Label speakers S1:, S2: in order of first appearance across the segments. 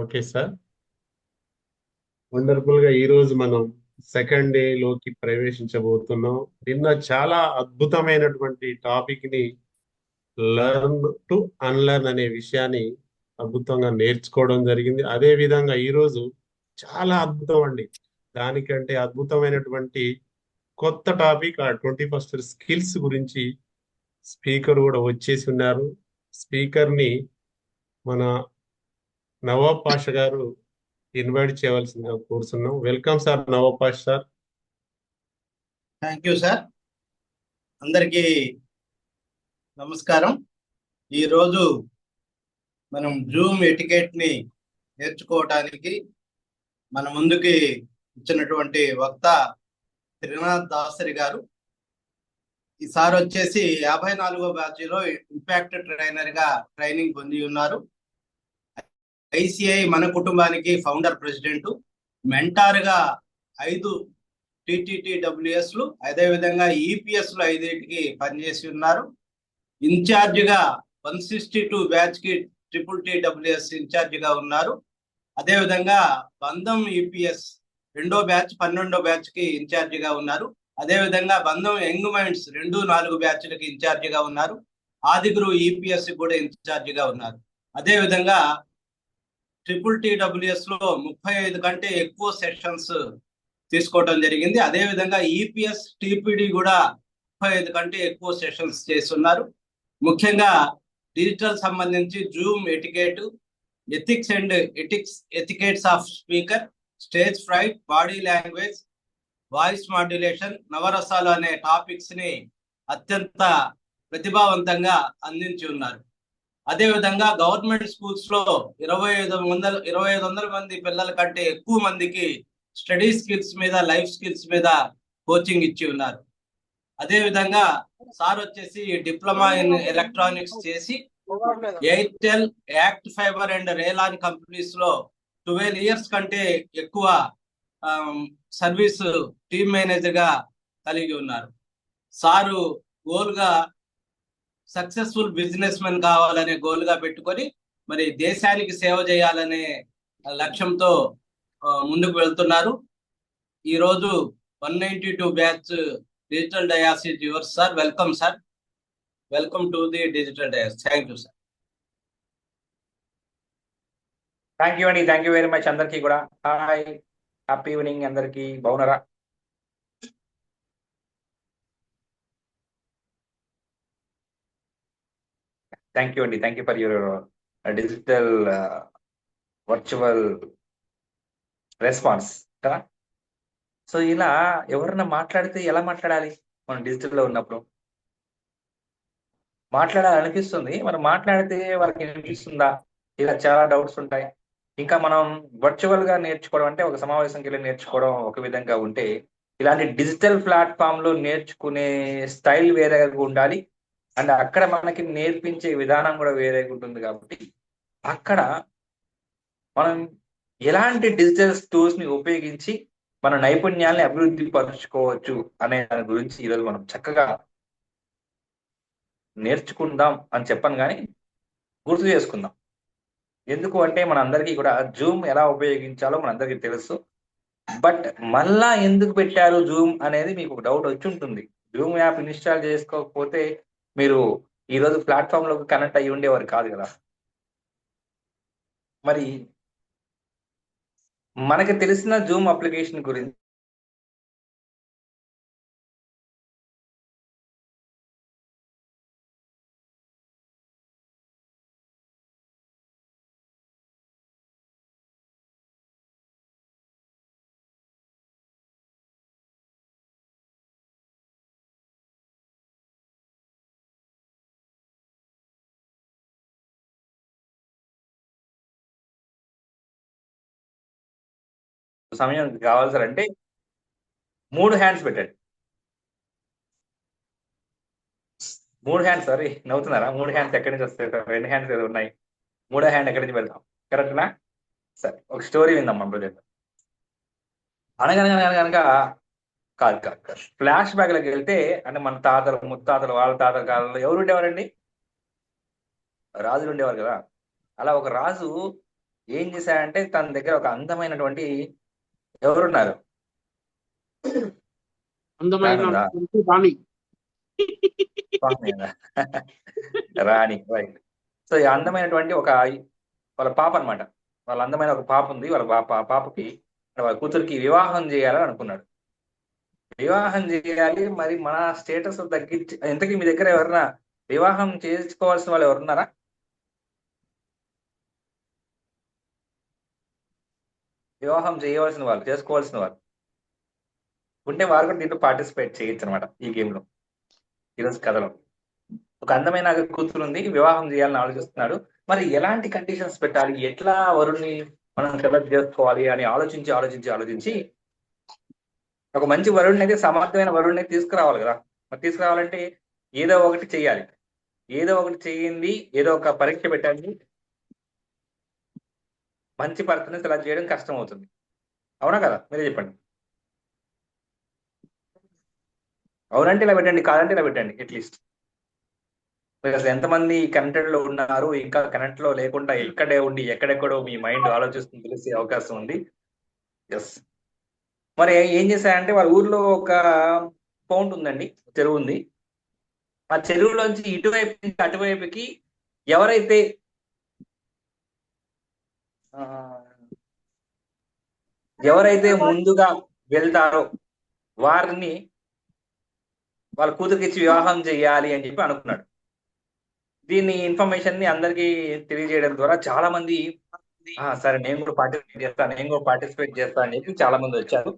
S1: Okay sir. Wonderful గా ఈ రోజు మనం సెకండ్ డే లోకి ప్రవేశించబోతున్నాం. నిన్న చాలా అద్భుతమైనటువంటి టాపిక్ ని లెర్న్ టు అన్లెర్న్ అనే విషయాన్ని అద్భుతంగా నేర్చుకోవడం జరిగింది. అదే విధంగా ఈ రోజు చాలా అద్భుతం అండి. దానికంటే అద్భుతమైనటువంటి కొత్త టాపిక్ ఆ 21st స్కిల్స్ గురించి స్పీకర్ కూడా వచ్చేసి ఉన్నారు. స్పీకర్ ని మన నవాబ్ పాషా గారు ఇన్వైట్ చేయవలసిందిగా కోరుతున్నాం. Welcome sir Nawab Pasha sir.
S2: Thank you sir. అందరికీ నమస్కారం. ఈరోజు మనం జూమ్ ఎటికెట్ ని నేర్చుకోవడానికి మన ముందుకి ఇచ్చినటువంటి వక్త త్రినాథ్ దాసరి గారు. ఈసారి వచ్చేసి 54వ బ్యాచ్లో ఇంపాక్ట్ ట్రైనర్ గా ట్రైనింగ్ పొంది ఉన్నారు. ఐసిఐ మన కుటుంబానికి ఫౌండర్ ప్రెసిడెంట్, మెంటార్ గా 5 టీటీటీడబ్ల్యూఎస్లు, అదేవిధంగా ఈపీఎస్లు 5కి పనిచేసి ఉన్నారు. ఇన్ఛార్జ్ గా 162 బ్యాచ్ కి TTTWS ఇన్ఛార్జ్ గా ఉన్నారు. అదేవిధంగా బంధం ఈపీఎస్ 2వ బ్యాచ్ 12వ బ్యాచ్ కి ఇన్ఛార్జ్ గా ఉన్నారు. అదేవిధంగా బంధం యంగ్ మైండ్స్ 2-4 బ్యాచ్లకి ఇన్ఛార్జ్ గా ఉన్నారు. ఆదిగురు ఈపీఎస్ కూడా ఇన్ఛార్జ్ గా ఉన్నారు. అదేవిధంగా TTTWS లో 35 కంటే ఎక్కువ సెషన్స్ తీసుకోవడం జరిగింది. అదేవిధంగా ఈపీఎస్ టీపీడీ కూడా 35 కంటే ఎక్కువ సెషన్స్ చేస్తున్నారు. ముఖ్యంగా డిజిటల్ సంబంధించి zoom etiquette, ethics and etiquettes of speaker, stage fright, body language, voice modulation, నవరసాలు అనే టాపిక్స్ ని అత్యంత ప్రతిభావంతంగా అందించి ఉన్నారు. అదేవిధంగా గవర్నమెంట్ స్కూల్స్ లో 2500 మంది పిల్లల కంటే ఎక్కువ మందికి స్టడీ స్కిల్స్ మీద, లైఫ్ స్కిల్స్ మీద కోచింగ్ ఇచ్చి ఉన్నారు. అదేవిధంగా సార్ వచ్చేసి డిప్లొమా ఇన్ ఎలక్ట్రానిక్స్ చేసి ఎయిర్టెల్, యాక్ట్ ఫైబర్ అండ్ రేలాన్ కంపెనీస్ లో 12 ఇయర్స్ కంటే ఎక్కువ సర్వీస్ టీమ్ మేనేజర్ గా కలిగి ఉన్నారు. సారు గోల్ గా సక్సెస్ఫుల్ బిజినెస్ మెన్ కావాలనే గోల్ గా పెట్టుకొని మరి దేశానికి సేవ చేయాలనే లక్ష్యంతో ముందుకు వెళ్తున్నారు. ఈరోజు 192 batch digital dais is yours sir. Welcome sir. Welcome to the digital dais. Thank you sir.
S3: Thank you అండి. Thank you very much. అందరికీ కూడా హాయ్, హ్యాపీ ఈవినింగ్. అందరికీ బాగున్నారా? థ్యాంక్ యూ అండి. Thank you for your digital virtual response కదా. So ఇలా ఎవరన్నా మాట్లాడితే ఎలా మాట్లాడాలి? మనం డిజిటల్లో ఉన్నప్పుడు మాట్లాడాలనిపిస్తుంది, మరి మాట్లాడితే వాళ్ళకి వినిపిస్తుందా? ఇలా చాలా డౌట్స్ ఉంటాయి. ఇంకా మనం వర్చువల్ గా నేర్చుకోవడం అంటే ఒక సమావేశంకి వెళ్ళి నేర్చుకోవడం ఒక విధంగా ఉంటే, ఇలాంటి డిజిటల్ ప్లాట్ఫామ్ లో నేర్చుకునే స్టైల్ వేరేగా ఉండాలి. అండ్ అక్కడ మనకి నేర్పించే విధానం కూడా వేరేగా ఉంటుంది. కాబట్టి అక్కడ మనం ఎలాంటి డిజిటల్ టూల్స్ ని ఉపయోగించి మన నైపుణ్యాన్ని అభివృద్ధి పరుచుకోవచ్చు అనే దాని గురించి ఈరోజు మనం చక్కగా నేర్చుకుందాం అని చెప్పను, కానీ గుర్తు చేసుకుందాం. ఎందుకు అంటే మనందరికీ కూడా జూమ్ ఎలా ఉపయోగించాలో మనందరికీ తెలుసు. బట్ మళ్ళా ఎందుకు పెట్టారు జూమ్ అనేది మీకు ఒక డౌట్ వచ్చి ఉంటుంది. జూమ్ యాప్ ఇన్స్టాల్ చేసుకోకపోతే మీరు ఈరోజు ప్లాట్ఫామ్ లోకి కనెక్ట్ అయ్యి ఉండేవారు కాదు కదా. మరి మనకి తెలిసిన జూమ్ అప్లికేషన్ గురించి సమయం కావాలి సార్ అంటే 3 హ్యాండ్స్ పెట్టండి. 3 హ్యాండ్స్, సారీ నవ్వుతున్నారా? 3 హ్యాండ్స్ ఎక్కడి నుంచి వస్తాయి సార్? 2 హ్యాండ్స్ ఏదో ఉన్నాయి. 3వ హ్యాండ్ ఎక్కడి నుంచి పెడతాం? కరెక్ట్నా? సరే, ఒక స్టోరీ విందాం మన ప్రజెంట్. అనగనగా కాదు కాదు కాదు ఫ్లాష్ బ్యాక్ లోకి వెళ్తే, అంటే మన తాతలు ముత్తాతలు వాళ్ళ తాతల కాలంలో ఎవరు ఉండేవారండి? రాజులు ఉండేవారు కదా. అలా ఒక రాజు ఏం చేశాడంటే తన దగ్గర ఒక అందమైనటువంటి ఎవరున్నారు
S4: అందమైన
S3: రానుందా
S4: రాణి.
S3: రాణి, రైట్. సో ఈ అందమైనటువంటి వాళ్ళ పాప అన్నమాట. వాళ్ళ అందమైన ఒక పాప ఉంది. వాళ్ళ పాపకి వాళ్ళ కూతురికి వివాహం చేయాలని అనుకున్నాడు. వివాహం చేయాలి, మరి మన స్టేటస్ తగ్గించి, ఇంతకీ మీ దగ్గర ఎవరన్నా వివాహం చేసుకోవాల్సిన వాళ్ళు ఎవరున్నారా? వివాహం చేయవలసిన వాళ్ళు, చేసుకోవాల్సిన వాళ్ళు ఉంటే వారు కూడా దీంట్లో పార్టిసిపేట్ చేయొచ్చు అనమాట. ఈ గేమ్ లో, ఈరోజు కథలో ఒక అందమైన కూతురు ఉంది, వివాహం చేయాలని ఆలోచిస్తున్నాడు. మరి ఎలాంటి కండిషన్స్ పెట్టాలి, ఎట్లా వరుణ్ణి మనం సెలెక్ట్ చేసుకోవాలి అని ఆలోచించి ఒక మంచి వరుణ్ణి అయితే, సమర్థమైన వరుణ్ణి తీసుకురావాలి కదా. మరి తీసుకురావాలంటే ఏదో ఒకటి చెయ్యాలి. ఏదో ఒకటి చెయ్యింది, ఏదో ఒక పరీక్ష పెట్టండి. మంచి భర్తని సెలెక్ట్ చేయడం కష్టం అవుతుంది, అవునా కదా? మీరే చెప్పండి. అవునంటే ఇలా పెట్టండి, కాదంటే ఇలా పెట్టండి. అట్లీస్ట్ మీరు అసలు ఎంతమంది కనెక్టెడ్ లో ఉన్నారు, ఇంకా కనెక్ట్ లో లేకుండా ఇక్కడే ఉండి ఎక్కడెక్కడో మీ మైండ్ ఆలోచిస్తుంది తెలిసే అవకాశం ఉంది. ఎస్. మరి ఏం చేశారంటే వాళ్ళ ఊర్లో ఒక పౌండ్ ఉందండి, చెరువు ఉంది. ఆ చెరువులోంచి ఇటువైపు నుంచి అటువైపుకి ఎవరైతే ముందుగా వెళ్తారో వారిని వాళ్ళ కూతురికి ఇచ్చి వివాహం చేయాలి అని చెప్పి అనుకున్నాడు. దీన్ని ఇన్ఫర్మేషన్ ని అందరికీ తెలియజేయడం ద్వారా చాలా మంది సరే నేను కూడా పార్టిసిపేట్ చేస్తాను అని చెప్పి చాలా మంది వచ్చారు.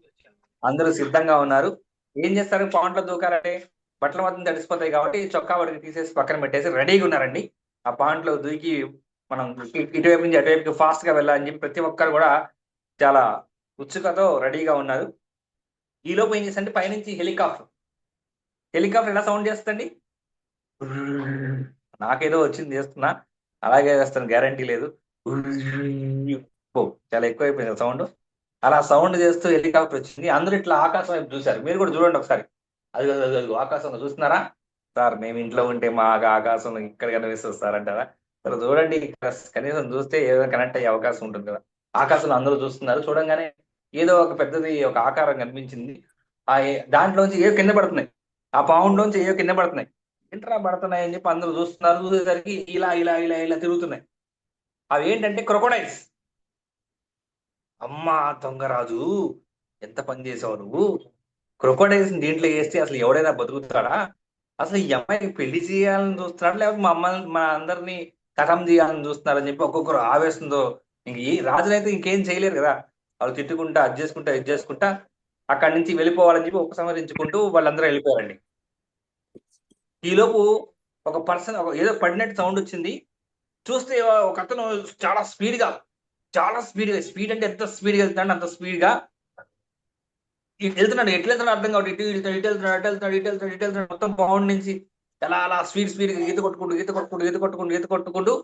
S3: అందరూ సిద్ధంగా ఉన్నారు. ఏం చేస్తారు, పాయింట్లో దూకాలంటే బట్టలు మాత్రం తడిసిపోతాయి కాబట్టి చొక్కా వాడికి తీసేసి పక్కన పెట్టేసి రెడీగా ఉన్నారండి. ఆ పాయింట్లో దూకి మనం ఇటువైపు నుంచి అటువైపుకి ఫాస్ట్ గా వెళ్ళాలని చెప్పి ప్రతి ఒక్కరు కూడా చాలా ఉత్సుకతో రెడీగా ఉన్నారు. ఈలోపు ఏం చేస్తుంటే పైనుంచి హెలికాప్టర్ ఎలా సౌండ్ చేస్తుందండి? నాకేదో వచ్చింది చేస్తున్నా, అలాగే చేస్తాను, గ్యారంటీ లేదు. చాలా ఎక్కువైపోయింది సౌండ్. అలా సౌండ్ చేస్తూ హెలికాప్టర్ వచ్చింది. అందరూ ఇట్లా ఆకాశం వైపు చూశారు. మీరు కూడా చూడండి ఒకసారి. అది ఆకాశంలో చూస్తున్నారా సార్? మేము ఇంట్లో ఉంటే మా ఆకాశం ఇక్కడ కనిపిస్తుంది సార్ అంటారా? సరే చూడండి, కనీసం చూస్తే ఏదో కనెక్ట్ అయ్యే అవకాశం ఉంటుంది కదా. ఆకాశంలో అందరూ చూస్తున్నారు. చూడంగానే ఏదో ఒక పెద్దది ఒక ఆకారం కనిపించింది. దాంట్లోంచి ఏదో కింద పడుతున్నాయి. ఆ పౌండ్ లోంచి ఏదో కింద పడుతున్నాయి. ఏంట్రా పడుతున్నాయి అని చెప్పి అందరూ చూస్తున్నారు. చూసేసరికి ఇలా ఇలా ఇలా ఇలా తిరుగుతున్నాయి. అవి ఏంటంటే క్రొకోడైల్స్. అమ్మా దొంగరాజు, ఎంత పని చేసావు నువ్వు! క్రొకోడైల్స్ దీంట్లో వేస్తే అసలు ఎవడైనా బతుకుతాడా? అసలు ఈ అమ్మాయికి పెళ్లి చేయాలని చూస్తున్నాడు, లేకపోతే మా అందరినీ కథం చేయాలని చూస్తున్నారని చెప్పి ఒక్కొక్కరు ఆవేశంతో, ఇంక ఈ రాజులైతే ఇంకేం చేయలేరు కదా. వాళ్ళు తిట్టుకుంటా ఇది చేసుకుంటా అక్కడి నుంచి వెళ్ళిపోవాలని చెప్పి ఉపసంహరించుకుంటూ వాళ్ళందరూ వెళ్ళిపోయారండి. ఈలోపు ఒక పర్సన్ ఏదో పడినట్టు సౌండ్ వచ్చింది. చూస్తే ఒక అతను చాలా స్పీడ్ స్పీడ్ అంటే ఎంత స్పీడ్గా వెళ్తున్నాడు, అంత స్పీడ్గా వెళ్తున్నాడు. ఎట్లా వెళ్తున్నాడు అర్థం కాబట్టి ఇటు వెళ్తున్నాడు. మొత్తం పౌండ్ నుంచి అలా స్పీడ్గా ఈత కొట్టుకుంటూ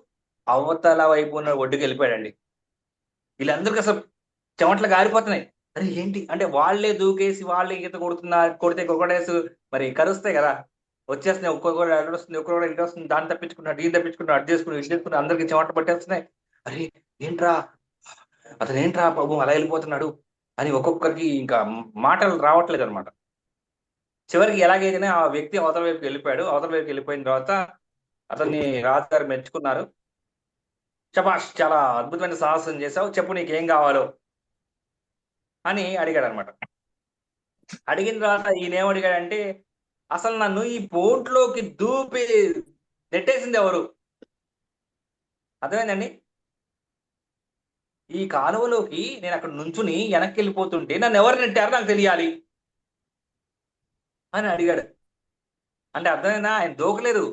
S3: అవతల వైపు ఉన్న ఒడ్డుకి వెళ్ళిపోయాడండి. వీళ్ళందరికీ అసలు చెమట్లు గారిపోతున్నాయి. అరే ఏంటి అంటే, వాళ్ళే దూకేసి వాళ్ళే ఈత కొడితే క్రొకోడైల్స్ మరి కరుస్తాయి కదా, వచ్చేస్తున్నాయి. ఒక్కొక్కరు అటు వస్తుంది, ఒక్కొక్కరు ఇటు వస్తుంది. దాన్ని తప్పించుకున్నాడు, దీన్ని తప్పించుకున్నాడు, అటు చేసుకుని అందరికి చెమట పట్టేస్తున్నాయి. అరే ఏంట్రా అతను, ఏంట్రా బాబు అలా వెళ్ళిపోతున్నాడు అని ఒక్కొక్కరికి ఇంకా మాటలు రావట్లేదు అనమాట. చివరికి ఎలాగైతేనే ఆ వ్యక్తి అవతల వైపుకి వెళ్ళిపోయాడు. అవతల వైపుకి వెళ్ళిపోయిన తర్వాత అతన్ని రాజుగారు మెచ్చుకున్నారు. శభాష్, చాలా అద్భుతమైన సాహసం చేశావు, చెప్పు నీకేం కావాలో అని అడిగాడు అనమాట. అడిగిన తర్వాత ఈయనేం అడిగాడంటే, అసలు నన్ను ఈ బోట్లోకి దూపి నెట్టేసింది ఎవరు? అర్థమైందండి? ఈ కాలువలోకి నేను అక్కడ నుంచుని వెనక్కి వెళ్ళిపోతుంటే నన్ను ఎవరు నెట్టారో నాకు తెలియాలి అని అడిగాడు. అంటే అర్థమైందా? ఆయన దూకలేదు.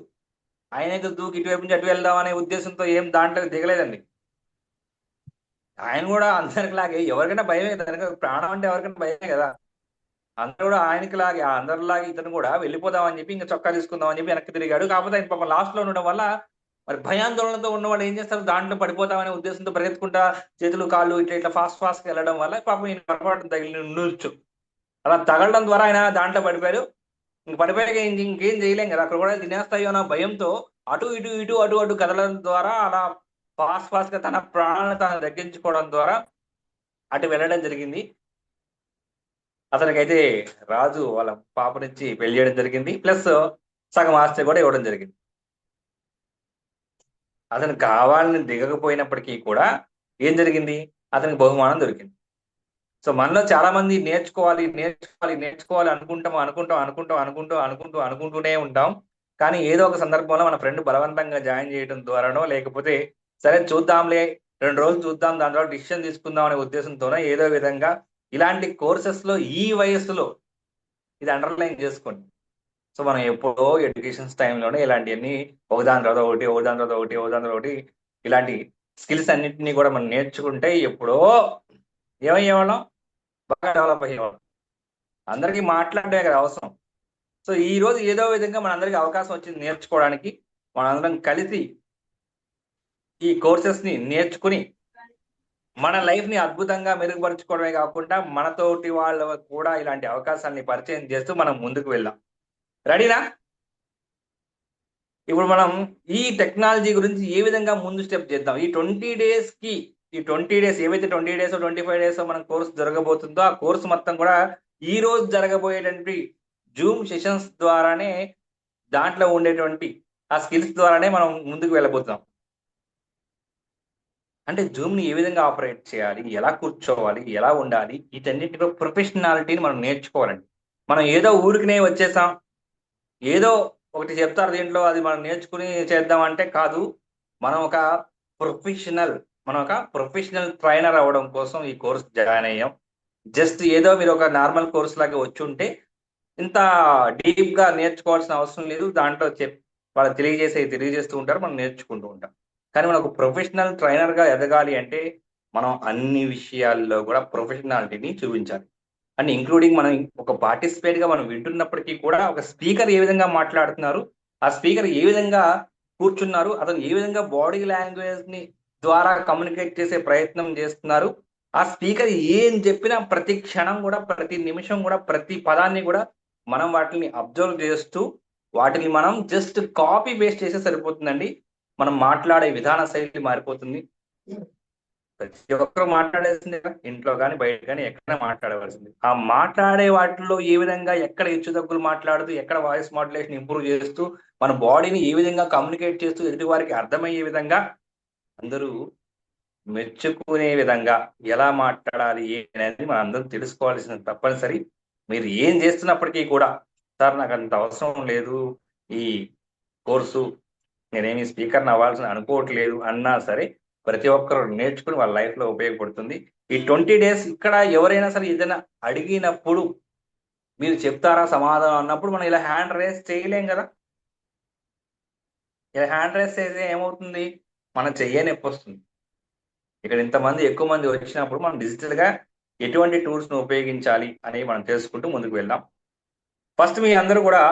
S3: ఆయన అయితే దూకి ఇటువైపు నుంచి అటు వెళ్దాం అనే ఉద్దేశంతో ఏం దాంట్లో దిగలేదండి. ఆయన కూడా అందరికిలాగే, ఎవరికైనా భయమే కదా, ప్రాణం అంటే ఎవరికైనా భయమే కదా. అందరూ కూడా ఆయనకిలాగే, అందరిలాగే ఇతను కూడా వెళ్ళిపోదామని చెప్పి ఇంకా చొక్కా తీసుకుందామని చెప్పి వెనక్కి తిరిగాడు. కాకపోతే ఆయన పాపం లాస్ట్ లో ఉండడం వల్ల మరి భయాందోళనతో ఉన్న వాళ్ళు ఏం చేస్తారు, దాంట్లో పడిపోతామనే ఉద్దేశంతో పరిగెత్తుకుంటా చేతులు కాళ్ళు ఇట్లా ఫాస్ట్ గా వెళ్ళడం వల్ల పాపం ఈయన పొరపాటు తగిలి ఉండొచ్చు. అలా తగలడం ద్వారా ఆయన దాంట్లో పడిపోయారు. ఇంక పడిపోయాక ఇంకేం చేయలేం కదా, అక్కడ కూడా తినేస్తాయో అన్న భయంతో అటు ఇటు కదలడం ద్వారా అలా ఫాస్ట్ గా తన ప్రాణాలను తాను దక్కించుకోవడం ద్వారా అటు వెళ్ళడం జరిగింది. అతనికైతే రాజు వాళ్ళ పాపనిచ్చి పెళ్లి చేయడం జరిగింది, ప్లస్ సగం ఆస్తి కూడా ఇవ్వడం జరిగింది. అతను కావాలని దిగకపోయినప్పటికీ కూడా ఏం జరిగింది, అతనికి బహుమానం దొరికింది. సో మనలో చాలా మంది నేర్చుకోవాలి అనుకుంటూనే ఉంటాం. కానీ ఏదో ఒక సందర్భంలో మన ఫ్రెండ్ బలవంతంగా జాయిన్ చేయడం ద్వారానో, లేకపోతే సరే చూద్దాంలే 2 రోజులు చూద్దాం, దాని తర్వాత డిసిషన్ తీసుకుందాం అనే ఉద్దేశంతోనో ఏదో విధంగా ఇలాంటి కోర్సెస్ లో ఈ వయస్సులో ఇది అండర్లైన్ చేసుకోండి. సో మనం ఎప్పుడో ఎడ్యుకేషన్స్ టైంలోనే ఇలాంటివన్నీ ఒకదాని తర్వాత ఒకటి ఇలాంటి స్కిల్స్ అన్నింటినీ కూడా మనం నేర్చుకుంటే ఎప్పుడో ఏమయ్యేవాళ్ళం, బాగా డెవలప్ అయ్యేవాళ్ళం. అందరికీ మాట్లాడమే కదా అవసరం. సో ఈ రోజు ఏదో విధంగా మనందరికీ అవకాశం వచ్చింది నేర్చుకోవడానికి. మనందరం కలిసి ఈ కోర్సెస్ ని నేర్చుకుని మన లైఫ్ ని అద్భుతంగా మెరుగుపరుచుకోవడమే కాకుండా మనతోటి వాళ్ళకు కూడా ఇలాంటి అవకాశాన్ని పరిచయం చేస్తూ మనం ముందుకు వెళ్దాం. రెడీనా? ఇప్పుడు మనం ఈ టెక్నాలజీ గురించి ఏ విధంగా ముందు స్టెప్ చేద్దాం. ఈ 20 డేస్ ఏవైతే 20 డేస్ 25 డేస్ మనం కోర్స్ జరగబోతుందో ఆ కోర్స్ మొత్తం కూడా ఈ రోజు జరగబోయేటువంటి జూమ్ సెషన్స్ ద్వారానే, దాంట్లో ఉండేటువంటి ఆ స్కిల్స్ ద్వారానే మనం ముందుకు వెళ్ళబోతున్నాం. అంటే జూమ్ ని ఏ విధంగా ఆపరేట్ చేయాలి, ఎలా కూర్చోవాలి, ఎలా ఉండాలి, వీటన్నిటిలో ప్రొఫెషనాలిటీని మనం నేర్చుకోవాలండి. మనం ఏదో ఊరికినే వచ్చేసాం, ఏదో ఒకటి చెప్తారు దీంట్లో అది మనం నేర్చుకుని చేద్దాం అంటే కాదు. మనం ఒక ప్రొఫెషనల్ ట్రైనర్ అవ్వడం కోసం ఈ కోర్స్ జాయిన్ అయ్యాం. జస్ట్ ఏదో మీరు ఒక నార్మల్ కోర్స్ లాగా వచ్చి ఉంటే ఇంత డీప్ గా నేర్చుకోవాల్సిన అవసరం లేదు. దాంట్లో వాళ్ళు తెలియజేస్తూ ఉంటారు, మనం నేర్చుకుంటూ ఉంటాం. కానీ మనం ఒక ప్రొఫెషనల్ ట్రైనర్ గా ఎదగాలి అంటే మనం అన్ని విషయాల్లో కూడా ప్రొఫెషనాలిటీని చూపించాలి. అండ్ ఇంక్లూడింగ్ మనం ఒక పార్టిసిపేట్ గా మనం వింటున్నప్పటికీ కూడా ఒక స్పీకర్ ఏ విధంగా మాట్లాడుతున్నారు, ఆ స్పీకర్ ఏ విధంగా కూర్చున్నారు, అతను ఏ విధంగా బాడీ లాంగ్వేజ్ ని ద్వారా కమ్యూనికేట్ చేసే ప్రయత్నం చేస్తున్నారు, ఆ స్పీకర్ ఏం చెప్పినా ప్రతి క్షణం కూడా, ప్రతి నిమిషం కూడా, ప్రతి పదాన్ని కూడా మనం వాటిని అబ్జర్వ్ చేస్తూ వాటిని మనం జస్ట్ కాపీ పేస్ట్ చేస్తే సరిపోతుందండి. మనం మాట్లాడే విధాన శైలి మారిపోతుంది. ప్రతి ఒక్కరు మాట్లాడేసింది, ఇంట్లో కానీ బయట కానీ ఎక్కడ మాట్లాడవలసింది. ఆ మాట్లాడే వాటిల్లో ఏ విధంగా ఎక్కడ హెచ్చు తగ్గులు మాట్లాడుతూ, ఎక్కడ వాయిస్ మాడ్యులేషన్ ఇంప్రూవ్ చేస్తూ, మన బాడీని ఏ విధంగా కమ్యూనికేట్ చేస్తూ ఎదుటి వారికి అర్థమయ్యే విధంగా, అందరూ మెచ్చుకునే విధంగా ఎలా మాట్లాడాలి అనేది మనం అందరం తెలుసుకోవాల్సిన తప్పనిసరి. మీరు ఏం చేస్తున్నప్పటికీ కూడా, సార్ నాకు అంత అవసరం లేదు ఈ కోర్సు, నేనేమి స్పీకర్ని అవ్వాల్సిన అనుకోవట్లేదు అన్నా సరే, ప్రతి ఒక్కరు నేర్చుకుని వాళ్ళ లైఫ్ లో ఉపయోగపడుతుంది. ఈ 20 డేస్ ఇక్కడ ఎవరైనా సరే ఏదైనా అడిగినప్పుడు మీరు చెప్తారా సమాధానం అన్నప్పుడు మనం ఇలా హ్యాండ్ రేస్ చేయలేం కదా. ఇలా హ్యాండ్ రేస్ చేస్తే ఏమవుతుంది, మనం చెయ్యే నొప్పి వస్తుంది. ఇక్కడ ఇంతమంది ఎక్కువ మంది వచ్చినప్పుడు మనం డిజిటల్ గా ఎటువంటి టూల్స్ ను ఉపయోగించాలి అనేవి మనం తెలుసుకుంటూ ముందుకు వెళ్దాం. ఫస్ట్ మీ అందరూ కూడా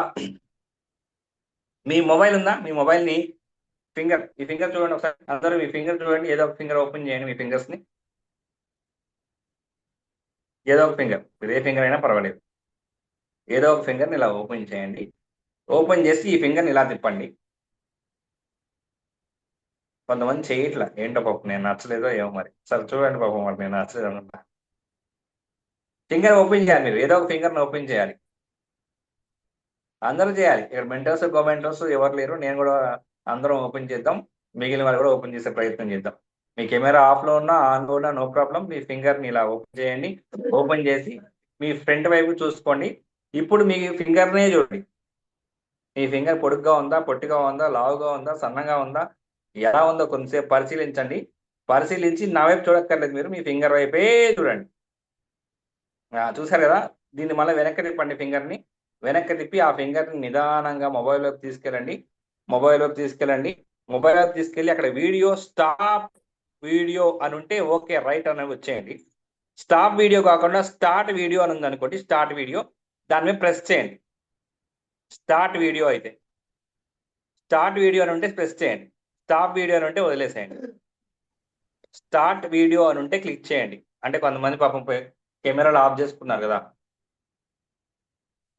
S3: మీ మొబైల్ ఉందా, మీ మొబైల్ ని ఈ ఫింగర్ చూడండి ఒకసారి. అందరూ మీ ఫింగర్ చూడండి, ఏదో ఒక ఫింగర్ ఓపెన్ చేయండి. మీ ఫింగర్స్ ని ఏదో ఒక ఫింగర్, ఏ ఫింగర్ అయినా పర్వాలేదు, ఏదో ఒక ఫింగర్ని ఇలా ఓపెన్ చేయండి. ఓపెన్ చేసి ఈ ఫింగర్ని ఇలా తిప్పండి. కొంతమంది చేయట్లా, ఏంటో పాపం, నేను నచ్చలేదో ఏమో మరి. సరే చూడండి పాపం, మరి నేను నచ్చలేదు అనుకుంటా. ఫింగర్ ఓపెన్ చేయాలి, మీరు ఏదో ఒక ఫింగర్ని ఓపెన్ చేయాలి. అందరూ చేయాలి. ఇక్కడ మెంటర్స్ గవర్నమెంటర్స్ ఎవరు లేరు, నేను కూడా అందరం ఓపెన్ చేద్దాం. మిగిలిన వాళ్ళు కూడా ఓపెన్ చేసే ప్రయత్నం చేద్దాం. మీ కెమెరా ఆఫ్ లో ఉన్నా ఆన్ లో ఉన్నా నో ప్రాబ్లం. మీ ఫింగర్ ని ఇలా ఓపెన్ చేయండి. ఓపెన్ చేసి మీ ఫ్రంట్ వైపు చూసుకోండి. ఇప్పుడు మీ ఫింగర్ నే చూడండి. మీ ఫింగర్ పొడుగ్గా ఉందా, పొట్టిగా ఉందా, లావుగా ఉందా, సన్నగా ఉందా, ఎలా ఉందో కొంతసేపు పరిశీలించండి. పరిశీలించి నా వైపు చూడక్కర్లేదు, మీరు మీ ఫింగర్ వైపే చూడండి. చూసారు కదా. దీన్ని మళ్ళీ వెనక్కి తిప్పండి. ఫింగర్ ని వెనక్కి తిప్పి ఆ ఫింగర్ ని నిదానంగా మొబైల్ వైపు తీసుకెళ్ళండి. మొబైల్ వైపు తీసుకెళ్ళి అక్కడ వీడియో స్టాప్ వీడియో అని ఉంటే ఓకే రైట్ అని వచ్చేయండి. స్టాప్ వీడియో కాకుండా స్టార్ట్ వీడియో అని ఉంది అనుకోండి, స్టార్ట్ వీడియో, దాని మీద ప్రెస్ చేయండి. స్టార్ట్ వీడియో అయితే స్టార్ట్ వీడియో అని ఉంటే ప్రెస్ చేయండి. స్టాప్ వీడియో అని ఉంటే వదిలేసేయండి. స్టార్ట్ వీడియో అని ఉంటే క్లిక్ చేయండి. అంటే కొంతమంది పాపం కెమెరాలు ఆఫ్ చేసుకున్నారు కదా,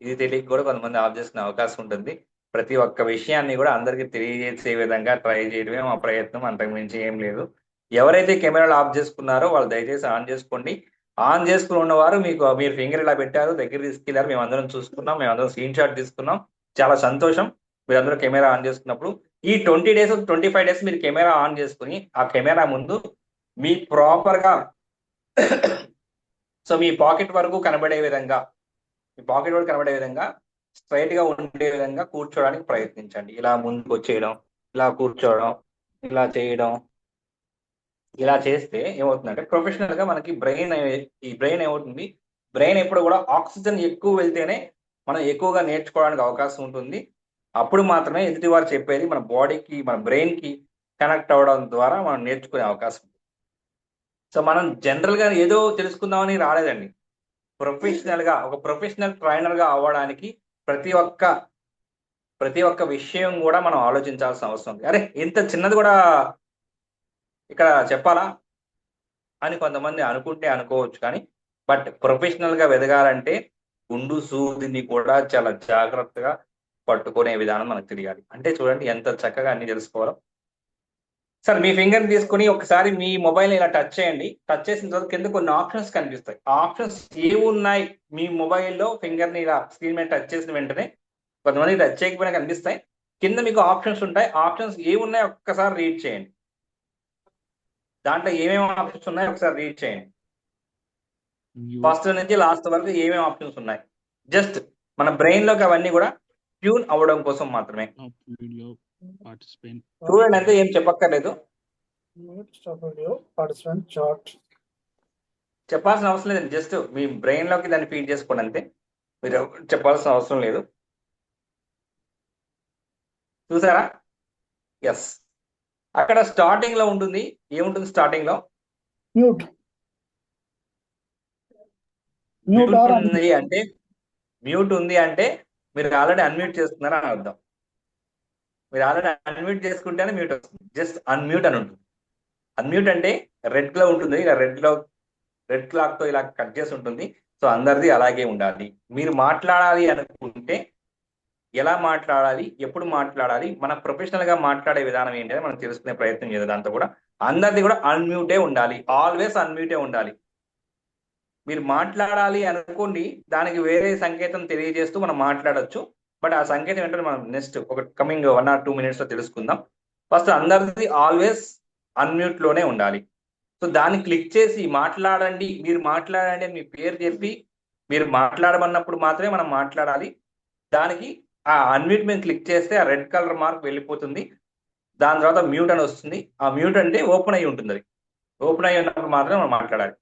S3: ఇది తెలియక కూడా కొంతమంది ఆఫ్ చేసుకునే అవకాశం ఉంటుంది. ప్రతి ఒక్క విషయాన్ని కూడా అందరికీ తెలియజేసే విధంగా ట్రై చేయడమే మా ప్రయత్నం, అంతకు మించి ఏం లేదు. ఎవరైతే కెమెరాలు ఆఫ్ చేసుకున్నారో వాళ్ళు దయచేసి ఆన్ చేసుకోండి. ఆన్ చేసుకుని ఉన్నవారు మీరు ఫింగర్ ఇలా పెట్టారు, దగ్గర తీసుకెళ్లారు, మేమందరం చూసుకున్నాం, మేమందరం స్క్రీన్ షాట్ తీసుకున్నాం. చాలా సంతోషం మీరందరూ కెమెరా ఆన్ చేసుకున్నప్పుడు. ఈ 20 days 25 days మీరు కెమెరా ఆన్ చేసుకుని ఆ కెమెరా ముందు మీ ప్రాపర్ గా సో మీ పాకెట్ వరకు కనబడే విధంగా స్ట్రైట్ గా ఉండే విధంగా కూర్చోడానికి ప్రయత్నించండి. ఇలా ముందుకు వచ్చేయడం, ఇలా కూర్చోవడం, ఇలా చేయడం. ఇలా చేస్తే ఏమవుతుందంటే ప్రొఫెషనల్ గా మనకి బ్రెయిన్ ఏమవుతుంది, బ్రెయిన్ ఎప్పుడు కూడా ఆక్సిజన్ ఎక్కువ వెళ్తేనే మనం ఎక్కువగా నేర్చుకోవడానికి అవకాశం ఉంటుంది. అప్పుడు మాత్రమే ఎదుటివారు చెప్పేది మన బాడీకి, మన బ్రెయిన్ కి కనెక్ట్ అవ్వడం ద్వారా మనం నేర్చుకునే అవకాశం ఉంది. సో మనం జనరల్ గా ఏదో తెలుసుకుందామని రాలేదండి. ఒక ప్రొఫెషనల్ ట్రైనర్ గా అవ్వడానికి ప్రతి ఒక్క విషయం కూడా మనం ఆలోచించాల్సిన అవసరం ఉంది. అరే ఇంత చిన్నది కూడా ఇక్కడ చెప్పాలా అని కొంతమంది అనుకోవచ్చు, కానీ బట్ ప్రొఫెషనల్ గా ఎదగాలంటే గుండు సూదిని కూడా చాలా జాగ్రత్తగా పట్టుకునే విధానం మనకు తెలియాలి. అంటే చూడండి ఎంత చక్కగా అన్ని తెలుసుకోవాలో. సార్ మీ ఫింగర్ తీసుకుని ఒకసారి మీ మొబైల్ ఇలా టచ్ చేయండి. టచ్ చేసిన తర్వాత కింద కొన్ని ఆప్షన్స్ కనిపిస్తాయి. ఆ ఆప్షన్స్ ఏవి ఉన్నాయి మీ మొబైల్లో ఫింగర్ ని ఇలా స్క్రీన్ మీద టచ్ చేసిన వెంటనే, కొంతమంది టచ్ చేయకపోయినా కనిపిస్తాయి. కింద మీకు ఆప్షన్స్ ఉంటాయి. ఆప్షన్స్ ఏవి ఉన్నాయి ఒక్కసారి రీడ్ చేయండి. దాంట్లో ఏమేమి ఆప్షన్స్ ఉన్నాయి ఒకసారి రీడ్ చేయండి. ఫస్ట్ నుంచి లాస్ట్ వరకు ఏమేమి ఆప్షన్స్ ఉన్నాయి. జస్ట్ మన బ్రెయిన్ లోకి అవన్నీ కూడా ట్యూన్ అవ్వడం కోసం మాత్రమే. చూడండి, అంటే ఏం చెప్పక్కర్లేదు, చెప్పాల్సిన అవసరం లేదండి. జస్ట్ మీ బ్రెయిన్ లోకి దాన్ని ఫీడ్ చేసుకోండి అంతే, మీరు చెప్పాల్సిన అవసరం లేదు. చూసారా? ఎస్. అక్కడ స్టార్టింగ్ లో ఉంటుంది, ఏముంటుంది స్టార్టింగ్ లో? మ్యూట్ ఉంది అంటే మీరు ఆల్రెడీ అన్మ్యూట్ చేస్తున్నారు అని అర్థం. మీరు ఆల్రెడీ అన్మ్యూట్ చేసుకుంటేనే మ్యూట్ వస్తుంది. జస్ట్ అన్మ్యూట్ అని ఉంటుంది. అన్మ్యూట్ అంటే రెడ్ లో ఉంటుంది, ఇలా రెడ్ క్లాక్ తో ఇలా కట్ చేసి ఉంటుంది. సో అందరిది అలాగే ఉండాలి. మీరు మాట్లాడాలి అనుకుంటే ఎలా మాట్లాడాలి, ఎప్పుడు మాట్లాడాలి, మన ప్రొఫెషనల్ గా మాట్లాడే విధానం ఏంటంటే మనం తెలుసుకునే ప్రయత్నం చేయాలి. దాంతో కూడా అందరిది కూడా అన్మ్యూటే ఉండాలి, ఆల్వేస్ అన్మ్యూటే ఉండాలి. మీరు మాట్లాడాలి అనుకోండి, దానికి వేరే సంకేతం తెలియజేస్తూ మనం మాట్లాడొచ్చు. బట్ ఆ సంకేతం ఏంటంటే మనం నెక్స్ట్ ఒక కమింగ్ 1 or 2 minutes లో తెలుసుకుందాం. ఫస్ట్ అందరిది ఆల్వేస్ అన్మ్యూట్ లోనే ఉండాలి. సో దాన్ని క్లిక్ చేసి మాట్లాడండి, మీరు మాట్లాడండి అని మీ పేరు చెప్పి మీరు మాట్లాడమన్నప్పుడు మాత్రమే మనం మాట్లాడాలి. దానికి ఆ అన్మ్యూట్ మీద క్లిక్ చేస్తే ఆ రెడ్ కలర్ మార్క్ వెళ్ళిపోతుంది. దాని తర్వాత మ్యూట్ అని వస్తుంది. ఆ మ్యూట్ అంటే ఓపెన్ అయి ఉంటుంది. అది ఓపెన్ అయి ఉన్నప్పుడు మాత్రమే మనం మాట్లాడాలి.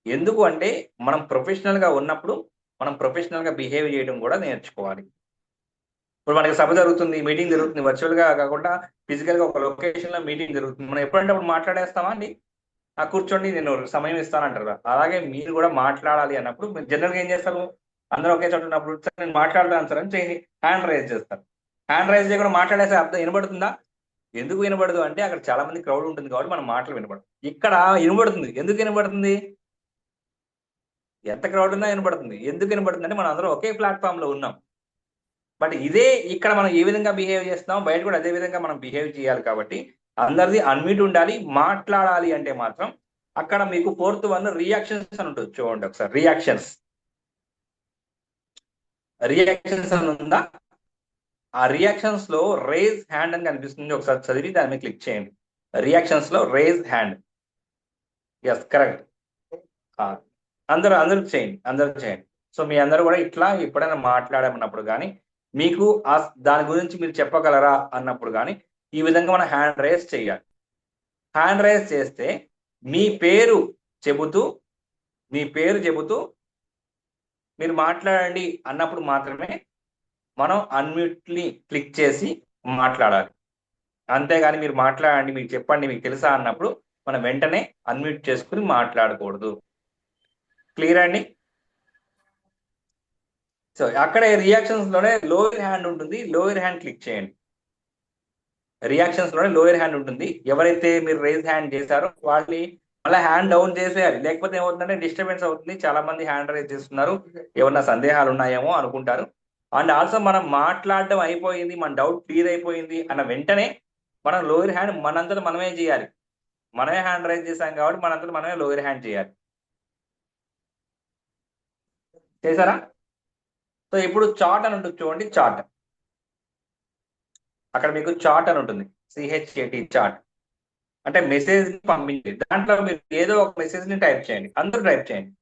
S3: ఎందుకు అంటే మనం ప్రొఫెషనల్ గా ఉన్నప్పుడు మనం ప్రొఫెషనల్ గా బిహేవ్ చేయడం కూడా నేర్చుకోవాలి. ఇప్పుడు మనకి సభ జరుగుతుంది, మీటింగ్ జరుగుతుంది, వర్చువల్ గా కాకుండా ఫిజికల్ గా ఒక లొకేషన్ లో మీటింగ్ జరుగుతుంది. మనం ఎప్పుడంటే అప్పుడు మాట్లాడేస్తామా అండి? కూర్చోండి నేను సమయం ఇస్తానంటారు. అలాగే మీరు కూడా మాట్లాడాలి అన్నప్పుడు మీరు జనరల్ గా ఏం చేస్తారు? అందరూ ఒకే చోట ఉన్నప్పుడు సార్ నేను మాట్లాడతాను సార్ అని హ్యాండ్ రైజ్ చేస్తారు. హ్యాండ్ రైజ్ చేయకుండా మాట్లాడేసే అర్థం వినబడుతుందా? ఎందుకు వినబడదు అంటే అక్కడ చాలా మంది క్రౌడ్ ఉంటుంది కాబట్టి మన మాటలు వినబడదు. ఇక్కడ వినబడుతుంది. ఎందుకు వినబడుతుంది? ఎంత క్రౌడ్ ఉన్నా వినబడుతుంది. ఎందుకు వినబడుతుంది అంటే మనం అందరం ఒకే ప్లాట్ఫామ్ లో ఉన్నాం. బట్ ఇదే ఇక్కడ మనం ఏ విధంగా బిహేవ్ చేస్తున్నాం, బయట కూడా అదే విధంగా మనం బిహేవ్ చేయాలి. కాబట్టి అందరిది అన్మ్యూట్ ఉండాలి. మాట్లాడాలి అంటే మాత్రం అక్కడ మీకు 4th one రియాక్షన్స్ అని ఉంటుంది. చూడండి ఒకసారి, రియాక్షన్స్ అని ఉందా? ఆ రియాక్షన్స్ లో రేజ్ హ్యాండ్ అని కనిపిస్తుంది. ఒకసారి చదివి దాని మీద క్లిక్ చేయండి. రియాక్షన్స్ లో రేజ్ హ్యాండ్. Yes, correct. అందరూ చేయండి. సో మీ అందరూ కూడా ఇట్లా ఎప్పుడైనా మాట్లాడమన్నప్పుడు కానీ, మీకు దాని గురించి మీరు చెప్పగలరా అన్నప్పుడు కానీ ఈ విధంగా మనం హ్యాండ్ రైజ్ చేయాలి. హ్యాండ్ రైజ్ చేస్తే మీ పేరు చెబుతూ మీరు మాట్లాడండి అన్నప్పుడు మాత్రమే మనం అన్మ్యూట్ని క్లిక్ చేసి మాట్లాడాలి. అంతేగాని మీరు మాట్లాడండి, మీకు చెప్పండి, మీకు తెలుసా అన్నప్పుడు మనం వెంటనే అన్మ్యూట్ చేసుకుని మాట్లాడకూడదు. క్లియర్ అండి? సో అక్కడే రియాక్షన్స్ లోనే లోయర్ హ్యాండ్ ఉంటుంది. లోయర్ హ్యాండ్ క్లిక్ చేయండి. రియాక్షన్స్ లోనే లోయర్ హ్యాండ్ ఉంటుంది. ఎవరైతే మీరు రైజ్ హ్యాండ్ చేశారో వాళ్ళని మళ్ళీ హ్యాండ్ డౌన్ చేసేయాలి. లేకపోతే ఏమవుతుందంటే డిస్టర్బెన్స్ అవుతుంది. చాలా మంది హ్యాండ్ రైజ్ చేస్తున్నారు, ఏమన్నా సందేహాలు ఉన్నాయేమో అనుకుంటారు. అండ్ ఆల్సో మనం మాట్లాడడం అయిపోయింది, మన డౌట్ క్లియర్ అయిపోయింది అన్న వెంటనే మనం లోయర్ హ్యాండ్ మనంతట మనమే చేయాలి. మనమే హ్యాండ్ రైజ్ చేసాం కాబట్టి మనంతట మనమే లోయర్ హ్యాండ్ చేయాలి. చేశారా? సో ఇప్పుడు చాట్ అని ఉంటుంది చూడండి, చాట్. అక్కడ మీకు చాట్ అని ఉంటుంది, CHAT చాట్. అంటే మెసేజ్ పంపించేది. దాంట్లో మీరు ఏదో ఒక మెసేజ్ ని టైప్ చేయండి, అందరూ టైప్ చేయండి.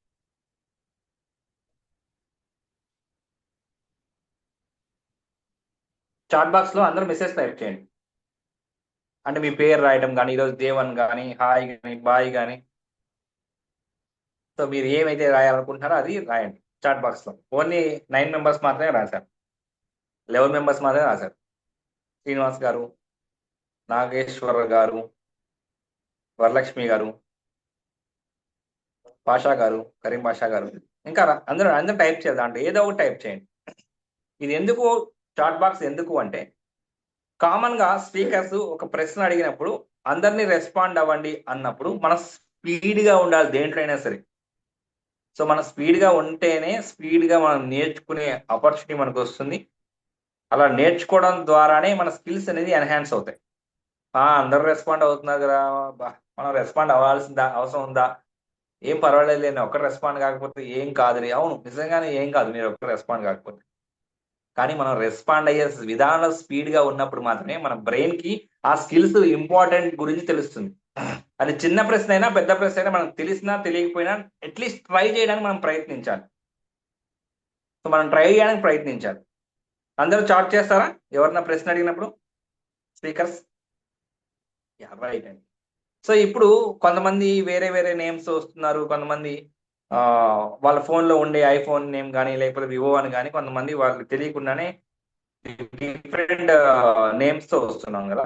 S3: చాట్ బాక్స్ లో అందరూ మెసేజ్ టైప్ చేయండి. అంటే మీ పేరు రాయడం కానీ, ఈరోజు దేవన్ కానీ, హాయ్ కానీ, బాయ్ కానీ. సో మీరు ఏమైతే రాయాలనుకుంటున్నారో అది రాయండి చాట్ బాక్స్ లో. ఓన్లీ 9 మెంబర్స్ మాత్రమే రాశారు, 11 మెంబర్స్ మాత్రమే రాశారు. శ్రీనివాస్ గారు, నాగేశ్వర గారు, వరలక్ష్మి గారు, పాషా గారు, కరీం పాషా గారు, ఇంకా అందరూ టైప్ చేయాలి. దాంట్లో ఏదో ఒకటి టైప్ చేయండి. ఇది ఎందుకు చాట్ బాక్స్ ఎందుకు అంటే, కామన్ గా స్పీకర్స్ ఒక ప్రశ్న అడిగినప్పుడు అందరినీ రెస్పాండ్ అవ్వండి అన్నప్పుడు మన స్పీడ్ గా ఉండాలి దేంట్లో అయినా సరే. సో మన స్పీడ్ గా ఉంటేనే స్పీడ్ గా మనం నేర్చుకునే ఆపర్చునిటీ మనకు వస్తుంది. అలా నేర్చుకోవడం ద్వారానే మన స్కిల్స్ అనేది ఎన్హాన్స్ అవుతాయి. అందరూ రెస్పాండ్ అవుతున్నారు కదా, మనం రెస్పాండ్ అవ్వాల్సిందా, అవసరం ఉందా, ఏం పర్వాలేదు, నేను ఒక్కరు రెస్పాండ్ కాకపోతే ఏం కాదులే. అవును, నిజంగానే ఏం కాదు మీరు ఒక్కరు రెస్పాండ్ కాకపోతే. కానీ మనం రెస్పాండ్ అయ్యే విధానం స్పీడ్ గా ఉన్నప్పుడు మాత్రమే మన బ్రెయిన్ కి ఆ స్కిల్స్ ఇంపార్టెంట్ గురించి తెలుస్తుంది. అది చిన్న ప్రశ్న అయినా పెద్ద ప్రశ్న అయినా మనకు తెలిసినా తెలియకపోయినా అట్లీస్ట్ ట్రై చేయడానికి మనం ప్రయత్నించాలి. సో మనం ట్రై చేయడానికి ప్రయత్నించాలి. అందరూ చాట్ చేస్తారా ఎవరన్నా ప్రశ్న అడిగినప్పుడు? స్పీకర్స్ రైట్ అండి. సో ఇప్పుడు కొంతమంది వేరే వేరే నేమ్స్ వస్తున్నారు. కొంతమంది వాళ్ళ ఫోన్లో ఉండే ఐఫోన్ నేమ్ కానీ లేకపోతే వివో అని కానీ కొంతమంది వాళ్ళకి తెలియకుండానే డిఫరెంట్ నేమ్స్ తో వస్తున్నాం కదా.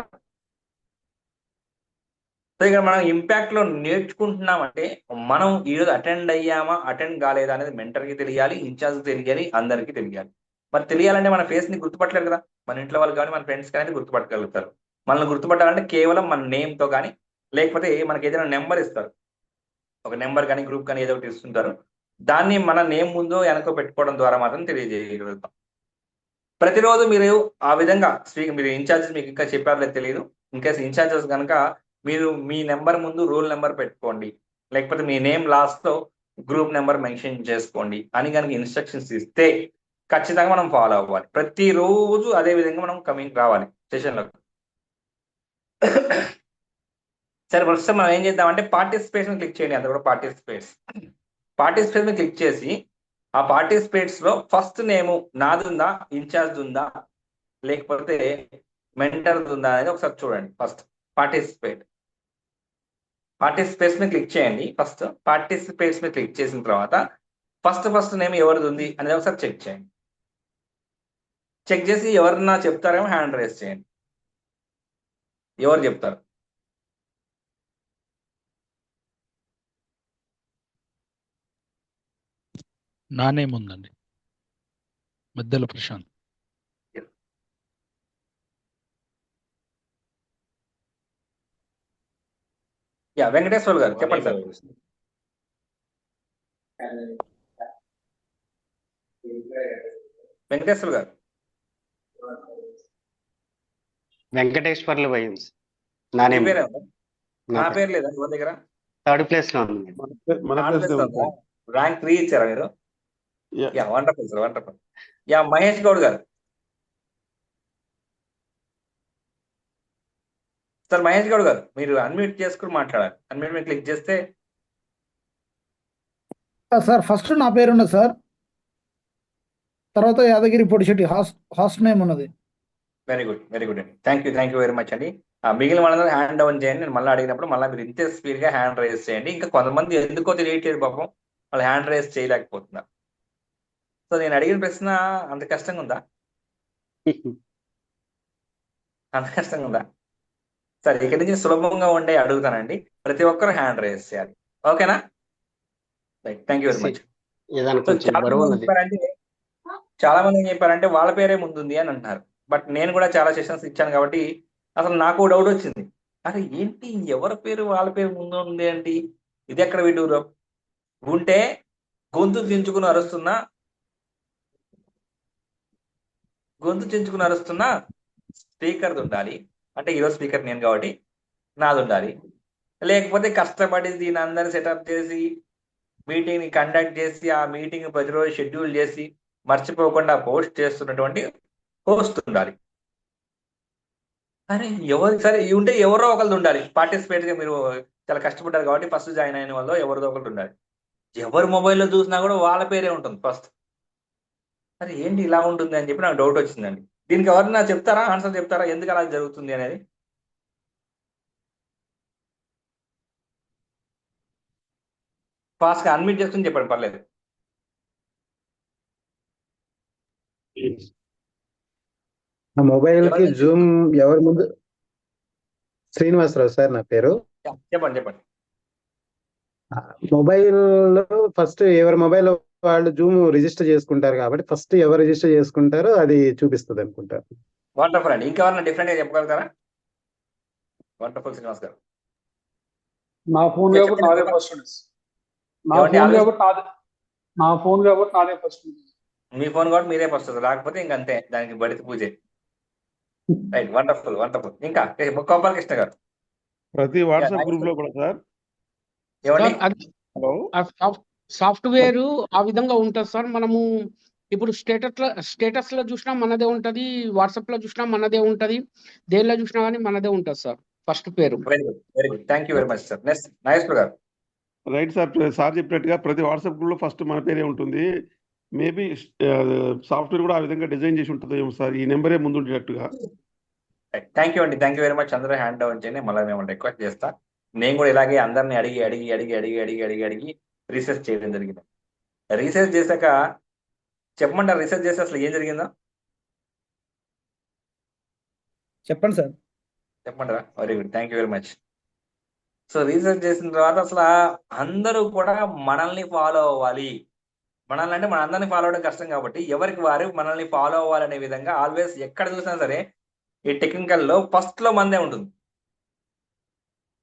S3: సో ఇక్కడ మనం ఇంపాక్ట్ లో నేర్చుకుంటున్నామంటే మనం ఈరోజు అటెండ్ అయ్యామా అటెండ్ కాలేదా అనేది మెంటర్కి తెలియాలి, ఇన్ఛార్జ్ తెలియాలి, అందరికీ తెలియాలి. మరి తెలియాలంటే మన ఫేస్ ని గుర్తుపట్టలేరు కదా. మన ఇంట్లో వాళ్ళు కానీ మన ఫ్రెండ్స్ కానీ గుర్తుపట్టగలుగుతారు. మనల్ని గుర్తుపట్టాలంటే కేవలం మన నేమ్ తో కానీ లేకపోతే మనకి ఏదైనా నెంబర్ ఇస్తారు, ఒక నెంబర్ కానీ గ్రూప్ కానీ ఏదో ఒకటి ఇస్తుంటారు. దాన్ని మన నేమ్ ముందు వెనక పెట్టుకోవడం ద్వారా మాత్రం తెలియజేయగలుగుతాం. ప్రతిరోజు మీరు ఆ విధంగా మీరు ఇన్ఛార్జెస్ మీకు ఇంకా చెప్పారో తెలియదు. ఇన్కేస్ ఇన్ఛార్జెస్ కనుక మీరు మీ నెంబర్ ముందు రూల్ నెంబర్ పెట్టుకోండి, లేకపోతే మీ నేమ్ లాస్ట్ లో గ్రూప్ నెంబర్ మెన్షన్ చేసుకోండి అని కనుక ఇన్స్ట్రక్షన్స్ ఇస్తే ఖచ్చితంగా మనం ఫాలో అవ్వాలి. ప్రతిరోజు అదే విధంగా మనం రావాలి సెషన్లోకి. సరే, ఫస్ట్ మనం ఏం చేద్దామంటే పార్టిసిపేషన్ క్లిక్ చేయండి. అంత కూడా పార్టిసిపేషన్ క్లిక్ చేసి ఆ పార్టిసిపేట్స్ లో ఫస్ట్ నేమ్ నాది ఉందా, ఇన్ఛార్జ్ ఉందా, లేకపోతే మెంటర్ ఉందా అనేది ఒకసారి చూడండి. ఫస్ట్ పార్టిసిపేట్స్ మీద క్లిక్ చేయండి. ఫస్ట్ పార్టిసిపేట్స్ మీద క్లిక్ చేసిన తర్వాత ఫస్ట్ నేమ్ ఎవరిది ఉంది అనేది ఒకసారి చెక్ చేయండి. చెక్ చేసి ఎవరన్నా చెప్తారేమో హ్యాండ్ రేస్ చేయండి. ఎవరు చెప్తారు?
S4: నా నేమ్ ఉందండి, మధ్యల ప్రశాంత్.
S3: వెంకటేశ్వర్ గారు చెప్పండి సార్. వెంకటేశ్వర్ గారు.
S5: వెంకటేశ్వర్లు వైన్స్.
S3: నా పేరు లేదా ఎవరి దగ్గర?
S5: థర్డ్ ప్లేస్ లో ఉంది.
S3: ర్యాంక్ 3 ఇచ్చారా మీరు? Wonderful sir, wonderful. Mahesh Goud గారు. సార్ మహేష్ గౌడ్ గారు మీరు అన్మ్యూట్ చేసుకుని మాట్లాడాలి. అన్మ్యూట్ మీద క్లిక్ చేస్తే
S6: సార్ ఫస్ట్ నా పేరు ఉన్నది సార్, తర్వాత యాదగిరి పొడిశెట్టి హాస్ట్ నేమ్ ఉన్నది.
S3: వెరీ గుడ్ అండి. థ్యాంక్ యూ వెరీ మచ్ అండి. మిగిలిన వాళ్ళందరూ హ్యాండ్ డౌన్ చేయండి. నేను మళ్ళీ అడిగినప్పుడు మళ్ళీ మీరు ఇంతే స్పీడ్ గా హ్యాండ్ రైజ్ చేయండి. ఇంకా కొంతమంది ఎందుకో తెలియట్లేదు పాపం, వాళ్ళు హ్యాండ్ రైజ్ చేయలేకపోతున్నారు. సో నేను అడిగిన ప్రశ్న అంత కష్టంగా ఉందా? అంత కష్టంగా ఉందా? సరే, ఇక్కడి నుంచి సులభంగా ఉండే అడుగుతానండి. ప్రతి ఒక్కరు హ్యాండ్ రైజ్ చేయాలి. ఓకేనా? Right, thank you very much. చాలా మంది ఏం చెప్పారంటే వాళ్ళ పేరే ముందుంది అని అంటున్నారు. బట్ నేను కూడా చాలా సెషన్స్ ఇచ్చాను కాబట్టి అసలు నాకు డౌట్ వచ్చింది. అరే ఏంటి, ఎవరి పేరు వాళ్ళ పేరు ముందు ఉంది ఏంటి, ఇది ఎక్కడ విడ్డూరం ఉంటే గొంతు దించుకుని అరుస్తున్నా గొంతు చించుకుని అరుస్తున్నా స్పీకర్ది ఉండాలి. అంటే ఈరోజు స్పీకర్ నేను కాబట్టి నాది ఉండాలి. లేకపోతే కష్టపడి దీని అందరిని సెటప్ చేసి మీటింగ్ ని కండక్ట్ చేసి ఆ మీటింగ్ ప్రతిరోజు షెడ్యూల్ చేసి మర్చిపోకుండా పోస్ట్ చేస్తున్నటువంటి హోస్ట్ ఉండాలి. అరే ఎవరు సరే ఇవి ఉంటే ఎవరో ఒకళ్ళు ఉండాలి. పార్టిసిపేట్ గా మీరు చాలా కష్టపడ్డారు కాబట్టి ఫస్ట్ జాయిన్ అయిన వాళ్ళు ఎవరిదో ఒకళ్ళు ఉండాలి. ఎవరు మొబైల్లో చూసినా కూడా వాళ్ళ పేరే ఉంటుంది ఫస్ట్. అరే ఏంటి ఇలా ఉంటుంది అని చెప్పి నాకు డౌట్ వచ్చిందండి. దీనికి ఎవరన్నా చెప్తారా, ఆన్సర్ చెప్తారా ఎందుకు అలా జరుగుతుంది అనేది? ఫాస్ట్ గా అన్మ్యూట్ చేసుకుని చెప్పండి, పర్లేదు.
S7: ఆ మొబైల్ కి
S3: ఎవరు
S7: జూమ్ ఎవరి ముందు శ్రీనివాసరావు సార్ నా పేరు.
S3: చెప్పండి చెప్పండి.
S7: మొబైల్ లో ఫస్ట్ ఎవరి మొబైల్ వాళ్ళు జూమ్ రిజిస్టర్ చేసుకుంటారు కాబట్టి ఫస్ట్ ఎవరు రిజిస్టర్ చేసుకుంటారో అది చూపిస్తుంది అనుకుంటారు.
S3: వండర్ఫుల్ అండి. ఇంకెవరన్నా డిఫరెంట్ గా చెప్పగలుగుతారా? వండర్ఫుల్ శ్రీనివాస్ గారు.
S8: నా ఫోన్
S3: ఓకే,
S8: కాబట్టి నాదే
S3: చెప్పండి.
S8: ఫస్ట్ ఉంది. నా
S3: ఏమండి
S8: ఫోన్
S3: ఆలోచన?
S8: కాబట్టి నాదే ఫస్ట్ ఉంది.
S3: మీ ఫోన్ కూడా మీరే వస్తుంది, రాకపోతే ఇంకంతే, దానికి బడిత పూజే. Right, wonderful wonderful. ఇంకా గోపాలకృష్ణ గారు.
S9: ప్రతి వాట్సాప్ గ్రూప్ లో కూడా సార్.
S3: ఏమండి?
S10: సార్ అది
S9: హలో,
S10: సాఫ్ట్వేర్ ఆ విధంగా ఉంటుంది సార్. మనము ఇప్పుడు స్టేటస్ లో చూసినా మనదే ఉంటది, వాట్సాప్ లో చూసినా మనదే ఉంటది, దేనిలో చూసినా కానీ మనదే ఉంటది సార్ ఫస్ట్ పేరు.
S3: Very good very good, thank you very much sir. Next Nageswar గారు.
S9: Right sir. సార్ చెప్పినట్టుగా ప్రతి వాట్సాప్ గ్రూప్ లో ఫస్ట్ మన పేరే ఉంటుంది. మేబీ సాఫ్ట్వేర్ కూడా ఆ విధంగా డిజైన్ చేసి ఉంటుంది ఏమో సార్, ఈ నెంబరే ముందు ఉండేటట్టుగా.
S3: థ్యాంక్ యూ అండి, థ్యాంక్ యూ వెరీ మచ్. అందరూ హ్యాండ్ డౌన్ చేయండి, మళ్ళీ మేము రిక్వెస్ట్ చేస్తా. నేను కూడా ఇలాగే అందరినీ అడిగి అడిగి అడిగి అడిగి అడిగి అడిగి అడిగి రీసెర్చ్ చేయడం జరిగింది. రీసెర్చ్ చేశాక చెప్పమంటారు, రీసెర్చ్ చేస్తే అసలు ఏం జరిగిందో
S6: చెప్పండి సార్.
S3: చెప్పమంటారా? Very good, thank you very much. So research చేసిన తర్వాత అసలు అందరూ కూడా మనల్ని ఫాలో అవ్వాలి. మనల్ని అంటే మన అందరినీ ఫాలో అవ్వడం కష్టం కాబట్టి ఎవరికి వారు మనల్ని ఫాలో అవ్వాలనే విధంగా ఆల్వేస్ ఎక్కడ చూసినా సరే ఈ టెక్నికల్ లో ఫస్ట్ లో మందే ఉంటుంది.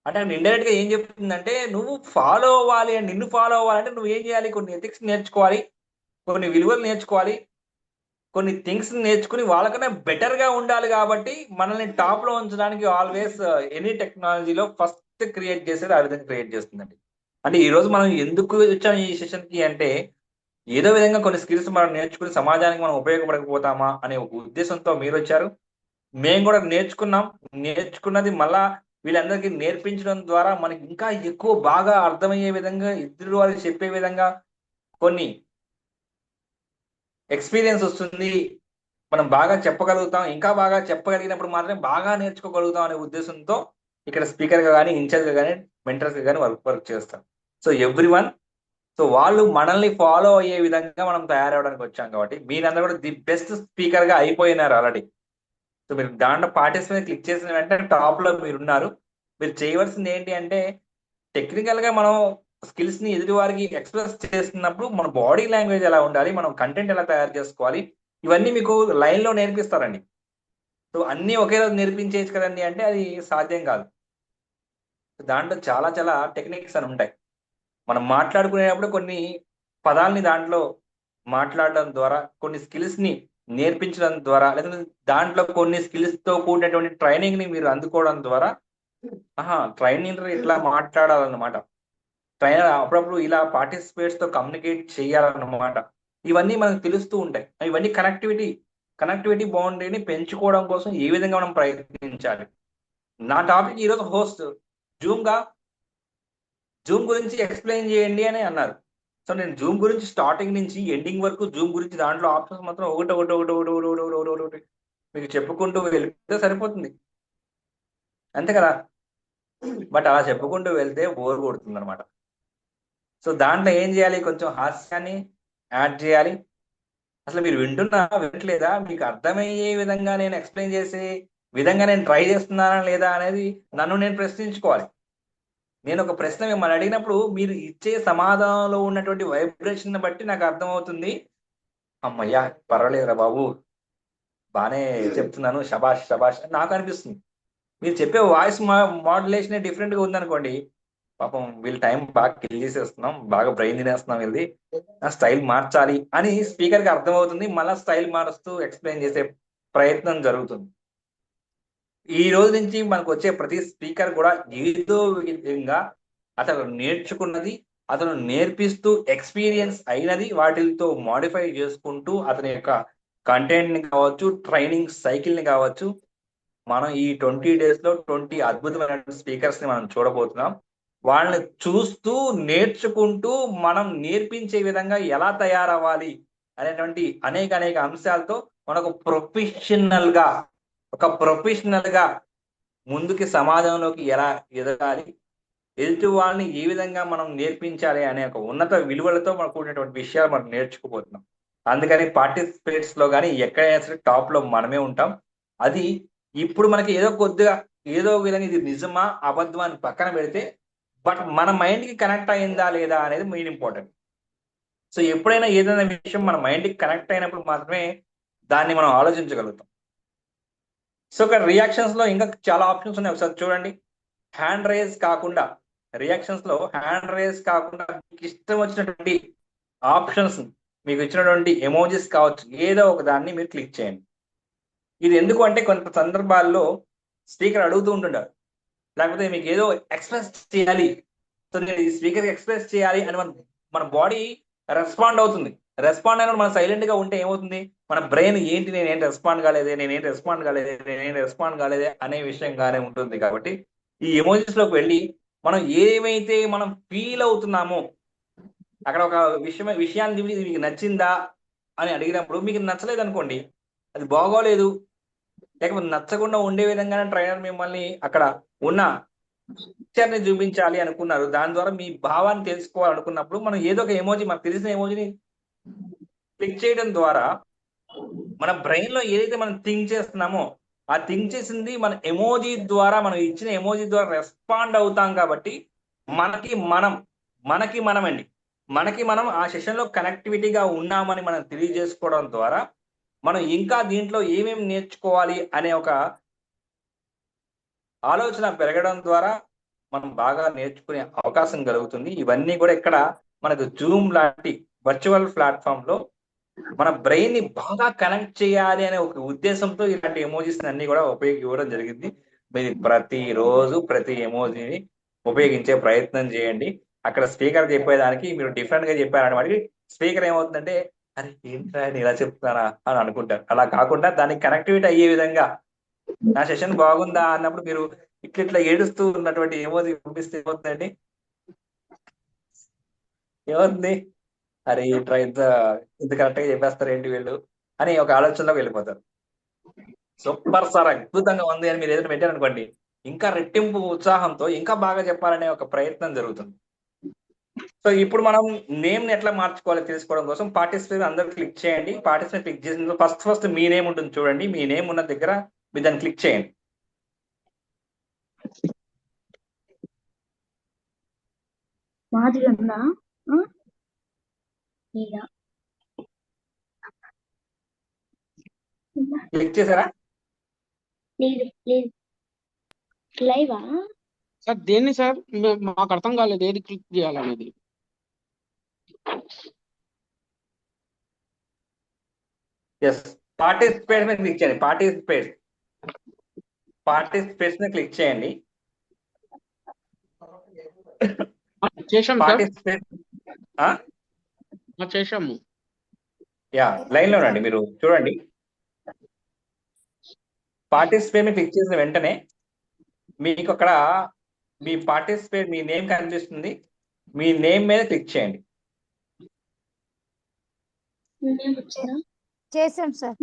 S3: అంటే ఇండైరెక్ట్ గా ఏం చెప్తుందంటే నువ్వు ఫాలో అవ్వాలి, అని నిన్ను ఫాలో అవ్వాలంటే నువ్వు ఏం చేయాలి? కొన్ని ఎథిక్స్ నేర్చుకోవాలి, కొన్ని విలువలు నేర్చుకోవాలి, కొన్ని థింగ్స్ నేర్చుకుని వాళ్ళకన్నా బెటర్ గా ఉండాలి. కాబట్టి మనల్ని టాప్ లో ఉంచడానికి ఆల్వేస్ ఎనీ టెక్నాలజీలో ఫస్ట్ క్రియేట్ చేసేది ఆ విధంగా క్రియేట్ చేస్తుందండి. అంటే ఈ రోజు మనం ఎందుకు వచ్చాం ఈ సెషన్ కి అంటే ఏదో విధంగా కొన్ని స్కిల్స్ మనం నేర్చుకుని సమాజానికి మనం ఉపయోగపడకపోతామా అనే ఒక ఉద్దేశంతో మీరు వచ్చారు. మేము కూడా నేర్చుకున్నది మళ్ళా వీళ్ళందరికీ నేర్పించడం ద్వారా మనకి ఇంకా ఎక్కువ బాగా అర్థమయ్యే విధంగా ఇద్దరు వారికి చెప్పే విధంగా కొన్ని ఎక్స్పీరియన్స్ వస్తుంది. మనం బాగా చెప్పగలుగుతాం, ఇంకా బాగా చెప్పగలిగినప్పుడు మాత్రమే బాగా నేర్చుకోగలుగుతాం అనే ఉద్దేశంతో ఇక్కడ స్పీకర్ గా కానీ ఇన్ఛార్జ్ గా కానీ మెంటర్స్ గా కానీ వర్క్ చేస్తాం. సో ఎవ్రీవన్, సో వాళ్ళు మనల్ని ఫాలో అయ్యే విధంగా మనం తయారవడానికి వచ్చాం కాబట్టి మీరందరూ కూడా ది బెస్ట్ స్పీకర్ గా అయిపోయినారు ఆల్రెడీ. సో మీరు దాంట్లో పార్టిసిపేట్ క్లిక్ చేసిన వెంటనే టాప్ లో మీరు ఉన్నారు. మీరు చేయవలసింది ఏంటి అంటే టెక్నికల్ గా మనం స్కిల్స్ ని ఎదుటి వారికి ఎక్స్ప్రెస్ చేస్తున్నప్పుడు మన బాడీ లాంగ్వేజ్ ఎలా ఉండాలి, మనం కంటెంట్ ఎలా తయారు చేసుకోవాలి, ఇవన్నీ మీకు లైన్ లో నేర్పిస్తారండి. సో అన్ని ఒకే రోజు నేర్పించేయచ్చు కదండి అంటే అది సాధ్యం కాదు. దాంట్లో చాలా చాలా టెక్నిక్స్ అని ఉంటాయి. మనం మాట్లాడుకునేటప్పుడు కొన్ని పదాలని దాంట్లో మాట్లాడడం ద్వారా, కొన్ని స్కిల్స్ ని నేర్పించడం ద్వారా, లేదా దాంట్లో కొన్ని స్కిల్స్ తో కూడినటువంటి ట్రైనింగ్ ని మీరు అందుకోవడం ద్వారా ట్రైనింగ్ ఇట్లా మాట్లాడాలన్నమాట. ట్రైనర్ అప్పుడప్పుడు ఇలా పార్టిసిపేట్స్ తో కమ్యూనికేట్ చేయాలన్నమాట. ఇవన్నీ మనకు తెలుస్తూ ఉంటాయి. ఇవన్నీ కనెక్టివిటీ బౌండరీని పెంచుకోవడం కోసం ఏ విధంగా మనం ప్రయత్నించాలి. నా టాపిక్ ఈరోజు హోస్ట్ జూమ్ గురించి ఎక్స్ప్లెయిన్ చేయండి అని అన్నారు. సో నేను జూమ్ గురించి స్టార్టింగ్ నుంచి ఎండింగ్ వరకు జూమ్ గురించి దాంట్లో ఆప్షన్స్ మాత్రం ఒకటి మీకు చెప్పుకుంటూ వెళ్తే సరిపోతుంది, అంతే కదా. బట్ అలా చెప్పుకుంటూ వెళ్తే బోర్ కొడుతుంది అనమాట. సో దాంట్లో ఏం చేయాలి? కొంచెం హాస్యాన్ని యాడ్ చేయాలి. అసలు మీరు వినట్లేదా, మీకు అర్థమయ్యే విధంగా నేను ఎక్స్ప్లెయిన్ చేసే విధంగా నేను ట్రై చేస్తున్నానా లేదా అనేది నన్ను నేను ప్రశ్నించుకోవాలి. నేను ఒక ప్రశ్న మిమ్మల్ని అడిగినప్పుడు మీరు ఇచ్చే సమాధానంలో ఉన్నటువంటి వైబ్రేషన్ బట్టి నాకు అర్థమవుతుంది, అమ్మయ్యా పర్వాలేదురా బాబు, బాగానే చెప్తున్నాను, శబాష్ శబాష్ నాకు అనిపిస్తుంది. మీరు చెప్పే వాయిస్ మాడ్యులేషన్ డిఫరెంట్ గా ఉందనుకోండి, పాపం వీళ్ళ టైం బాగా కిల్ చేసేస్తున్నాం, బాగా బ్రెయిన్ తినేస్తున్నాం, వీళ్ళది స్టైల్ మార్చాలి అని స్పీకర్ కి అర్థమవుతుంది. మళ్ళీ స్టైల్ మారుస్తూ ఎక్స్ప్లెయిన్ చేసే ప్రయత్నం జరుగుతుంది. ఈ రోజు నుంచి మనకు వచ్చే ప్రతి స్పీకర్ కూడా ఏదో విధంగా అతను నేర్చుకున్నది, అతను నేర్పిస్తూ ఎక్స్పీరియన్స్ అయినది వాటితో మోడిఫై చేసుకుంటూ అతని యొక్క కంటెంట్ ని కావచ్చు, ట్రైనింగ్ సైకిల్ ని కావచ్చు, మనం ఈ 20 days లో 20 అద్భుతమైన స్పీకర్స్ ని మనం చూడబోతున్నాం. వాళ్ళని చూస్తూ నేర్చుకుంటూ మనం నేర్పించే విధంగా ఎలా తయారవ్వాలి అనేటువంటి అనేక అంశాలతో మనకు ఒక ప్రొఫెషనల్ గా ముందుకి సమాజంలోకి ఎలా ఎదగాలి, ఎదుటి వాళ్ళని ఏ విధంగా మనం నేర్పించాలి అనే ఒక ఉన్నత విలువలతో మనకు కూడినటువంటి విషయాలు మనం నేర్చుకోబోతున్నాం. అందుకని పార్టిసిపేట్స్ లో కానీ ఎక్కడైనా సరే టాప్ లో మనమే ఉంటాం. అది ఇప్పుడు మనకి ఏదో విధంగా ఇది నిజమా అబద్ధమా అని పక్కన పెడితే, బట్ మన మైండ్ కి కనెక్ట్ అయిందా లేదా అనేది మెయిన్ ఇంపార్టెంట్. సో ఎప్పుడైనా ఏదైనా విషయం మన మైండ్ కి కనెక్ట్ అయినప్పుడు మాత్రమే దాన్ని మనం ఆలోచించగలుగుతాం. సో ఇక్కడ రియాక్షన్స్ లో ఇంకా చాలా ఆప్షన్స్ ఉన్నాయి, ఒకసారి చూడండి. హ్యాండ్ రేజ్ కాకుండా మీకు ఇష్టం వచ్చినటువంటి ఆప్షన్స్, మీకు ఇచ్చినటువంటి ఎమోజీస్ కావచ్చు, ఏదో ఒక దాన్ని మీరు క్లిక్ చేయండి. ఇది ఎందుకు అంటే కొంత సందర్భాల్లో స్పీకర్ అడుగుతూ ఉంటుంటారు, లేకపోతే మీకు ఏదో ఎక్స్ప్రెస్ చేయాలి, సో నేను ఈ స్పీకర్ ఎక్స్ప్రెస్ చేయాలి అని మన బాడీ రెస్పాండ్ అవుతుంది. రెస్పాండ్ అయినప్పుడు మనం సైలెంట్ గా ఉంటే ఏమవుతుంది, మన బ్రెయిన్ ఏంటి నేనేం రెస్పాండ్ కాలేదే అనే విషయంగానే ఉంటుంది. కాబట్టి ఈ ఎమోజీస్ లోకి వెళ్ళి మనం ఏమైతే మనం ఫీల్ అవుతున్నామో, అక్కడ ఒక విషయాన్ని ఇది మీకు నచ్చిందా అని అడిగినప్పుడు మీకు నచ్చలేదు అనుకోండి, అది బాగోలేదు, లేకపోతే నచ్చకుండా ఉండే విధంగానే ట్రైనర్ మిమ్మల్ని అక్కడ ఉన్న పిక్చర్ ని చూపించాలి అనుకున్నారు, దాని ద్వారా మీ భావాన్ని తెలుసుకోవాలనుకున్నప్పుడు మనం ఏదో ఒక ఎమోజీ, మనకు తెలిసిన ఎమోజీని క్లిక్ చేయడం ద్వారా మన బ్రెయిన్ లో ఏదైతే మనం థింక్ చేస్తున్నామో ఆ థింక్ చేసింది మన ఎమోజీ ద్వారా, మనం ఇచ్చిన ఎమోజీ ద్వారా రెస్పాండ్ అవుతాం. కాబట్టి మనకి మనం ఆ సెషన్ లో కనెక్టివిటీగా ఉన్నామని మనం తెలియజేసుకోవడం ద్వారా మనం ఇంకా దీంట్లో ఏమేమి నేర్చుకోవాలి అనే ఒక ఆలోచన పెరగడం ద్వారా మనం బాగా నేర్చుకునే అవకాశం కలుగుతుంది. ఇవన్నీ కూడా ఇక్కడ మనకు జూమ్ లాంటి వర్చువల్ ప్లాట్ఫామ్ లో మన బ్రెయిన్ ని బాగా కనెక్ట్ చేయాలి అనే ఒక ఉద్దేశంతో ఇలాంటి ఎమోజీస్ అన్ని కూడా ఇవ్వడం జరిగింది. మీరు ప్రతిరోజు ప్రతి ఎమోజీని ఉపయోగించే ప్రయత్నం చేయండి. అక్కడ స్పీకర్ చెప్పేదానికి మీరు డిఫరెంట్ గా చెప్పారని వాడికి స్పీకర్ ఏమవుతుందంటే, అరే ఏంట్రా నేను ఇలా చెప్తానా అని అనుకుంటారు. అలా కాకుండా దానికి కనెక్టివిటీ అయ్యే విధంగా, నా సెషన్ బాగుందా అన్నప్పుడు మీరు ఇట్లా ఏడుస్తూ ఉన్నటువంటి ఎమోజీ పంపిస్తే ఏమవుతుందండి, ఏమవుతుంది, అరే ఇట్లా ఇంత కరెక్ట్ గా చెప్పేస్తారు ఏంటి వీళ్ళు అని ఒక ఆలోచనలోకి వెళ్ళిపోతారు. సూపర్ సార్, అద్భుతంగా ఉంది అని మీరు ఏదైనా పెట్టారనుకోండి, ఇంకా రెట్టింపు ఉత్సాహంతో ఇంకా బాగా చెప్పాలనే ఒక ప్రయత్నం జరుగుతుంది. సో ఇప్పుడు మనం నేమ్ ని ఎట్లా మార్చుకోవాలో తెలుసుకోవడం కోసం పార్టిసిపేట్ అందరూ క్లిక్ చేయండి. పార్టిసిపేట్ క్లిక్ చేసిన ఫస్ట్ మీ నేమ్ ఉంటుంది చూడండి, మీ నేమ్ ఉన్న దగ్గర మీరు దాన్ని క్లిక్ చేయండి. క్లిక్ చేశారా?
S10: సార్ దేన్ని సార్ మాకు అర్థం కాలేదు, ఏది క్లిక్ చేయాలనేది.
S3: ఎస్, పార్టిసిపేట్ మీద క్లిక్ చేయండి. పార్టిసిపేట్స్ ని క్లిక్ చేయండి.
S10: చేశాం సార్,
S3: పార్టిసిపేట్
S10: చేశాము.
S3: యా, లైన్ లో రండి, మీరు చూడండి. పార్టిసిపేట్ మీద క్లిక్ చేసిన వెంటనే మీకు అక్కడ మీ పార్టిసిపేట్ మీ నేమ్ కనిపిస్తుంది. మీ నేమ్ మీద క్లిక్ చేయండి.
S11: చేసాం సార్.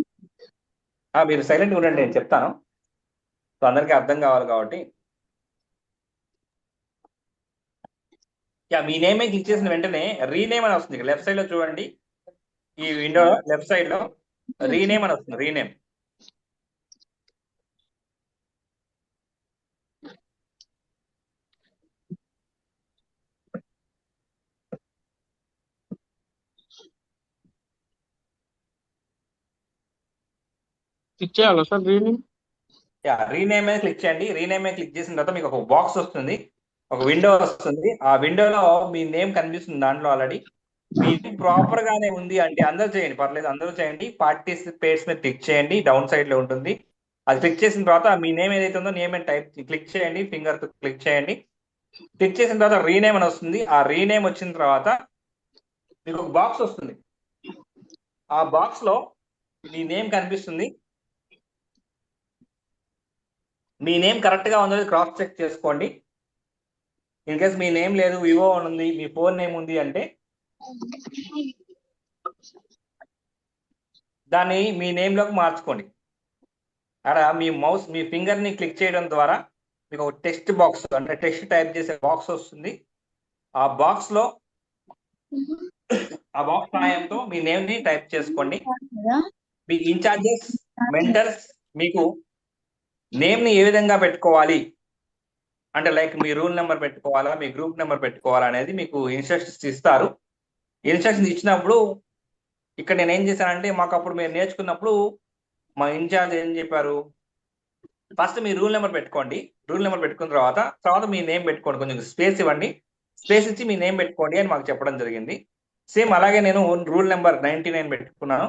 S3: మీరు సైలెంట్ ఉండండి, నేను చెప్తాను, సో అందరికీ అర్థం కావాలి కాబట్టి. మీ నేమ్ మీద క్లిక్ చేసిన వెంటనే రీనేమ్ అని వస్తుంది. లెఫ్ట్ సైడ్ లో చూడండి, ఈ విండో లెఫ్ట్ సైడ్ లో రీనేమ్ అని వస్తుంది. రీనేమ్
S10: క్లిక్ చేయాలా సార్ రీనేమ్?
S3: రీనేమ్ మీద క్లిక్ చేయండి. రీనేమ్ మీద క్లిక్ చేసిన తర్వాత మీకు ఒక బాక్స్ వస్తుంది, ఒక విండో వస్తుంది. ఆ విండోలో మీ నేమ్ కనిపిస్తుంది దాంట్లో ఆల్రెడీ. మీది ప్రాపర్ గానే ఉంది అంటే అందరూ చేయండి, పర్లేదు అందరూ చేయండి. పార్టిసిపేట్స్ మీద క్లిక్ చేయండి, డౌన్ సైడ్ లో ఉంటుంది. అది క్లిక్ చేసిన తర్వాత మీ నేమ్ ఏదైతే ఉందో నేమ్ అని టైప్ క్లిక్ చేయండి, ఫింగర్ తో క్లిక్ చేయండి. క్లిక్ చేసిన తర్వాత రీనేమ్ అని వస్తుంది. ఆ రీనేమ్ వచ్చిన తర్వాత మీకు ఒక బాక్స్ వస్తుంది. ఆ బాక్స్ లో మీ నేమ్ కనిపిస్తుంది. మీ నేమ్ కరెక్ట్ గా ఉందో క్రాస్ చెక్ చేసుకోండి. ఇన్ కేస్ మీ నేమ్ లేదు, వివో అని ఉంది, మీ ఫోన్ నేమ్ ఉంది అంటే దాన్ని మీ నేమ్ లోకి మార్చుకోండి. అక్కడ మీ మౌస్ మీ ఫింగర్ ని క్లిక్ చేయడం ద్వారా మీకు ఒక టెక్స్ట్ బాక్స్ అంటే టెక్స్ట్ టైప్ చేసే బాక్స్ వస్తుంది. ఆ బాక్స్ లో ఆ బాక్స్ సహాయంతో మీ నేమ్ ని టైప్ చేసుకోండి. మీ ఇన్ఛార్జెస్ మెంటర్స్ మీకు నేమ్ ని ఏ విధంగా పెట్టుకోవాలి అంటే లైక్ మీ రూల్ నెంబర్ పెట్టుకోవాలా, మీ గ్రూప్ నెంబర్ పెట్టుకోవాలా అనేది మీకు ఇన్స్ట్రక్షన్స్ ఇస్తారు. ఇన్స్ట్రక్షన్స్ ఇచ్చినప్పుడు ఇక్కడ నేను ఏం చేశానంటే మాకు అప్పుడు మీరు నేర్చుకున్నప్పుడు మా ఇన్ఛార్జ్ ఏం చెప్పారు, ఫస్ట్ మీ రూల్ నెంబర్ పెట్టుకోండి. రూల్ నెంబర్ పెట్టుకున్న తర్వాత మీ నేమ్ పెట్టుకోండి, కొంచెం స్పేస్ ఇవ్వండి, స్పేస్ ఇచ్చి మీ నేమ్ పెట్టుకోండి అని మాకు చెప్పడం జరిగింది. సేమ్ అలాగే నేను రూల్ నెంబర్ 99 పెట్టుకున్నాను,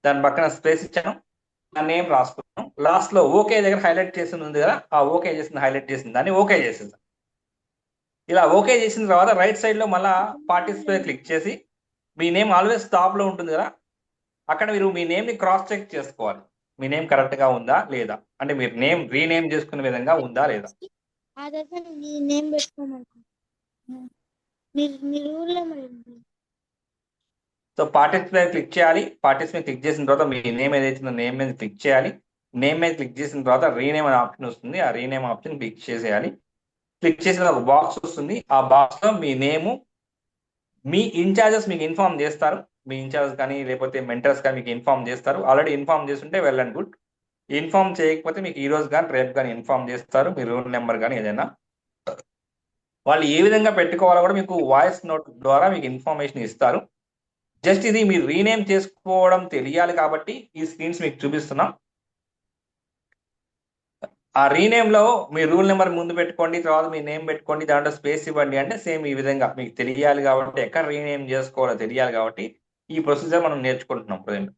S3: దాని పక్కన స్పేస్ ఇచ్చాను, నా నేమ్ రాసుకున్నాను. లాస్ట్ లో ఓకే దగ్గర హైలైట్ చేసింది ఉంది కదా, ఆ ఓకే చేసింది హైలైట్ చేసింది దాన్ని ఓకే చేసేసాను. ఇలా ఓకే చేసిన తర్వాత రైట్ సైడ్ లో మళ్ళా పార్టిసిపేట్ క్లిక్ చేసి మీ నేమ్ ఆల్వేస్ టాప్ లో ఉంటుంది కదా, అక్కడ మీరు మీ నేమ్ ని క్రాస్ చెక్ చేసుకోవాలి. మీ నేమ్ కరెక్ట్ గా ఉందా లేదా, అంటే మీరు నేమ్ రీనేమ్ చేసుకునే విధంగా ఉందా లేదా. సో పార్టిసిపేట్ క్లిక్ చేయాలి. పార్టిసిపేట్ క్లిక్ చేసిన తర్వాత మీ నేమ్ ఏదైతే నేమ్ మీద క్లిక్ చేయాలి. నేమ్ మీద క్లిక్ చేసిన తర్వాత రీనేమ్ అనే ఆప్షన్ వస్తుంది. ఆ రీనేమ్ ఆప్షన్ క్లిక్ చేసేయాలి. క్లిక్ చేసిన ఒక బాక్స్ వస్తుంది. ఆ బాక్స్ లో మీ నేము, మీ ఇన్ఛార్జెస్ మీకు ఇన్ఫార్మ్ చేస్తారు. మీ ఇన్ఛార్జెస్ కానీ లేకపోతే మెంటర్స్ కానీ మీకు ఇన్ఫార్మ్ చేస్తారు. ఆల్రెడీ ఇన్ఫార్మ్ చేస్తుంటే వెల్ అండ్ గుడ్. ఇన్ఫార్మ్ చేయకపోతే మీకు ఈ రోజు కానీ రేపు కానీ ఇన్ఫార్మ్ చేస్తారు. మీ రూల్ నెంబర్ కానీ ఏదైనా వాళ్ళు ఏ విధంగా పెట్టుకోవాలో కూడా మీకు వాయిస్ నోట్ ద్వారా మీకు ఇన్ఫర్మేషన్ ఇస్తారు. జస్ట్ ఇది మీరు రీనేమ్ చేసుకోవడం తెలియాలి కాబట్టి ఈ స్క్రీన్స్ మీకు చూపిస్తున్నాం. ఆ రీనేమ్ లో మీ రూల్ నెంబర్ ముందు పెట్టుకోండి, తర్వాత మీ నేమ్ పెట్టుకోండి, దాంట్లో స్పేస్ ఇవ్వండి అంటే సేమ్ ఈ విధంగా మీకు తెలియాలి కాబట్టి, ఎక్కడ రీనేమ్ చేసుకోవాలో తెలియాలి కాబట్టి ఈ ప్రొసీజర్ మనం నేర్చుకుంటున్నాం ప్రజెంట్.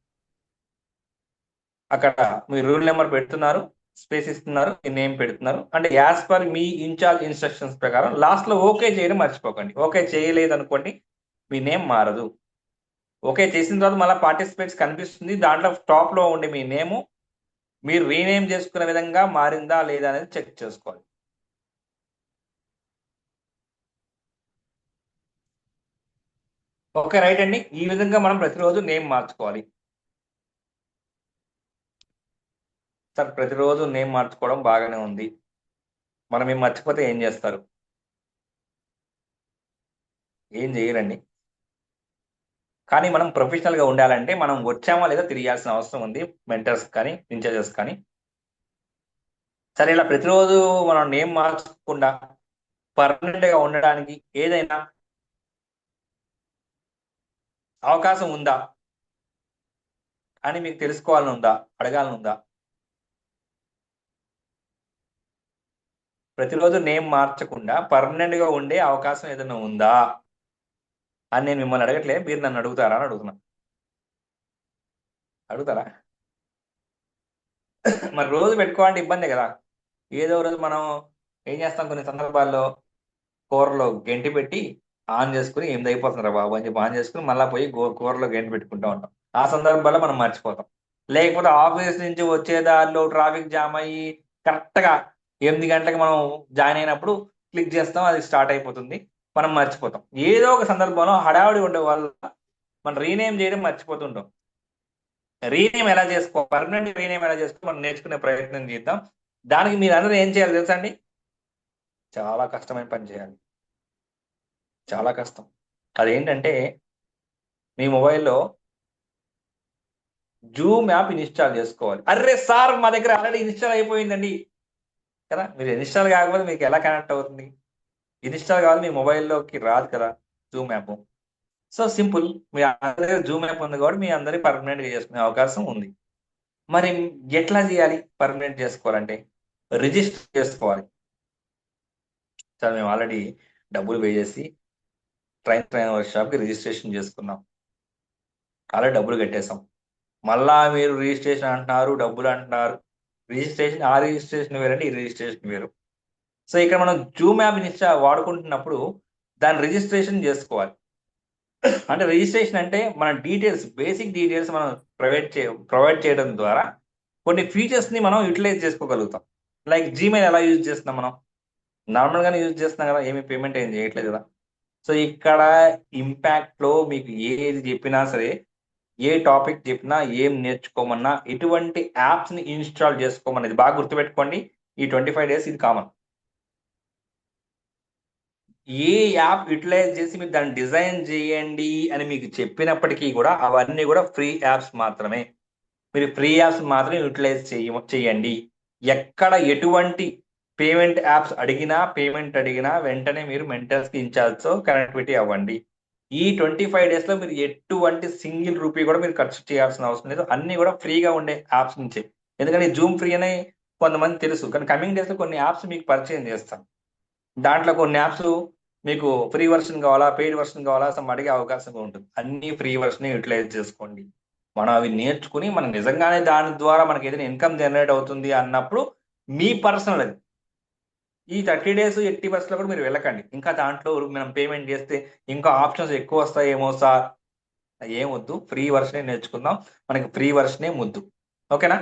S3: అక్కడ మీ రూల్ నెంబర్ పెడుతున్నారు, స్పేస్ ఇస్తున్నారు, మీ నేమ్ పెడుతున్నారు. అంటే యాజ్ పర్ మీ ఇన్ఛార్జ్ ఇన్స్ట్రక్షన్స్ ప్రకారం లాస్ట్ లో ఓకే చేయడం మర్చిపోకండి. ఓకే చేయలేదు అనుకోండి మీ నేమ్ మారదు. ఓకే చేసిన తర్వాత మళ్ళీ పార్టిసిపేట్స్ కనిపిస్తుంది, దాంట్లో టాప్ లో ఉండే మీ నేము మీరు రీనేమ్ చేసుకునే విధంగా మారిందా లేదా అనేది చెక్ చేసుకోవాలి. ఓకే రైట్ అండి. ఈ విధంగా మనం ప్రతిరోజు నేమ్ మార్చుకోవాలి. సార్ ప్రతిరోజు నేమ్ మార్చుకోవడం బాగానే ఉంది, మనం ఏం మర్చిపోతే ఏం చేస్తారు? ఏం చేయరండి. కానీ మనం ప్రొఫెషనల్ గా ఉండాలంటే మనం వచ్చామా లేదా తెలియాల్సిన అవసరం ఉంది, మెంటర్స్ కానీ ఇన్ఛార్జెస్ కానీ. సరే ఇలా ప్రతిరోజు మనం నేమ్ మార్చకుండా పర్మనెంట్ గా ఉండడానికి ఏదైనా అవకాశం ఉందా అని మీకు తెలుసుకోవాలని ఉందా, అడగాలని ఉందా? ప్రతిరోజు నేమ్ మార్చకుండా పర్మనెంట్ గా ఉండే అవకాశం ఏదైనా ఉందా అని నేను మిమ్మల్ని అడగట్లే, మీరు నన్ను అడుగుతారా అని అడుగుతున్నా. అడుగుతారా? మరి రోజు పెట్టుకోవాలంటే ఇబ్బందే కదా. ఏదో రోజు మనం ఏం చేస్తాం, కొన్ని సందర్భాల్లో కూరలో గెంటి పెట్టి ఆన్ చేసుకుని ఏం అయిపోతుందిరా బాబు అని చెప్పి ఆన్ చేసుకుని మళ్ళీ పోయి కూరలో గెంటి పెట్టుకుంటూ ఉంటాం. ఆ సందర్భాల్లో మనం మర్చిపోతాం. లేకపోతే ఆఫీస్ నుంచి వచ్చే దారిలో ట్రాఫిక్ జామ్ అయ్యి కరెక్ట్ గా 8 గంటలకు మనం జాయిన్ అయినప్పుడు క్లిక్ చేస్తాం, అది స్టార్ట్ అయిపోతుంది, మనం మర్చిపోతాం. ఏదో ఒక సందర్భంలో హడావుడి ఉండే వల్ల మనం రీనేమ్ చేయడం మర్చిపోతుంటాం. రీనేమ్ ఎలా చేసుకో, పర్మనెంట్ రీనేమ్ ఎలా చేసుకో మనం నేర్చుకునే ప్రయత్నం చేద్దాం. దానికి మీరు అందరూ ఏం చేయాలి తెలుసా అండి? చాలా కష్టమైన పని చేయాలి, చాలా కష్టం. అదేంటంటే మీ మొబైల్లో జూమ్ యాప్ ఇన్స్టాల్ చేసుకోవాలి. అర్రే సార్ మా దగ్గర ఆల్రెడీ ఇన్స్టాల్ అయిపోయిందండి కదా. మీరు ఇన్స్టాల్ కాకపోతే మీకు ఎలా కనెక్ట్ అవుతుంది? ఇన్స్టాల్ కావాలి, మీ మొబైల్లోకి రాదు కదా జూమ్ యాప్. సో సింపుల్, మీ అందరి దగ్గర జూమ్ యాప్ ఉంది కాబట్టి మీ అందరి పర్మనెంట్ గా చేసుకునే అవకాశం ఉంది. మరి ఎట్లా చేయాలి పర్మనెంట్ చేసుకోవాలంటే? రిజిస్టర్ చేసుకోవాలి. సార్ మేము ఆల్రెడీ డబ్బులు పే చేసి ట్రైన్ వర్క్షాప్కి రిజిస్ట్రేషన్ చేసుకున్నాం, అలా డబ్బులు కట్టేసాం. మళ్ళా మీరు రిజిస్ట్రేషన్ అంటున్నారు, డబ్బులు అంటున్నారు. రిజిస్ట్రేషన్ ఆ రిజిస్ట్రేషన్ వేరండి, ఈ రిజిస్ట్రేషన్ వేరు. సో ఇక్కడ మనం జూమ్ యాప్ వాడుకుంటున్నప్పుడు దాని రిజిస్ట్రేషన్ చేసుకోవాలి. అంటే రిజిస్ట్రేషన్ అంటే మన డీటెయిల్స్, బేసిక్ డీటెయిల్స్ మనం ప్రొవైడ్ చేయడం ద్వారా కొన్ని ఫీచర్స్ని మనం యూటిలైజ్ చేసుకోగలుగుతాం. లైక్ జీమెయిల్ ఎలా యూజ్ చేస్తున్నాం, మనం నార్మల్గానే యూజ్ చేస్తున్నాం కదా, ఏమి పేమెంట్ ఏం చేయట్లేదు కదా. సో ఇక్కడ ఇంపాక్ట్లో మీకు ఏది చెప్పినా సరే, ఏ టాపిక్ చెప్పినా, ఏం నేర్చుకోమన్నా, ఎటువంటి యాప్స్ని ఇన్స్టాల్ చేసుకోమన్నది బాగా గుర్తుపెట్టుకోండి. ఈ 25 days ఇది కామన్. ఏ యాప్ యూటిలైజ్ చేసి మీరు దాన్ని డిజైన్ చేయండి అని మీకు చెప్పినప్పటికీ కూడా అవన్నీ కూడా ఫ్రీ యాప్స్ మాత్రమే. మీరు ఫ్రీ యాప్స్ మాత్రమే యూటిలైజ్ చేయండి. ఎక్కడ ఎటువంటి పేమెంట్ యాప్స్ అడిగినా వెంటనే మీరు మెంటర్స్కి ఇన్ఛార్జ్తో కనెక్టివిటీ అవ్వండి. ఈ 25 days లో మీరు ఎటువంటి సింగిల్ రూపీ కూడా మీరు ఖర్చు చేయాల్సిన అవసరం లేదు. అన్ని కూడా ఫ్రీగా ఉండే యాప్స్ నుంచే. ఎందుకంటే జూమ్ ఫ్రీ అనే కొంతమంది తెలుసు, కానీ కమింగ్ డేస్లో కొన్ని యాప్స్ మీకు పరిచయం చేస్తాం. దాంట్లో కొన్ని యాప్స్ మీకు ఫ్రీ వర్షన్ కావాలా, పెయిడ్ వర్షన్ కావాలా, సమ్ అడిగే అవకాశం ఉంటుంది. అన్ని ఫ్రీ వర్షన్ యూటిలైజ్ చేసుకోండి. మనం అవి నేర్చుకుని మనం నిజంగానే దాని ద్వారా మనకి ఏదైనా ఇన్కమ్ జనరేట్ అవుతుంది అన్నప్పుడు మీ పర్సనల్ అది. ఈ 30 days 80% కూడా మీరు వెళ్ళకండి. ఇంకా దాంట్లో మనం పేమెంట్ చేస్తే ఇంకా ఆప్షన్స్ ఎక్కువ వస్తాయేమో సార్, ఏం వద్దు, ఫ్రీ వర్షనే నేర్చుకుందాం. మనకి ఫ్రీ వర్షనే ముద్దు, ఓకేనా?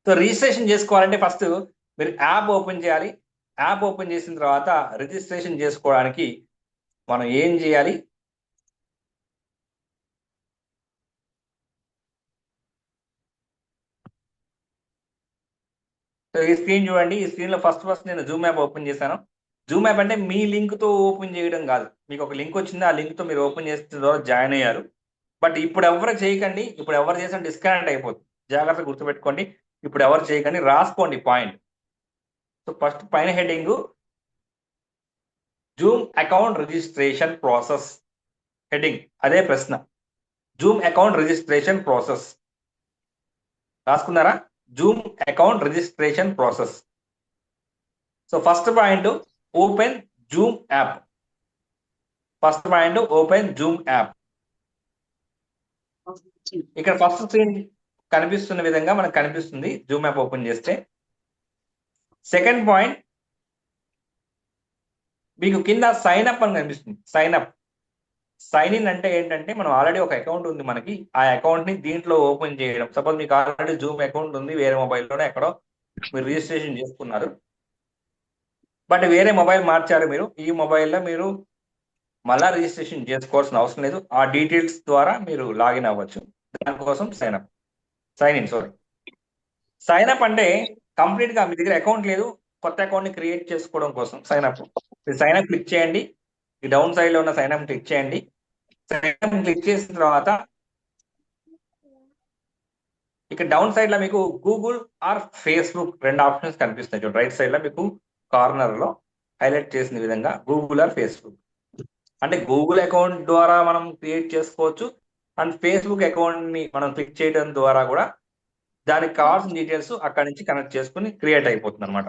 S3: సో రిజిస్ట్రేషన్ చేసుకోవాలంటే ఫస్ట్ మీరు యాప్ ఓపెన్ చేయాలి. యాప్ ఓపెన్ చేసిన తర్వాత రిజిస్ట్రేషన్ చేసుకోవడానికి మనం ఏం చేయాలి? సో ఈ స్క్రీన్ చూడండి. ఈ స్క్రీన్లో ఫస్ట్ నేను జూమ్ యాప్ ఓపెన్ చేశాను. జూమ్ యాప్ అంటే మీ లింక్తో ఓపెన్ చేయడం కాదు. మీకు ఒక లింక్ వచ్చింది, ఆ లింక్తో మీరు ఓపెన్ చేసిన తర్వాత జాయిన్ అయ్యారు. బట్ ఇప్పుడు ఎవరు చేయకండి, ఇప్పుడు ఎవరు చేసినా డిస్కనెక్ట్ అయిపోతుంది. జాగ్రత్తగా గుర్తుపెట్టుకోండి. ఇప్పుడు ఎవరు చేయకండి, రాసుకోండి పాయింట్. సో ఫస్ట్ పైన heading zoom account registration process heading, అదే ప్రశ్న. జూమ్ అకౌంట్ రిజిస్ట్రేషన్ ప్రాసెస్ రాసుకున్నారా? Zoom account registration process. So first point open zoom app. First point open zoom app. ఇక్కడ ఫస్ట్ స్క్రీన్ కనిపిస్తున్న విధంగా మనకు కనిపిస్తుంది జూమ్ యాప్ ఓపెన్ చేస్తే. సెకండ్ పాయింట్ మీకు కింద సైన్ అప్ అని కనిపిస్తుంది. సైన్ అప్, సైన్ ఇన్ అంటే ఏంటంటే మనం ఆల్రెడీ ఒక అకౌంట్ ఉంది మనకి, ఆ అకౌంట్ ని దీంట్లో ఓపెన్ చేయడం. సపోజ్ మీకు ఆల్రెడీ జూమ్ అకౌంట్ ఉంది, వేరే మొబైల్లోనే ఎక్కడో మీరు రిజిస్ట్రేషన్ చేసుకున్నారు, బట్ వేరే మొబైల్ మార్చారు మీరు. ఈ మొబైల్లో మీరు మళ్ళా రిజిస్ట్రేషన్ చేసుకోవాల్సిన అవసరం లేదు. ఆ డీటెయిల్స్ ద్వారా మీరు లాగిన్ అవ్వచ్చు. దానికోసం sign up, sign in sorry. Sign up అంటే కంప్లీట్ గా మీ దగ్గర అకౌంట్ లేదు, కొత్త అకౌంట్ ని క్రియేట్ చేసుకోవడం కోసం sign up. Sign up click చేయండి. ఈ డౌన్ సైడ్ లో ఉన్న సైన్ అప్ క్లిక్ చేయండి. సైన్ అప్ క్లిక్ చేసిన తర్వాత ఇక్కడ డౌన్ సైడ్ లో మీకు గూగుల్ ఆర్ ఫేస్బుక్ రెండు ఆప్షన్స్ కనిపిస్తాయి. చూడండి రైట్ సైడ్ లో మీకు కార్నర్ లో హైలైట్ చేసిన విధంగా గూగుల్ ఆర్ ఫేస్బుక్. అంటే గూగుల్ అకౌంట్ ద్వారా మనం క్రియేట్ చేసుకోవచ్చు, అండ్ ఫేస్బుక్ అకౌంట్ ని మనం క్లిక్ చేయడం ద్వారా కూడా దానికి కావాల్సిన డీటెయిల్స్ అక్కడి నుంచి కనెక్ట్ చేసుకుని క్రియేట్ అయిపోతుంది అనమాట.